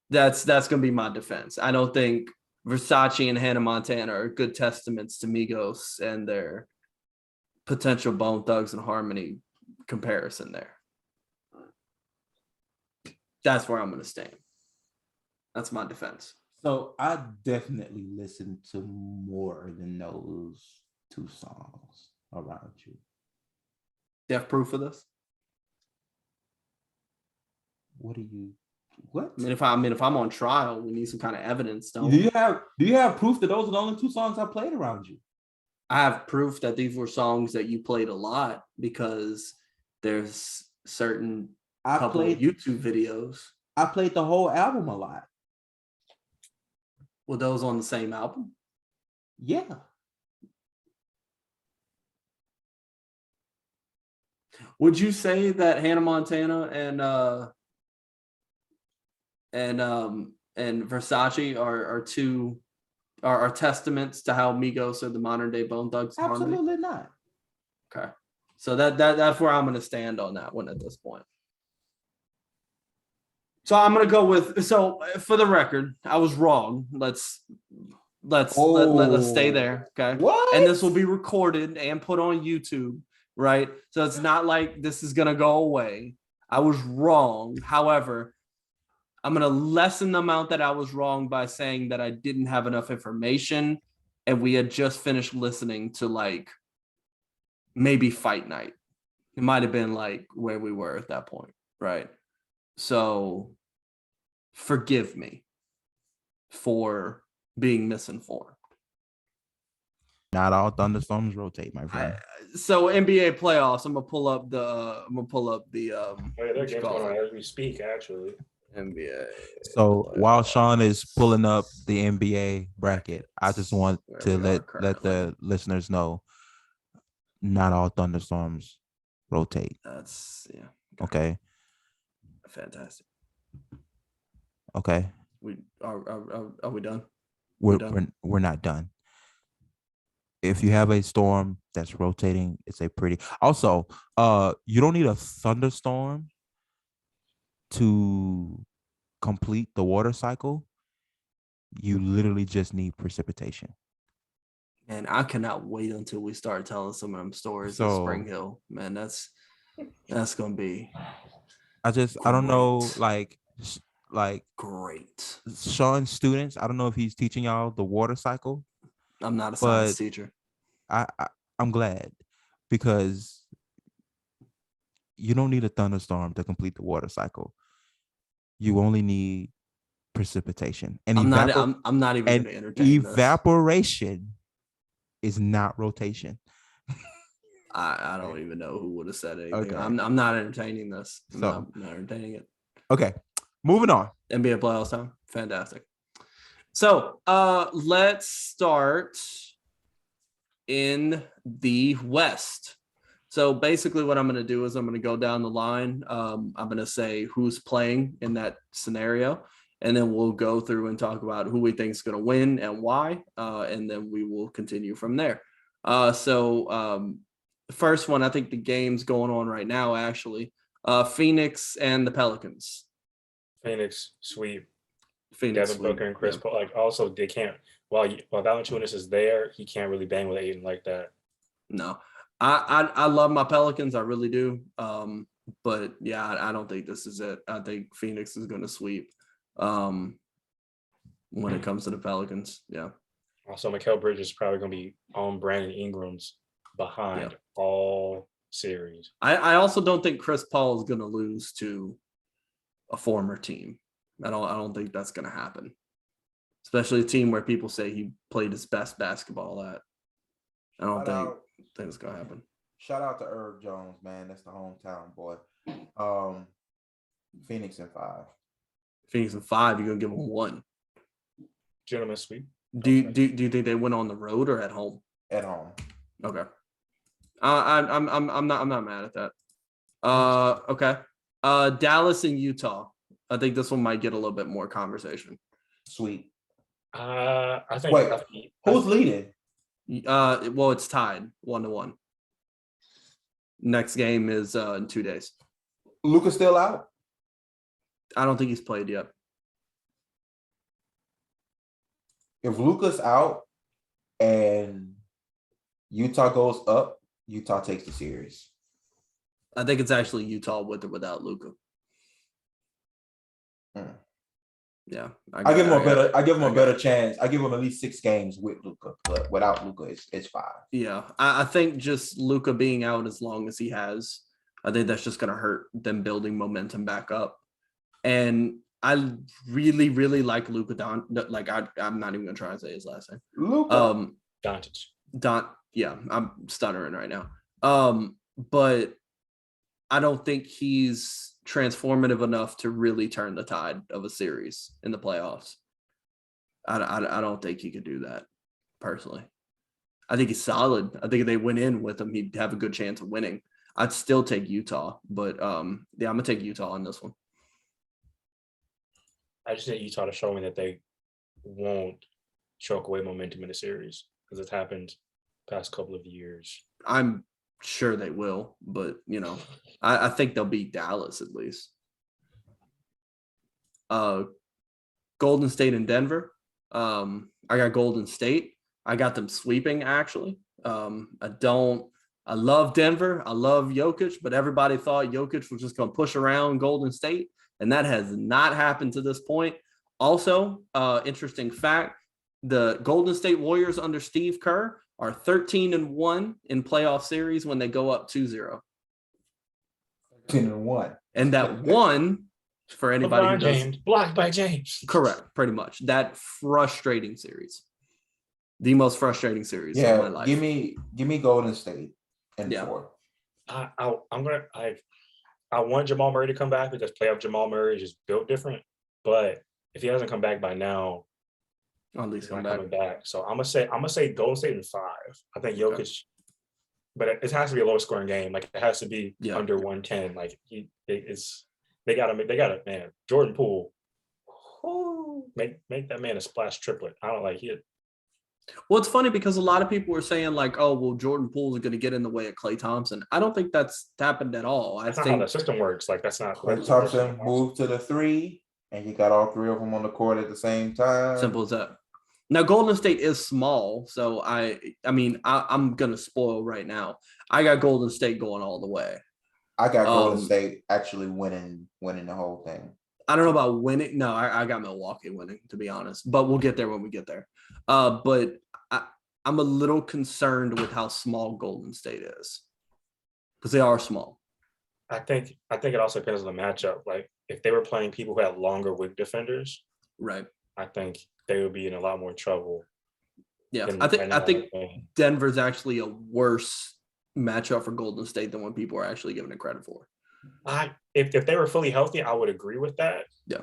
That's going to be my defense. I don't think Versace and Hannah Montana are good testaments to Migos and their potential Bone Thugs and Harmony comparison there. That's where I'm going to stand. That's my defense. So I definitely listened to more than those two songs around you. Do you have proof of this? What? I mean, if I'm on trial, we need some kind of evidence. Do you have proof that those are the only two songs I played around you? I have proof that these were songs that you played a lot, because there's certain couple of YouTube videos. I played the whole album a lot. Were those on the same album? Yeah. Would you say that Hannah Montana and Versace are testaments to how Migos are the modern day Bone Thugs? Absolutely Harmony? not. Okay, so that's where I'm going to stand on that one at this point. So I'm going to go with, so for the record, I was wrong. Let's stay there. Okay. What? And this will be recorded and put on YouTube, right? So it's not like this is going to go away. I was wrong. However, I'm going to lessen the amount that I was wrong by saying that I didn't have enough information, and we had just finished listening to like maybe Fight Night. It might have been like where we were at that point, right? So forgive me for being misinformed. Not all thunderstorms rotate, my friend. So NBA playoffs, I'm gonna pull up the Yeah, their game's going on as we speak, actually. NBA. So while Sean is pulling up the NBA bracket, I just want to let the listeners know, not all thunderstorms rotate. That's Okay. Fantastic. Okay. Are we done? We're not done. If you have a storm that's rotating, it's a pretty. Also, you don't need a thunderstorm to complete the water cycle. You literally just need precipitation. And I cannot wait until we start telling some of them stories at Spring Hill. Man, that's gonna be. I don't know, like great. Sean's students. I don't know if he's teaching y'all the water cycle. I'm not a science teacher. I'm glad, because you don't need a thunderstorm to complete the water cycle. You only need precipitation. And I'm not even going to entertain evaporation is not rotation. I don't even know who would have said anything. Okay. I'm not entertaining this. I'm not entertaining it. Okay, moving on. NBA playoffs time. Fantastic. So let's start in the West. So basically what I'm going to do is I'm going to go down the line. I'm going to say who's playing in that scenario, and then we'll go through and talk about who we think is going to win and why, and then we will continue from there. So the first one, I think the game's going on right now, actually. Phoenix and the Pelicans. Phoenix sweep. Phoenix Devin Booker and Chris Paul. Like, also, they can't. While Valanciunas is there, he can't really bang with Aiden like that. No, I love my Pelicans, I really do. But yeah, I don't think this is it. I think Phoenix is going to sweep when it comes to the Pelicans. Yeah. Also, Mikal Bridges is probably going to be on Brandon Ingram's behind all series. I also don't think Chris Paul is going to lose to a former team. I don't think that's going to happen, especially a team where people say he played his best basketball at. I don't think it's going to happen. Shout out to Herb Jones, man. That's the hometown boy. Phoenix in 5. Phoenix in 5. You're going to give them 1. Gentlemen sweep. Do you think they went on the road or at home? At home. Okay. I'm not mad at that. Okay. Dallas and Utah. I think this one might get a little bit more conversation. Sweet. I think. Wait, who's leading? Well, it's tied 1-1. Next game is in 2 days. Luka's still out? I don't think he's played yet. If Luka's out and Utah goes up, Utah takes the series. I think it's actually Utah with or without Luka. Yeah, I give him a better chance. I give him at least 6 games with Luka, but without Luka, it's 5. Yeah, I think just Luka being out as long as he has, I think that's just going to hurt them building momentum back up. And I really, really like Luka I'm not even going to try to say his last name. Luka. Doncic. Yeah, I'm stuttering right now. But I don't think he's transformative enough to really turn the tide of a series in the playoffs. I don't think he could do that personally. I think he's solid. I think if they went in with him, he'd have a good chance of winning. I'd still take Utah, but yeah, I'm gonna take Utah on this one. I just need Utah to show me that they won't choke away momentum in the series because it's happened past couple of years. I'm sure they will, but I think they'll beat Dallas at least. Golden State and Denver. I got Golden State. I got them sweeping actually. I love Denver. I love Jokic, but everybody thought Jokic was just going to push around Golden State, and that has not happened to this point. Also, interesting fact, the Golden State Warriors under Steve Kerr are 13-1 in playoff series when they go up 2-0. 13-1. And that one, for anybody who James, blocked by James. Correct, pretty much. That frustrating series. The most frustrating series of my life. Give me Golden State in 4. I want Jamal Murray to come back because playoff Jamal Murray is just built different. But if he hasn't come back by now, at least he's not coming back. So I'm gonna say Golden State in 5. I think Jokic, but it has to be a low scoring game. Like it has to be under 110. Like they gotta man. Jordan Poole, make that man a splash triplet. I don't like it. Well, it's funny because a lot of people were saying like, oh, well, Jordan Poole is going to get in the way of Klay Thompson. I don't think that's happened at all. That's not how the system works. Like that's not. Klay Thompson moved to the 3, and you got all 3 of them on the court at the same time. Simple as that. Now, Golden State is small, so I'm going to spoil right now. I got Golden State going all the way. I got Golden State actually winning the whole thing. I don't know about winning. No, I got Milwaukee winning, to be honest. But we'll get there when we get there. But I'm a little concerned with how small Golden State is because they are small. I think it also depends on the matchup. Like if they were playing people who had longer wing defenders, right? I think they would be in a lot more trouble. Yeah, I think Denver's actually a worse matchup for Golden State than what people are actually giving it credit for. If they were fully healthy, I would agree with that. Yeah.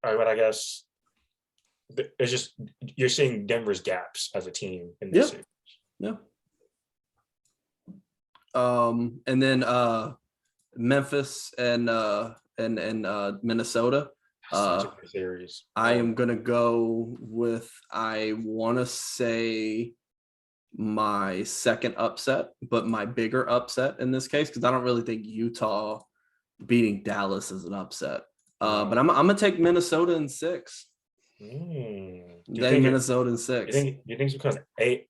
All right, but I guess it's just you're seeing Denver's gaps as a team in this series. Yeah. And then Memphis and Minnesota. Such a good series. I am gonna go with I want to say my second upset, but my bigger upset in this case because I don't really think Utah beating Dallas is an upset. But I'm gonna take Minnesota in 6. Minnesota in 6. You think it's because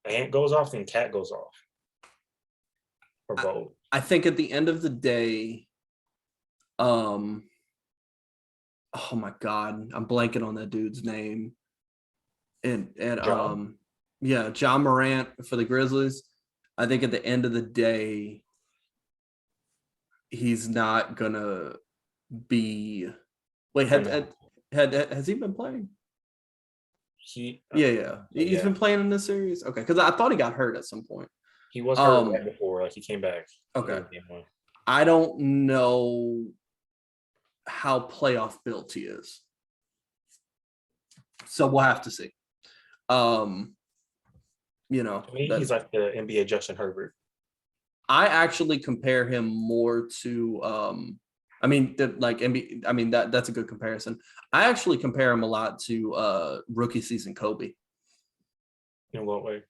Ant goes off, then Cat goes off, or both? I think at the end of the day, oh my God, I'm blanking on that dude's name. And John? Ja Morant for the Grizzlies. I think at the end of the day, he's not gonna be. Wait, has he been playing? Yeah. He's been playing in this series. Okay, because I thought he got hurt at some point. He was hurt right before, like he came back. Okay. I don't know how playoff built he is. So we'll have to see. To me, he's like the NBA Justin Herbert. I actually compare him more to that's a good comparison. I actually compare him a lot to rookie season Kobe. In what way?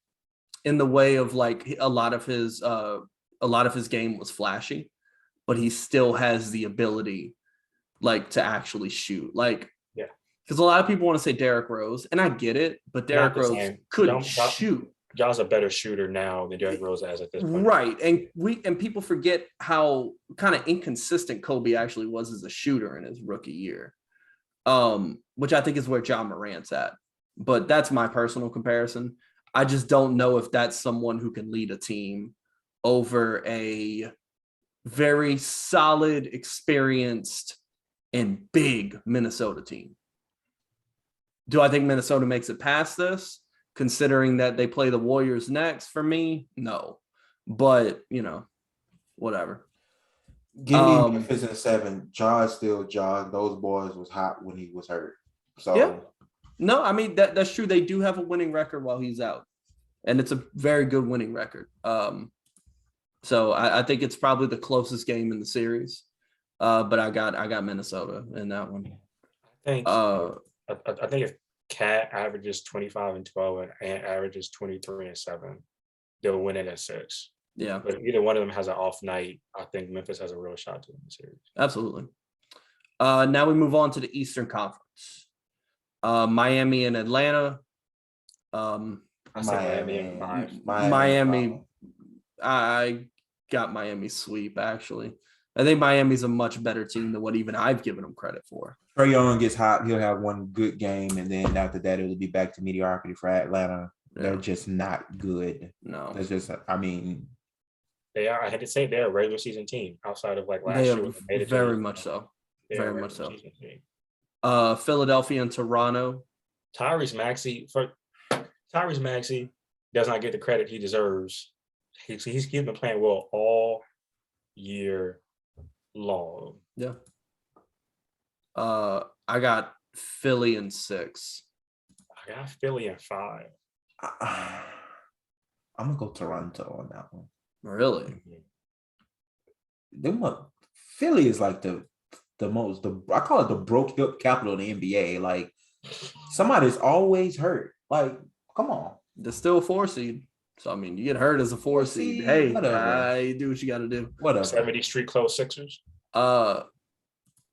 In the way of like a lot of his game was flashy, but he still has the ability like to actually shoot. Like, yeah, because a lot of people want to say Derrick Rose, and I get it, but Derrick Rose couldn't shoot. Ja's a better shooter now than Derrick Rose has at this point. Right. And people forget how kind of inconsistent Kobe actually was as a shooter in his rookie year. Which I think is where Ja Morant's at. But that's my personal comparison. I just don't know if that's someone who can lead a team over a very solid, experienced, and big Minnesota team. Do I think Minnesota makes it past this? Considering that they play the Warriors next, for me, no. But, whatever. Give me Memphis in 7. Ja is still Ja. Those boys was hot when he was hurt. So yeah. No, I mean that's true. They do have a winning record while he's out. And it's a very good winning record. So I think it's probably the closest game in the series. But I got Minnesota in that one. I think if Cat averages 25 and 12 and Ant averages 23 and 7, they'll win it at 6. Yeah. But if either one of them has an off night, I think Memphis has a real shot to win the series. Absolutely. Now we move on to the Eastern Conference. Miami and Atlanta. I said Miami and 5. Miami. I got Miami sweep, actually. I think Miami's a much better team than what even I've given them credit for. Trae Young gets hot. He'll have one good game, and then after that, it'll be back to mediocrity for Atlanta. They're just not good. No. It's just, they are. I had to say they're a regular season team outside of like last year. Very much so. Very much so. Philadelphia and Toronto. Tyrese Maxey does not get the credit he deserves. He's been playing well all year long. Yeah. I got Philly in 6. I got Philly in 5. I'm gonna go Toronto on that one. Really? Philly is like the most I call it the broke hip capital of the NBA. Like somebody's always hurt. Like, come on. They're still 4 seed. So I mean, you get hurt as a 4 seed. Hey, you do what you got to do. Whatever. 70 street close Sixers.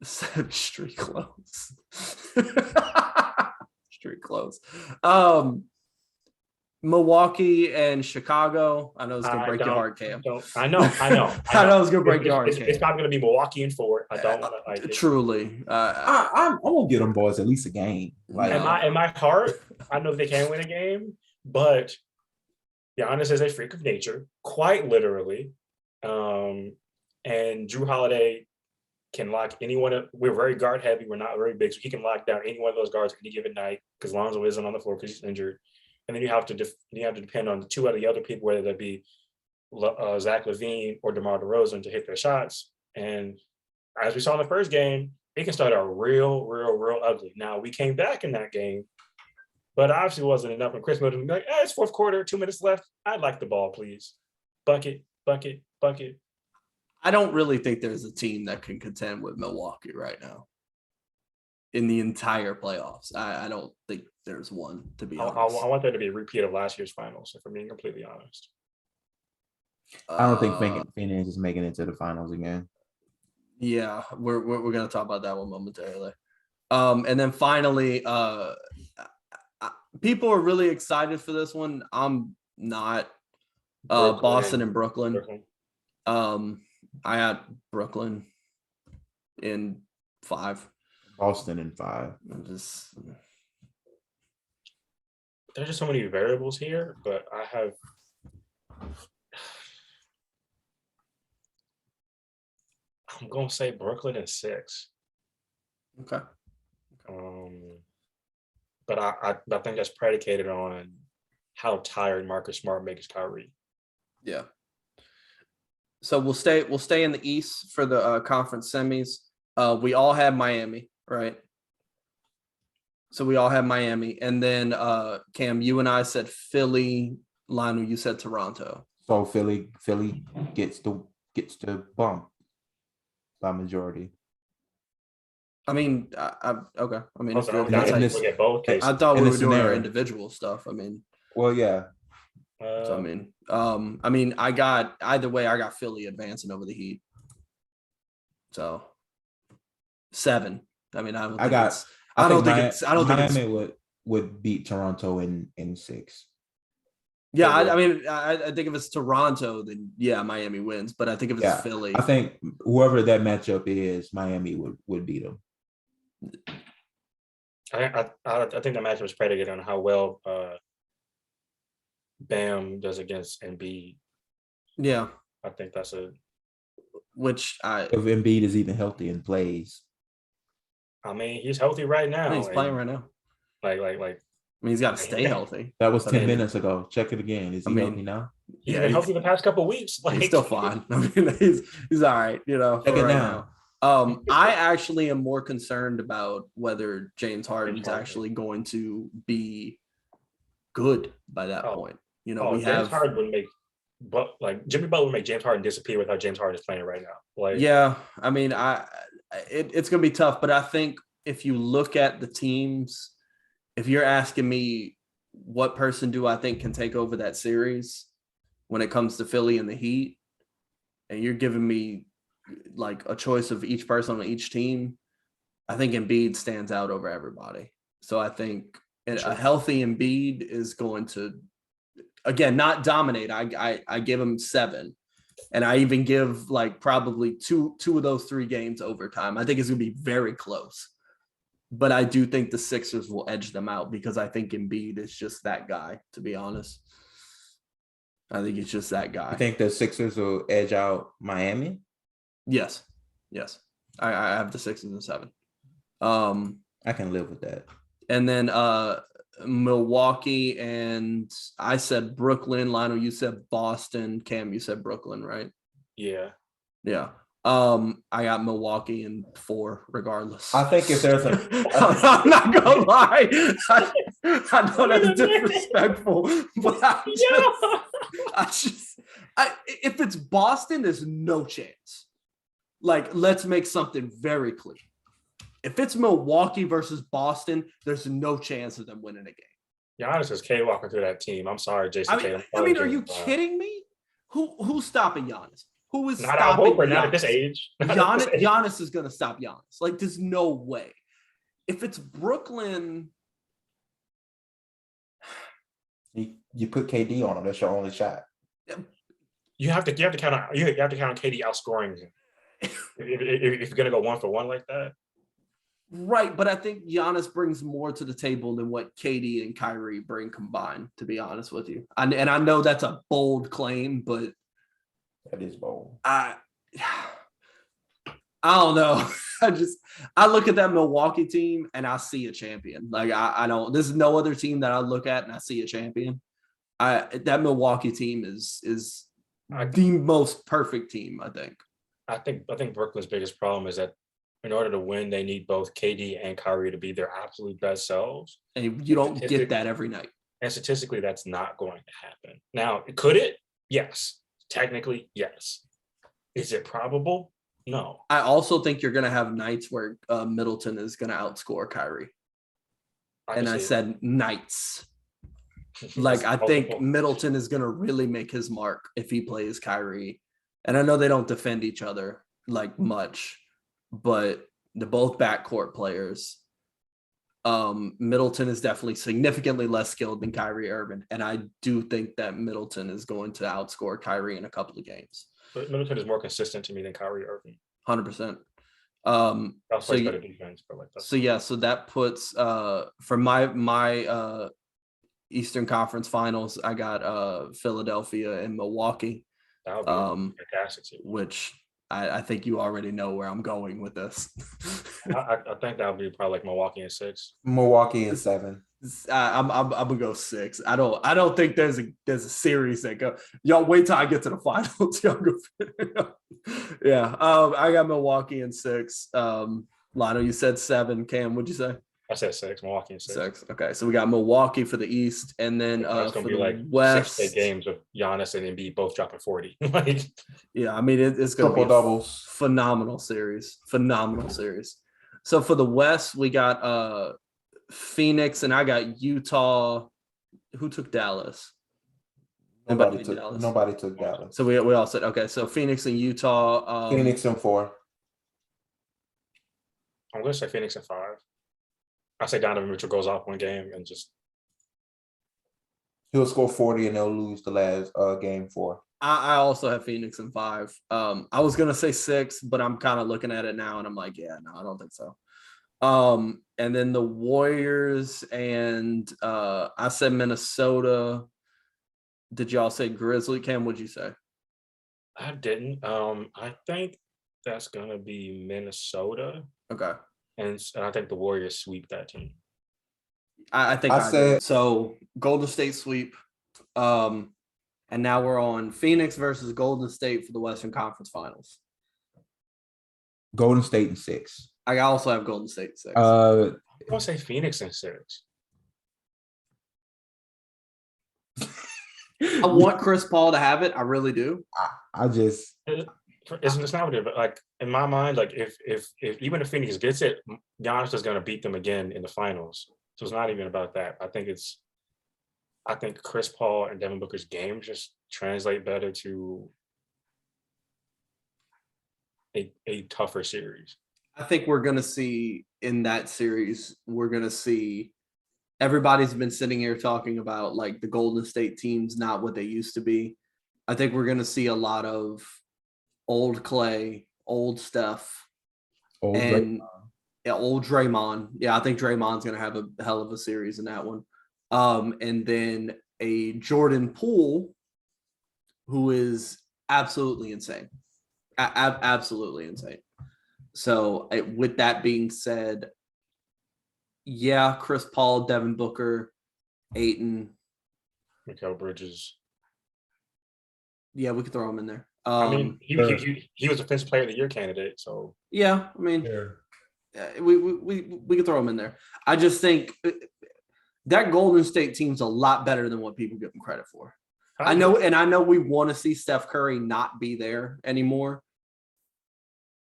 7 street close. Street close. Milwaukee and Chicago. I know it's gonna break your heart, Cam. I know. I know it's gonna break your heart. It's probably gonna be Milwaukee and 4. I don't want to like it. Truly. I'm gonna get them boys at least a game. Like in my heart, I know they can win a game, but Giannis is a freak of nature, quite literally. And Drew Holiday can lock anyone up. We're very guard heavy. We're not very big, so he can lock down any one of those guards any given night because Lonzo isn't on the floor because he's injured. And then you have to depend on 2 of the other people, whether that be Zach LaVine or DeMar DeRozan, to hit their shots. And as we saw in the first game, it can start out real ugly. Now, we came back in that game, but obviously wasn't enough. And Chris Middleton was like, it's fourth quarter, 2 minutes left. I'd like the ball, please. Bucket. I don't really think there's a team that can contend with Milwaukee right now in the entire playoffs. I don't think there's one, to be honest. I want there to be a repeat of last year's finals, if I'm being completely honest. I don't think Phoenix is making it to the finals again. Yeah, we're going to talk about that one momentarily. And then finally, people are really excited for this one. I'm not. Boston and Brooklyn. I had Brooklyn in 5. Boston in 5. There's just so many variables here, but I have I'm gonna say Brooklyn in 6. Okay. But I think that's predicated on how tired Marcus Smart makes Kyrie. Yeah. So we'll stay in the East for the conference semis. We all have Miami, right? So we all have Miami, and then Cam, you and I said Philly. Lionel, you said Toronto. So Philly gets the bump by majority. I mean, okay. I mean, Also, that's how you, look at both cases. I thought in we this were doing our scenario. individual stuff. I mean, Well, yeah. so I mean, I got either way. I got Philly advancing over the Heat. So 7. I mean, I don't think Miami would beat Toronto in 6. Yeah, I mean, I think if it's Toronto, then yeah, Miami wins. But I think if it's Philly, I think whoever that matchup is, Miami would beat them. I think the matchup is predicated on how well Bam does against Embiid. Yeah, I think that's a. Which If Embiid is even healthy and plays. I mean, he's healthy right now. he's playing right now. Like. I mean, he's got to stay healthy. That was 10 minutes ago. Check it again. Is he healthy now? He's been healthy the past couple of weeks. He's still fine. I mean, he's all right. You know, Check it right now. I actually am more concerned about whether James Harden's actually going to be good by that point. You know, James Harden would make, but like Jimmy Butler would make James Harden disappear with how James Harden is playing right now. Like, yeah, I mean, it's going to be tough, but I think if you look at the teams, if you're asking me what person do I think can take over that series when it comes to Philly and the Heat, and you're giving me like a choice of each person on each team, I think Embiid stands out over everybody. So I think a healthy Embiid is going to, again, not dominate. I give him 7. And I even give like probably two of those 3 games overtime. I think it's going to be very close. But I do think the Sixers will edge them out because I think Embiid is just that guy, to be honest. I think he's just that guy. I think the Sixers will edge out Miami. Yes. I have the Sixers and 7. I can live with that. And then Milwaukee, and I said Brooklyn. Lionel, you said Boston. Cam, you said Brooklyn, right? Yeah. I got Milwaukee in 4 regardless. I think if there's I'm not gonna lie. I know that's disrespectful, but if it's Boston, there's no chance. Like, let's make something very clear. If it's Milwaukee versus Boston, there's no chance of them winning a game. Giannis is K-walking through that team. I'm sorry, Jason. I mean, are you kidding me? Who's stopping Giannis? Who is not stopping Giannis? Not at this age. Giannis is going to stop Giannis. Like, there's no way. If it's Brooklyn, you put KD on him. That's your only shot. You have to count on KD outscoring him. if you're gonna go 1 for 1 like that. Right, but I think Giannis brings more to the table than what KD and Kyrie bring combined, to be honest with you. And I know that's a bold claim, but that is bold. I don't know. I look at that Milwaukee team and I see a champion. Like I don't. There's no other team that I look at and I see a champion. That Milwaukee team is the most perfect team, I think. I think Brooklyn's biggest problem is that in order to win, they need both KD and Kyrie to be their absolute best selves. And you don't get that every night. And statistically, that's not going to happen. Now, could it? Yes. Technically, yes. Is it probable? No. I also think you're going to have nights where Middleton is going to outscore Kyrie. I said nights. Like, I think Middleton is going to really make his mark if he plays Kyrie. And I know they don't defend each other like much, but they're both backcourt players. Middleton is definitely significantly less skilled than Kyrie Irving. And I do think that Middleton is going to outscore Kyrie in a couple of games. But Middleton is more consistent to me than Kyrie Irving. 100%. Better defense, but like that. So that puts for my Eastern Conference Finals, I got Philadelphia and Milwaukee. That would be fantastic. Which I think you already know where I'm going with this. I think that would be probably like Milwaukee in 6. Milwaukee in 7. I'm gonna go 6. I don't think there's a series that go. Y'all wait till I get to the finals. Y'all go. Yeah. I got Milwaukee in 6. Lionel, you said 7. Cam, what'd you say? I said 6. Milwaukee in 6. 6. Okay, so we got Milwaukee for the East, and then It's for gonna be the like West 6 games of Giannis and Embiid both dropping 40. Like, yeah, I mean it's gonna be Triple doubles. phenomenal series. So for the West, we got Phoenix, and I got Utah. Who took Dallas? Nobody took Dallas. So we all said okay. So Phoenix and Utah. Phoenix in 4. I'm gonna say Phoenix in 5. I say Donovan Mitchell goes off one game and just He'll score 40 and they'll lose the last game 4. I also have Phoenix in 5. I was gonna say 6, but I'm kind of looking at it now and I'm like, yeah, no, I don't think so. And then the Warriors and I said Minnesota. Did y'all say Grizzly? Cam, what'd you say? I didn't. I think that's gonna be Minnesota, Okay. and I think the Warriors sweep that team. I think I said so. Golden State sweep. And now we're on Phoenix versus Golden State for the Western Conference Finals. Golden State in 6. I also have Golden State 6. I'm gonna say Phoenix in 6. I want Chris Paul to have it. I really do. I just It's not but like in my mind, like if even if Phoenix gets it, Giannis is gonna beat them again in the finals. So it's not even about that. I think Chris Paul and Devin Booker's games just translate better to a tougher series. I think we're going to see in that series, everybody's been sitting here talking about like the Golden State teams, not what they used to be. I think we're going to see a lot of old Clay, old Steph, old Draymond. Yeah, I think Draymond's going to have a hell of a series in that one. And then a Jordan Poole, who is absolutely insane. Absolutely insane. So with that being said, yeah, Chris Paul, Devin Booker, Ayton, Mikal Bridges. Yeah, we could throw him in there. I mean, he was Defensive Player of the Year candidate. So yeah, I mean, we could throw him in there. I just think that Golden State team's a lot better than what people give them credit for. I know we want to see Steph Curry not be there anymore.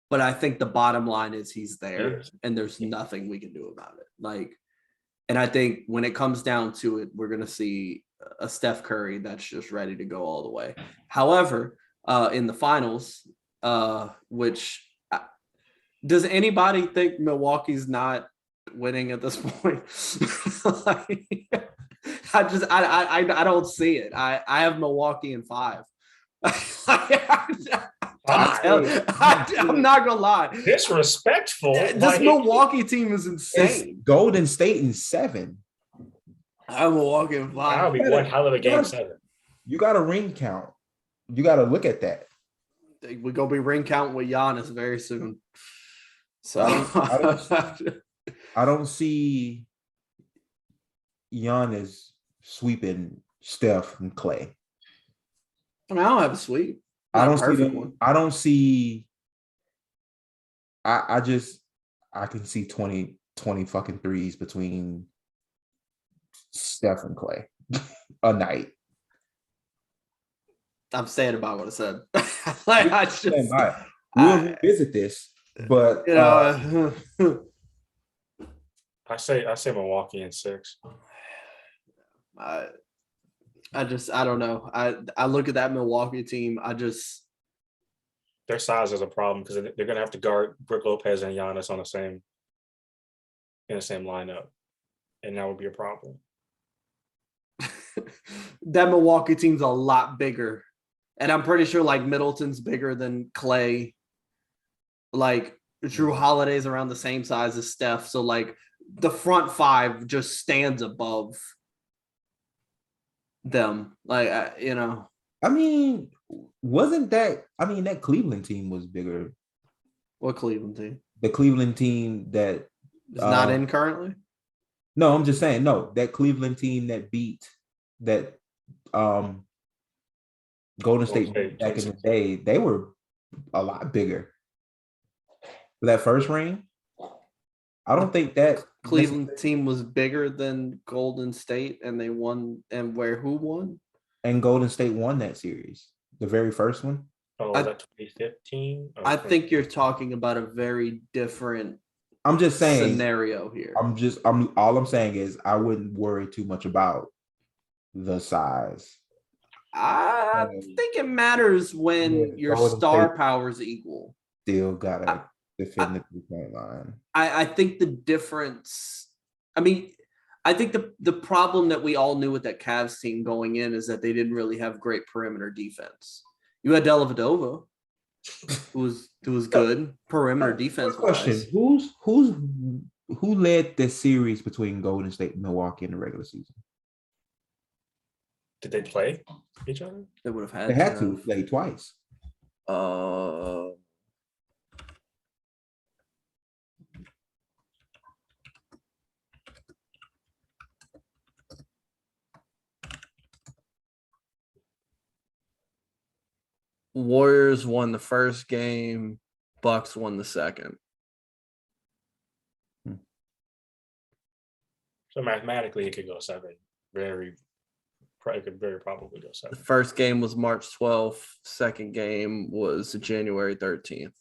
But I think the bottom line is he's there and there's nothing we can do about it. Like, and I think when it comes down to it, we're going to see a Steph Curry that's just ready to go all the way. However, in the finals, does anybody think Milwaukee's not winning at this point? I don't see it. I have Milwaukee in 5. I'm not gonna lie. Disrespectful. This Milwaukee team is insane. Golden State in 7. I'm Milwaukee in 5. That'll be one hell of a game 7. You got a ring count. You got to look at that. We're gonna be ring counting with Giannis very soon. So I don't see Giannis sweeping Steph and Clay. I mean, I don't have a sweep. I can see 20 fucking threes between Steph and Clay a night. I'm saying about what I said. We'll revisit this, but I say Milwaukee in 6. I don't know. I look at that Milwaukee team. Their size is a problem because they're going to have to guard Brook Lopez and Giannis in the same lineup, and that would be a problem. That Milwaukee team's a lot bigger, and I'm pretty sure like Middleton's bigger than Clay. Like Drew Holiday's around the same size as Steph, so like the front 5 just stands above them. Like I mean, wasn't that? I mean, that Cleveland team was bigger. What Cleveland team? The Cleveland team that Is not in currently? No, I'm just saying, no, that Cleveland team that beat that Golden State back in the day, they were a lot bigger. For that first ring, I don't think that Cleveland team was bigger than Golden State, and they won. And who won? And Golden State won that series, the very first one. Oh, was that 2015? I think you're talking about a very different. I'm just saying scenario here. All I'm saying is I wouldn't worry too much about the size. I think it matters when your star power is equal. Still gotta defend the 3-point line. I think the difference. I mean, I think the problem that we all knew with that Cavs team going in is that they didn't really have great perimeter defense. You had Dellavedova, who was good perimeter defense. Question: Who led the series between Golden State and Milwaukee in the regular season? Did they play each other? They would have had. They had to play twice. Warriors won the first game. Bucks won the second. So mathematically, it could go 7. It could very probably go 7. The first game was March 12th. Second game was January 13th.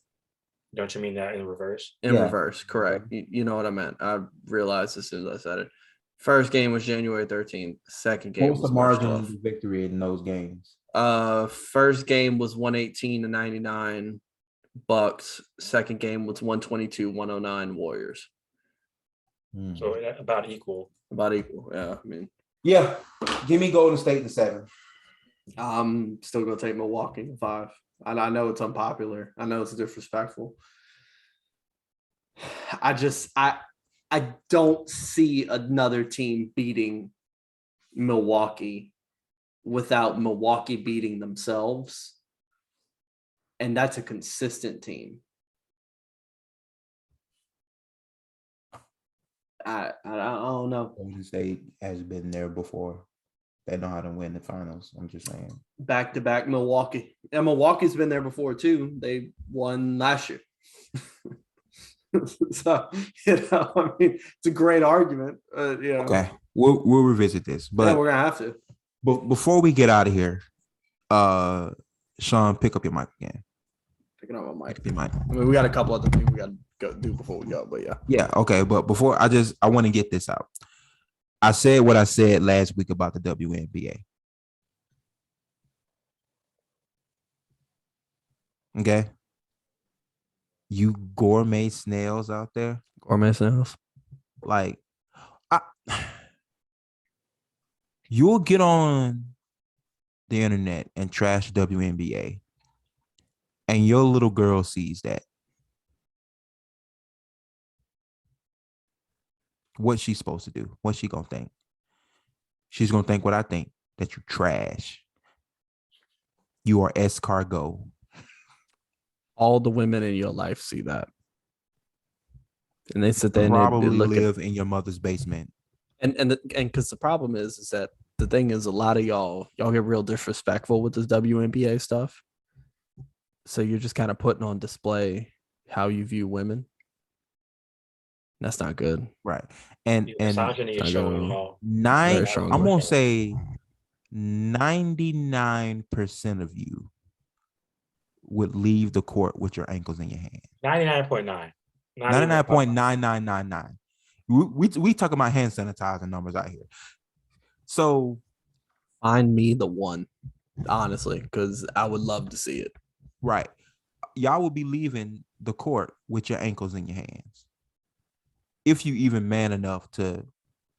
Don't you mean that in reverse? In reverse, correct. You know what I meant. I realized as soon as I said it. First game was January 13th. Second game was the margin of victory in those games? First game was 118-99 Bucks. Second game was 122-109 Warriors. So about equal. About equal, yeah. I mean, yeah. Give me Golden State in 7. I'm still gonna take Milwaukee in 5. And I know it's unpopular. I know it's disrespectful. I don't see another team beating Milwaukee without Milwaukee beating themselves. And that's a consistent team. I don't know. Golden State has been there before. They know how to win the finals. I'm just saying. Back-to-back Milwaukee. And Milwaukee's been there before, too. They won last year. So, I mean, it's a great argument. Okay. We'll revisit this. But we're going to have to. But before we get out of here, Sean, pick up your mic again. Picking up my mic. Pick up your mic. I mean, we got a couple other things we got to go do before we go, but yeah. Yeah, okay. But before I want to get this out. I said what I said last week about the WNBA. Okay. You gourmet snails out there. Gourmet snails. Like, you'll get on the internet and trash WNBA, and your little girl sees that. What's she supposed to do? What's she gonna think? She's gonna think what I think, that you trash. You are escargot. All the women in your life see that. And they sit there and probably they look live in your mother's basement. And because the problem is that the thing is, a lot of y'all get real disrespectful with this WNBA stuff. So you're just kind of putting on display how you view women. That's not good. Right. And I'm gonna say 99% of you would leave the court with your ankles in your hand. 99.9. 99.9999. We talking about hand sanitizer numbers out here. So find me the one, honestly, because I would love to see it. Right. Y'all will be leaving the court with your ankles in your hands. If you even man enough to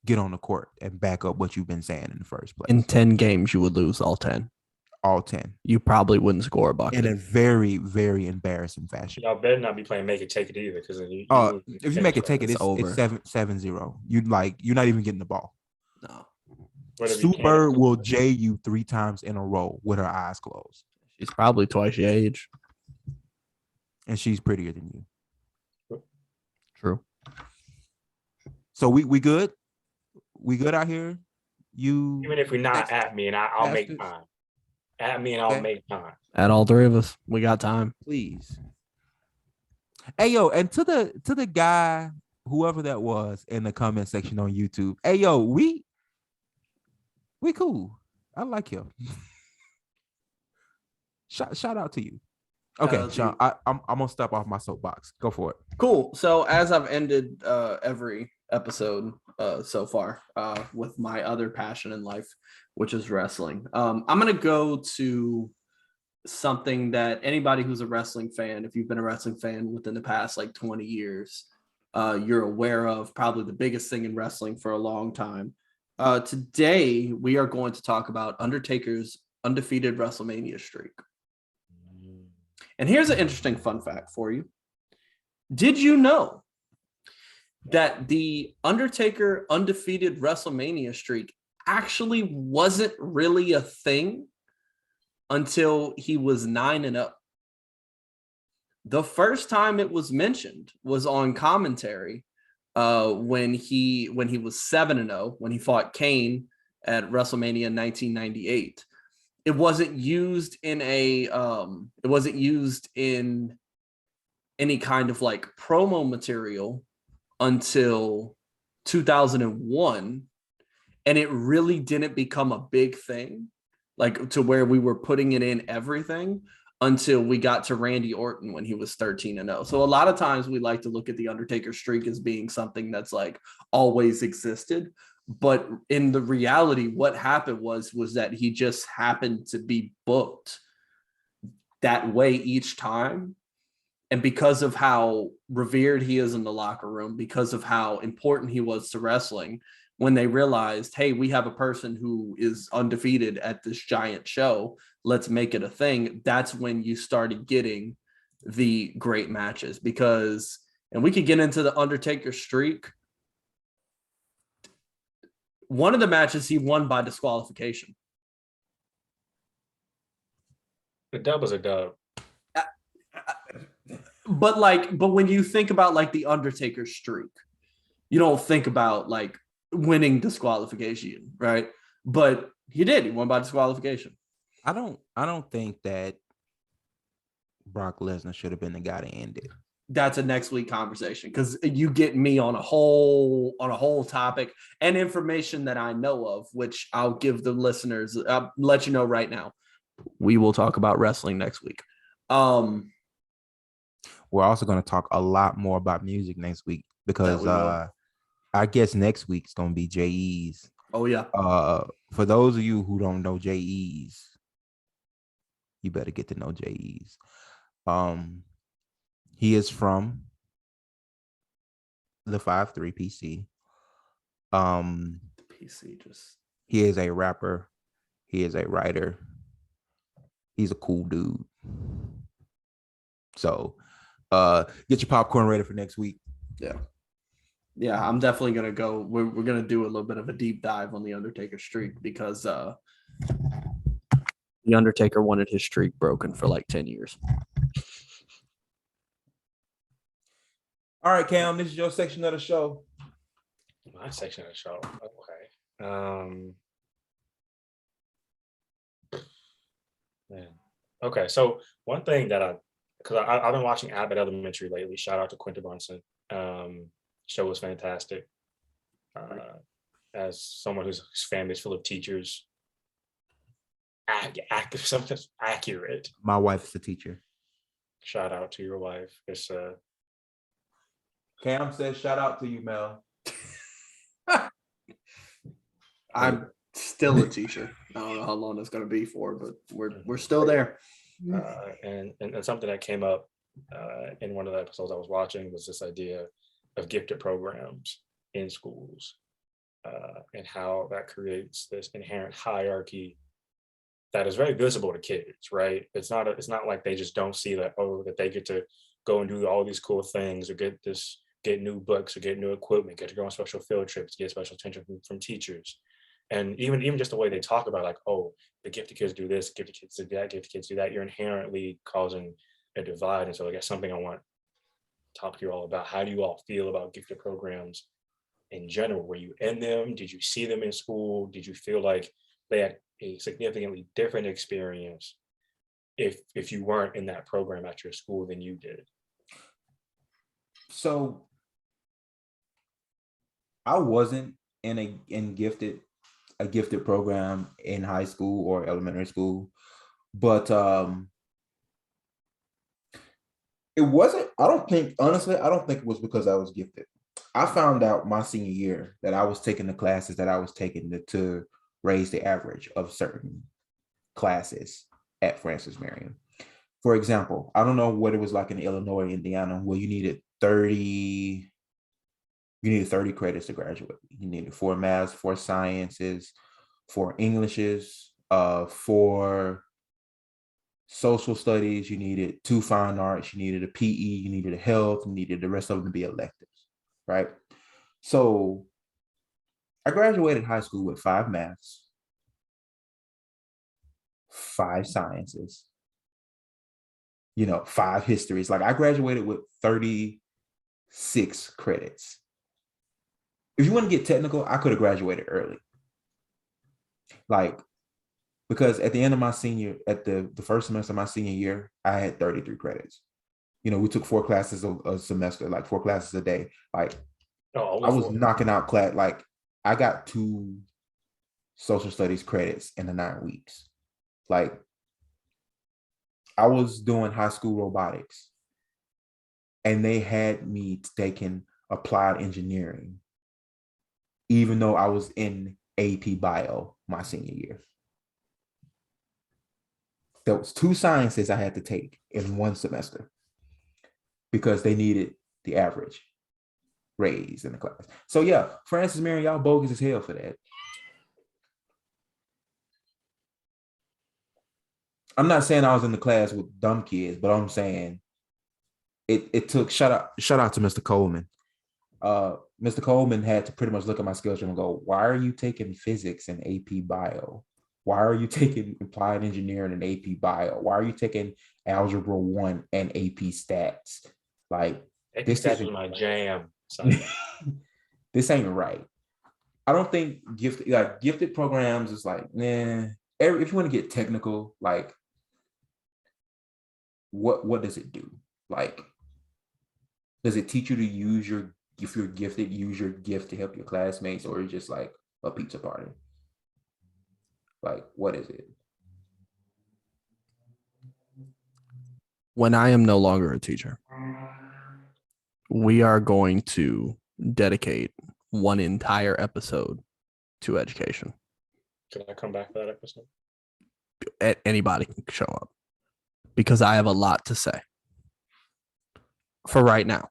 get on the court and back up what you've been saying in the first place. In 10 games, you would lose all 10. All 10. You probably wouldn't score a bucket. In a very, very embarrassing fashion. Y'all better not be playing make it take it either. Because if you make it take it, it's over. It's 7-0. You're not even getting the ball. No. Sue Bird will J you 3 times in a row with her eyes closed. She's probably twice your age. And she's prettier than you. True. So we good? We good out here? You Even if we're not at me, and I'll make bastards. time. At me, and I'll Okay. make time. At all three of us, we got time. Please. Hey yo, and to the guy, whoever that was in the comment section on YouTube. Hey yo, we cool. I like him. Shout out to you. Okay, out to Sean, you. I'm gonna step off my soapbox. Go for it. Cool. So as I've ended every episode so far with my other passion in life, which is wrestling, I'm gonna go to something that anybody who's a wrestling fan, if you've been a wrestling fan within the past like 20 years, you're aware of probably the biggest thing in wrestling for a long time. Today, we are going to talk about Undertaker's undefeated WrestleMania streak. And here's an interesting fun fact for you. Did you know that the Undertaker undefeated WrestleMania streak actually wasn't really a thing until he was 9-0? The first time it was mentioned was on commentary when he was 7-0, when he fought Kane at WrestleMania 1998. It wasn't used in any kind of like promo material until 2001, and it really didn't become a big thing, like to where we were putting it in everything, until we got to Randy Orton when he was 13-0. So a lot of times we like to look at the Undertaker streak as being something that's like always existed. But in the reality, what happened was that he just happened to be booked that way each time. And because of how revered he is in the locker room, because of how important he was to wrestling, when they realized, hey, we have a person who is undefeated at this giant show, let's make it a thing. That's when you started getting the great matches. Because, and we could get into the Undertaker streak. One of the matches he won by disqualification. The dub was a dub. But when you think about like the Undertaker streak, you don't think about like winning disqualification, right? But he did. He won by disqualification. I don't think that Brock Lesnar should have been the guy to end it. That's a next week conversation, because you get me on a whole topic and information that I know of, which I'll give the listeners. I'll let you know right now. We will talk about wrestling next week. We're also going to talk a lot more about music next week, because I guess next week's going to be JE's. Oh yeah. For those of you who don't know JE's, you better get to know JE's. He is from the 5'3" PC. PC just. He is a rapper. He is a writer. He's a cool dude. So get your popcorn ready for next week. Yeah, I'm definitely gonna go. We're gonna do a little bit of a deep dive on the Undertaker streak, because the Undertaker wanted his streak broken for like 10 years. All right, Cam, this is your section of the show. My section of the show. Okay. Man. Okay. So one thing that because I've been watching Abbott Elementary lately. Shout out to Quinta Brunson. Show was fantastic. As someone whose family is full of teachers, sometimes accurate. My wife's a teacher. Shout out to your wife. It's Cam says, shout out to you, Mel. I'm still a teacher. I don't know how long it's gonna be for, but we're still there. and something that came up in one of the episodes I was watching was this idea of gifted programs in schools, and how that creates this inherent hierarchy that is very visible to kids, right? It's not like they just don't see that, that they get to go and do all these cool things, or get new books, or get new equipment, get to go on special field trips, get special attention from teachers. And even just the way they talk about, like, oh, the gifted kids do this, gifted kids do that, gifted kids do that, you're inherently causing a divide. And so I guess something I want to talk to you all about. How do you all feel about gifted programs in general? Were you in them? Did you see them in school? Did you feel like they had a significantly different experience if you weren't in that program at your school than you did? So I wasn't in a gifted program in high school or elementary school, but it wasn't. I don't think it was because I was gifted. I found out my senior year that I was taking the classes that I was taking to raise the average of certain classes at Francis Marion. For example, I don't know what it was like in Illinois, Indiana, where you needed 30 credits to graduate. You needed 4 maths, 4 sciences, 4 Englishes, 4 social studies, you needed 2 fine arts, you needed a PE, you needed a health, you needed the rest of them to be electives, right? So I graduated high school with 5 maths, 5 sciences, 5 histories. Like I graduated with 36 credits. If you want to get technical, I could have graduated early. Like, because at the end of my the first semester of my senior year, I had 33 credits. We took 4 classes a semester, like 4 classes a day. Like I was knocking out class. Like I got 2 social studies credits in the 9 weeks. Like I was doing high school robotics and they had me taking applied engineering, even though I was in AP Bio my senior year. There was 2 sciences I had to take in 1 semester because they needed the average raise in the class. So yeah, Francis Marion, y'all bogus as hell for that. I'm not saying I was in the class with dumb kids, but I'm saying it took shout out to Mr. Coleman. Mr. Coleman had to pretty much look at my schedule and go, why are you taking physics and AP Bio? Why are you taking applied engineering and AP Bio? Why are you taking algebra 1 and AP stats? Like AP stats was my jam. This ain't right. I don't think gifted programs is like, nah. If you want to get technical, like what does it do? Like, does it teach you to if you're gifted, use your gift to help your classmates, or is it just like a pizza party? Like, what is it? When I am no longer a teacher, we are going to dedicate one entire episode to education. Can I come back for that episode? Anybody can show up because I have a lot to say for right now.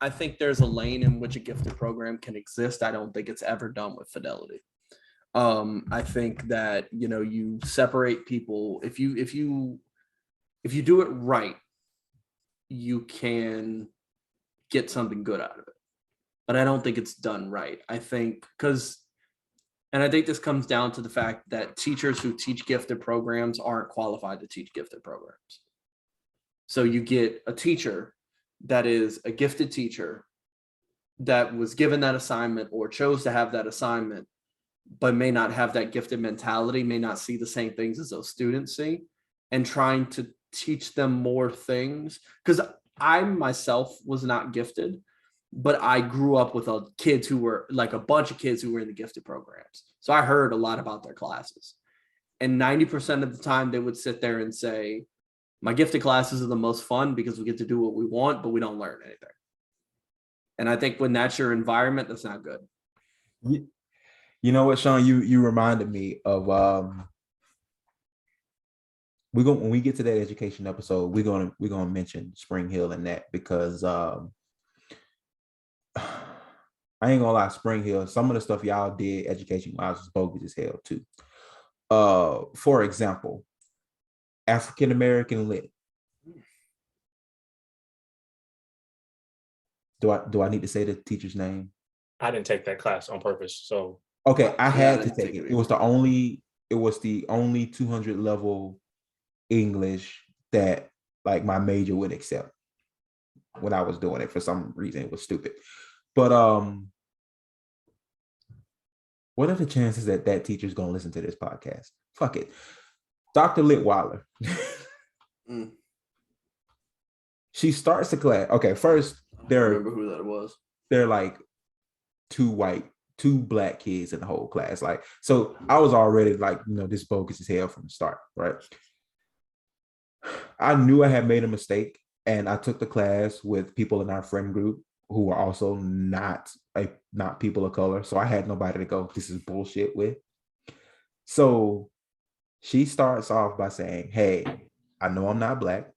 I think there's a lane in which a gifted program can exist. I don't think it's ever done with fidelity. I think that, you separate people. If you do it right, you can get something good out of it. But I don't think it's done right. I think this comes down to the fact that teachers who teach gifted programs aren't qualified to teach gifted programs. So you get a teacher that is a gifted teacher that was given that assignment or chose to have that assignment, but may not have that gifted mentality, may not see the same things as those students see, and trying to teach them more things. Because I myself was not gifted, but I grew up with a bunch of kids who were in the gifted programs. So I heard a lot about their classes. And 90% of the time they would sit there and say, my gifted classes are the most fun because we get to do what we want, but we don't learn anything. And I think when that's your environment, that's not good. You know what, Sean, you reminded me of when we get to that education episode, we're gonna mention Spring Hill and that, because I ain't gonna lie, Spring Hill, some of the stuff y'all did education wise was bogus as hell too. For example, African American lit. Do I need to say the teacher's name? I didn't take that class on purpose. So Okay, I had to didn't take take it. it It was the only 200 level English that like my major would accept when I was doing it. For some reason, it was stupid. But what are the chances that that teacher's gonna listen to this podcast? Fuck it. Dr. Litweiler. Mm. She starts the class. Okay, first I don't there remember who that was. are like two black kids in the whole class. Like, so I was already like, this bogus as hell from the start, right? I knew I had made a mistake, and I took the class with people in our friend group who were also not people of color. So I had nobody to go, this is bullshit with. So she starts off by saying, hey, I know I'm not black.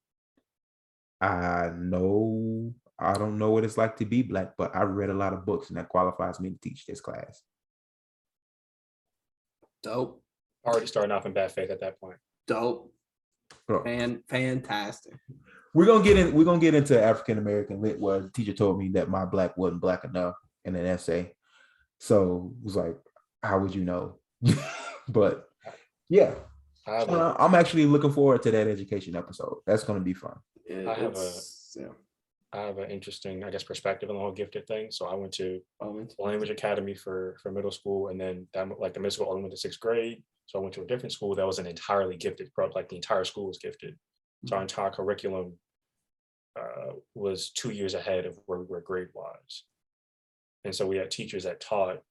I don't know what it's like to be black, but I read a lot of books, and that qualifies me to teach this class. Dope. already starting off in bad faith at that point. Dope. Bro, Fantastic. we're gonna get into African American lit, where the teacher told me that my black wasn't black enough in an essay. So it was like, how would you know? But yeah, I'm actually looking forward to that education episode. That's gonna be fun. I have an interesting, I guess, perspective on the whole gifted thing. So I went to language academy for middle school, and then the middle school only went to 6th grade. So I went to a different school that was an entirely gifted, like the entire school was gifted. So our entire curriculum was 2 years ahead of where we were grade-wise. And so we had teachers that taught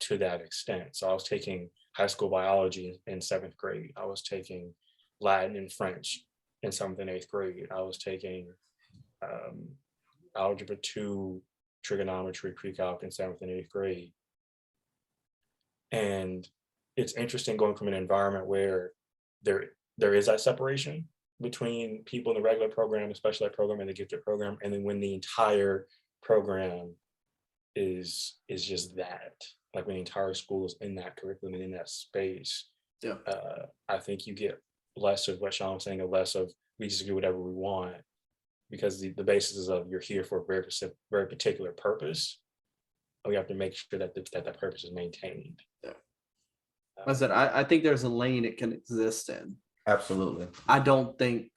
to that extent. So I was taking high school biology in 7th grade. I was taking Latin and French in 7th and 8th grade. I was taking algebra 2, trigonometry, pre-calc in 7th and 8th grade. And it's interesting going from an environment where there is that separation between people in the regular program, the special ed program, and the gifted program, and then when the entire program is just that, like when the entire school is in that curriculum and in that space, I think you get less of what Sean was saying, less of we just do whatever we want, because the basis is of you're here for a very particular purpose. And we have to make sure that that purpose is maintained. I said, I think there's a lane it can exist in. Absolutely. I don't think,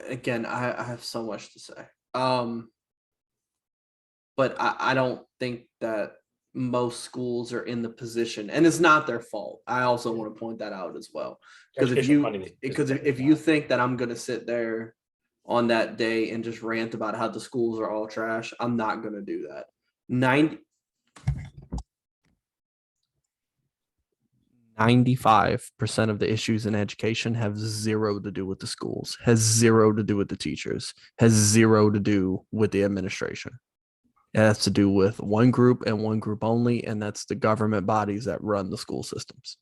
again, I have so much to say. But I don't think that most schools are in the position, and it's not their fault. I also want to point that out as well. Because if you think that I'm going to sit there on that day and just rant about how the schools are all trash, I'm not going to do that. 95% of the issues in education have zero to do with the schools, has zero to do with the teachers, has zero to do with the administration. It has to do with one group and one group only, and that's the government bodies that run the school systems.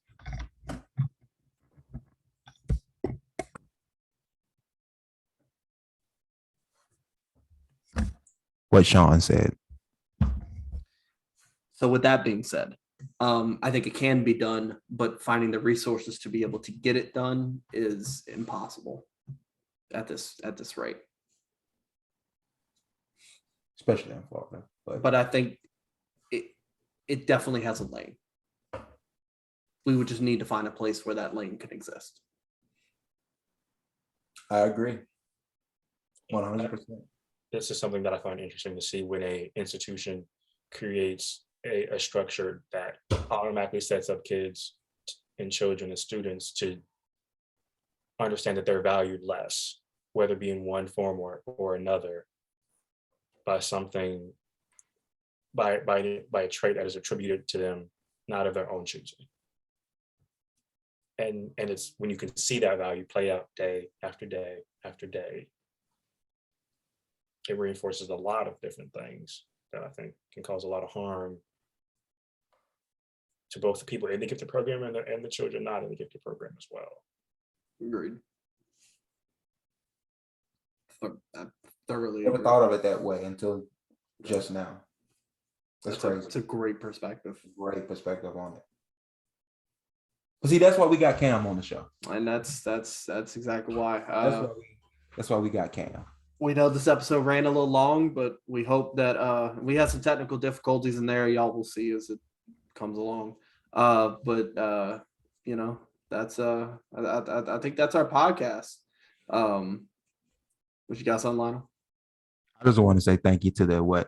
What Sean said. So with that being said, I think it can be done, but finding the resources to be able to get it done is impossible at this rate. Especially in Florida. But I think it definitely has a lane. We would just need to find a place where that lane can exist. I agree. 100%. This is something that I find interesting to see when a institution creates a structure that automatically sets up kids and children and students to understand that they're valued less, whether it be in one form or another, by something, by a trait that is attributed to them, not of their own choosing. And it's when you can see that value play out day after day after day, it reinforces a lot of different things that I think can cause a lot of harm to both the people in the gifted program and the children not in the gifted program as well. Agreed. I thoroughly Never thought of it that way until just now. That's crazy. It's a great perspective. Great perspective on it. But see, that's why we got Cam on the show. And that's exactly why. That's why we got Cam. We know this episode ran a little long, but we hope that we had some technical difficulties in there. Y'all will see as it comes along. But you know, that's I think that's our podcast. What you got, son, Lionel? I just want to say thank you to the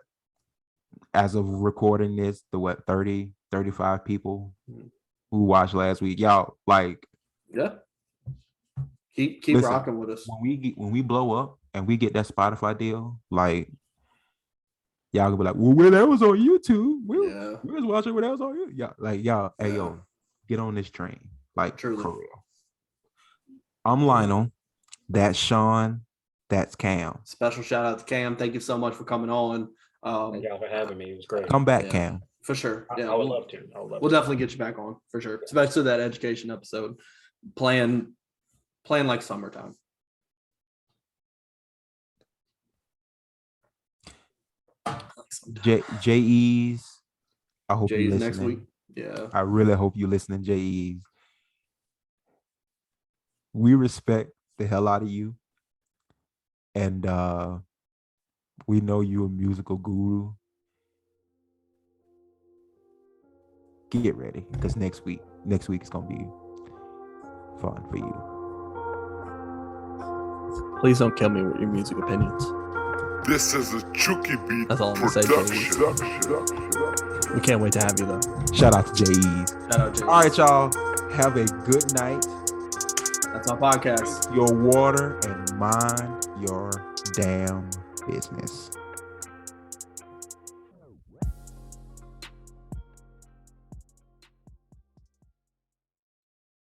as of recording this, the 30, 35 people who watched last week. Y'all, like, yeah. Keep listen, rocking with us. When we blow up and we get that Spotify deal, like, y'all gonna be like, well, when that was on YouTube, we was watching when that was on YouTube. Y'all, hey yo, get on this train. Like, truly. For real. I'm Lionel. That's Sean. That's Cam. Special shout out to Cam. Thank you so much for coming on. Thank y'all for having me. It was great. Come back, Cam. For sure. Yeah, I would love to. We'll definitely get you back on for sure, especially that education episode. Playing like summertime. JEs. I hope you JEs listening. next week. Yeah. I really hope you listening, JEs. We respect the hell out of you. And we know you're a musical guru. Get ready, because next week is gonna be fun for you. Please don't kill me with your music opinions. This is a Chucky Beat That's all I'm gonna say, production. We can't wait to have you though. Shout out to JEs. Shout out, JEs. All right, y'all. Have a good night. That's our podcast. Your water and mind your damn business.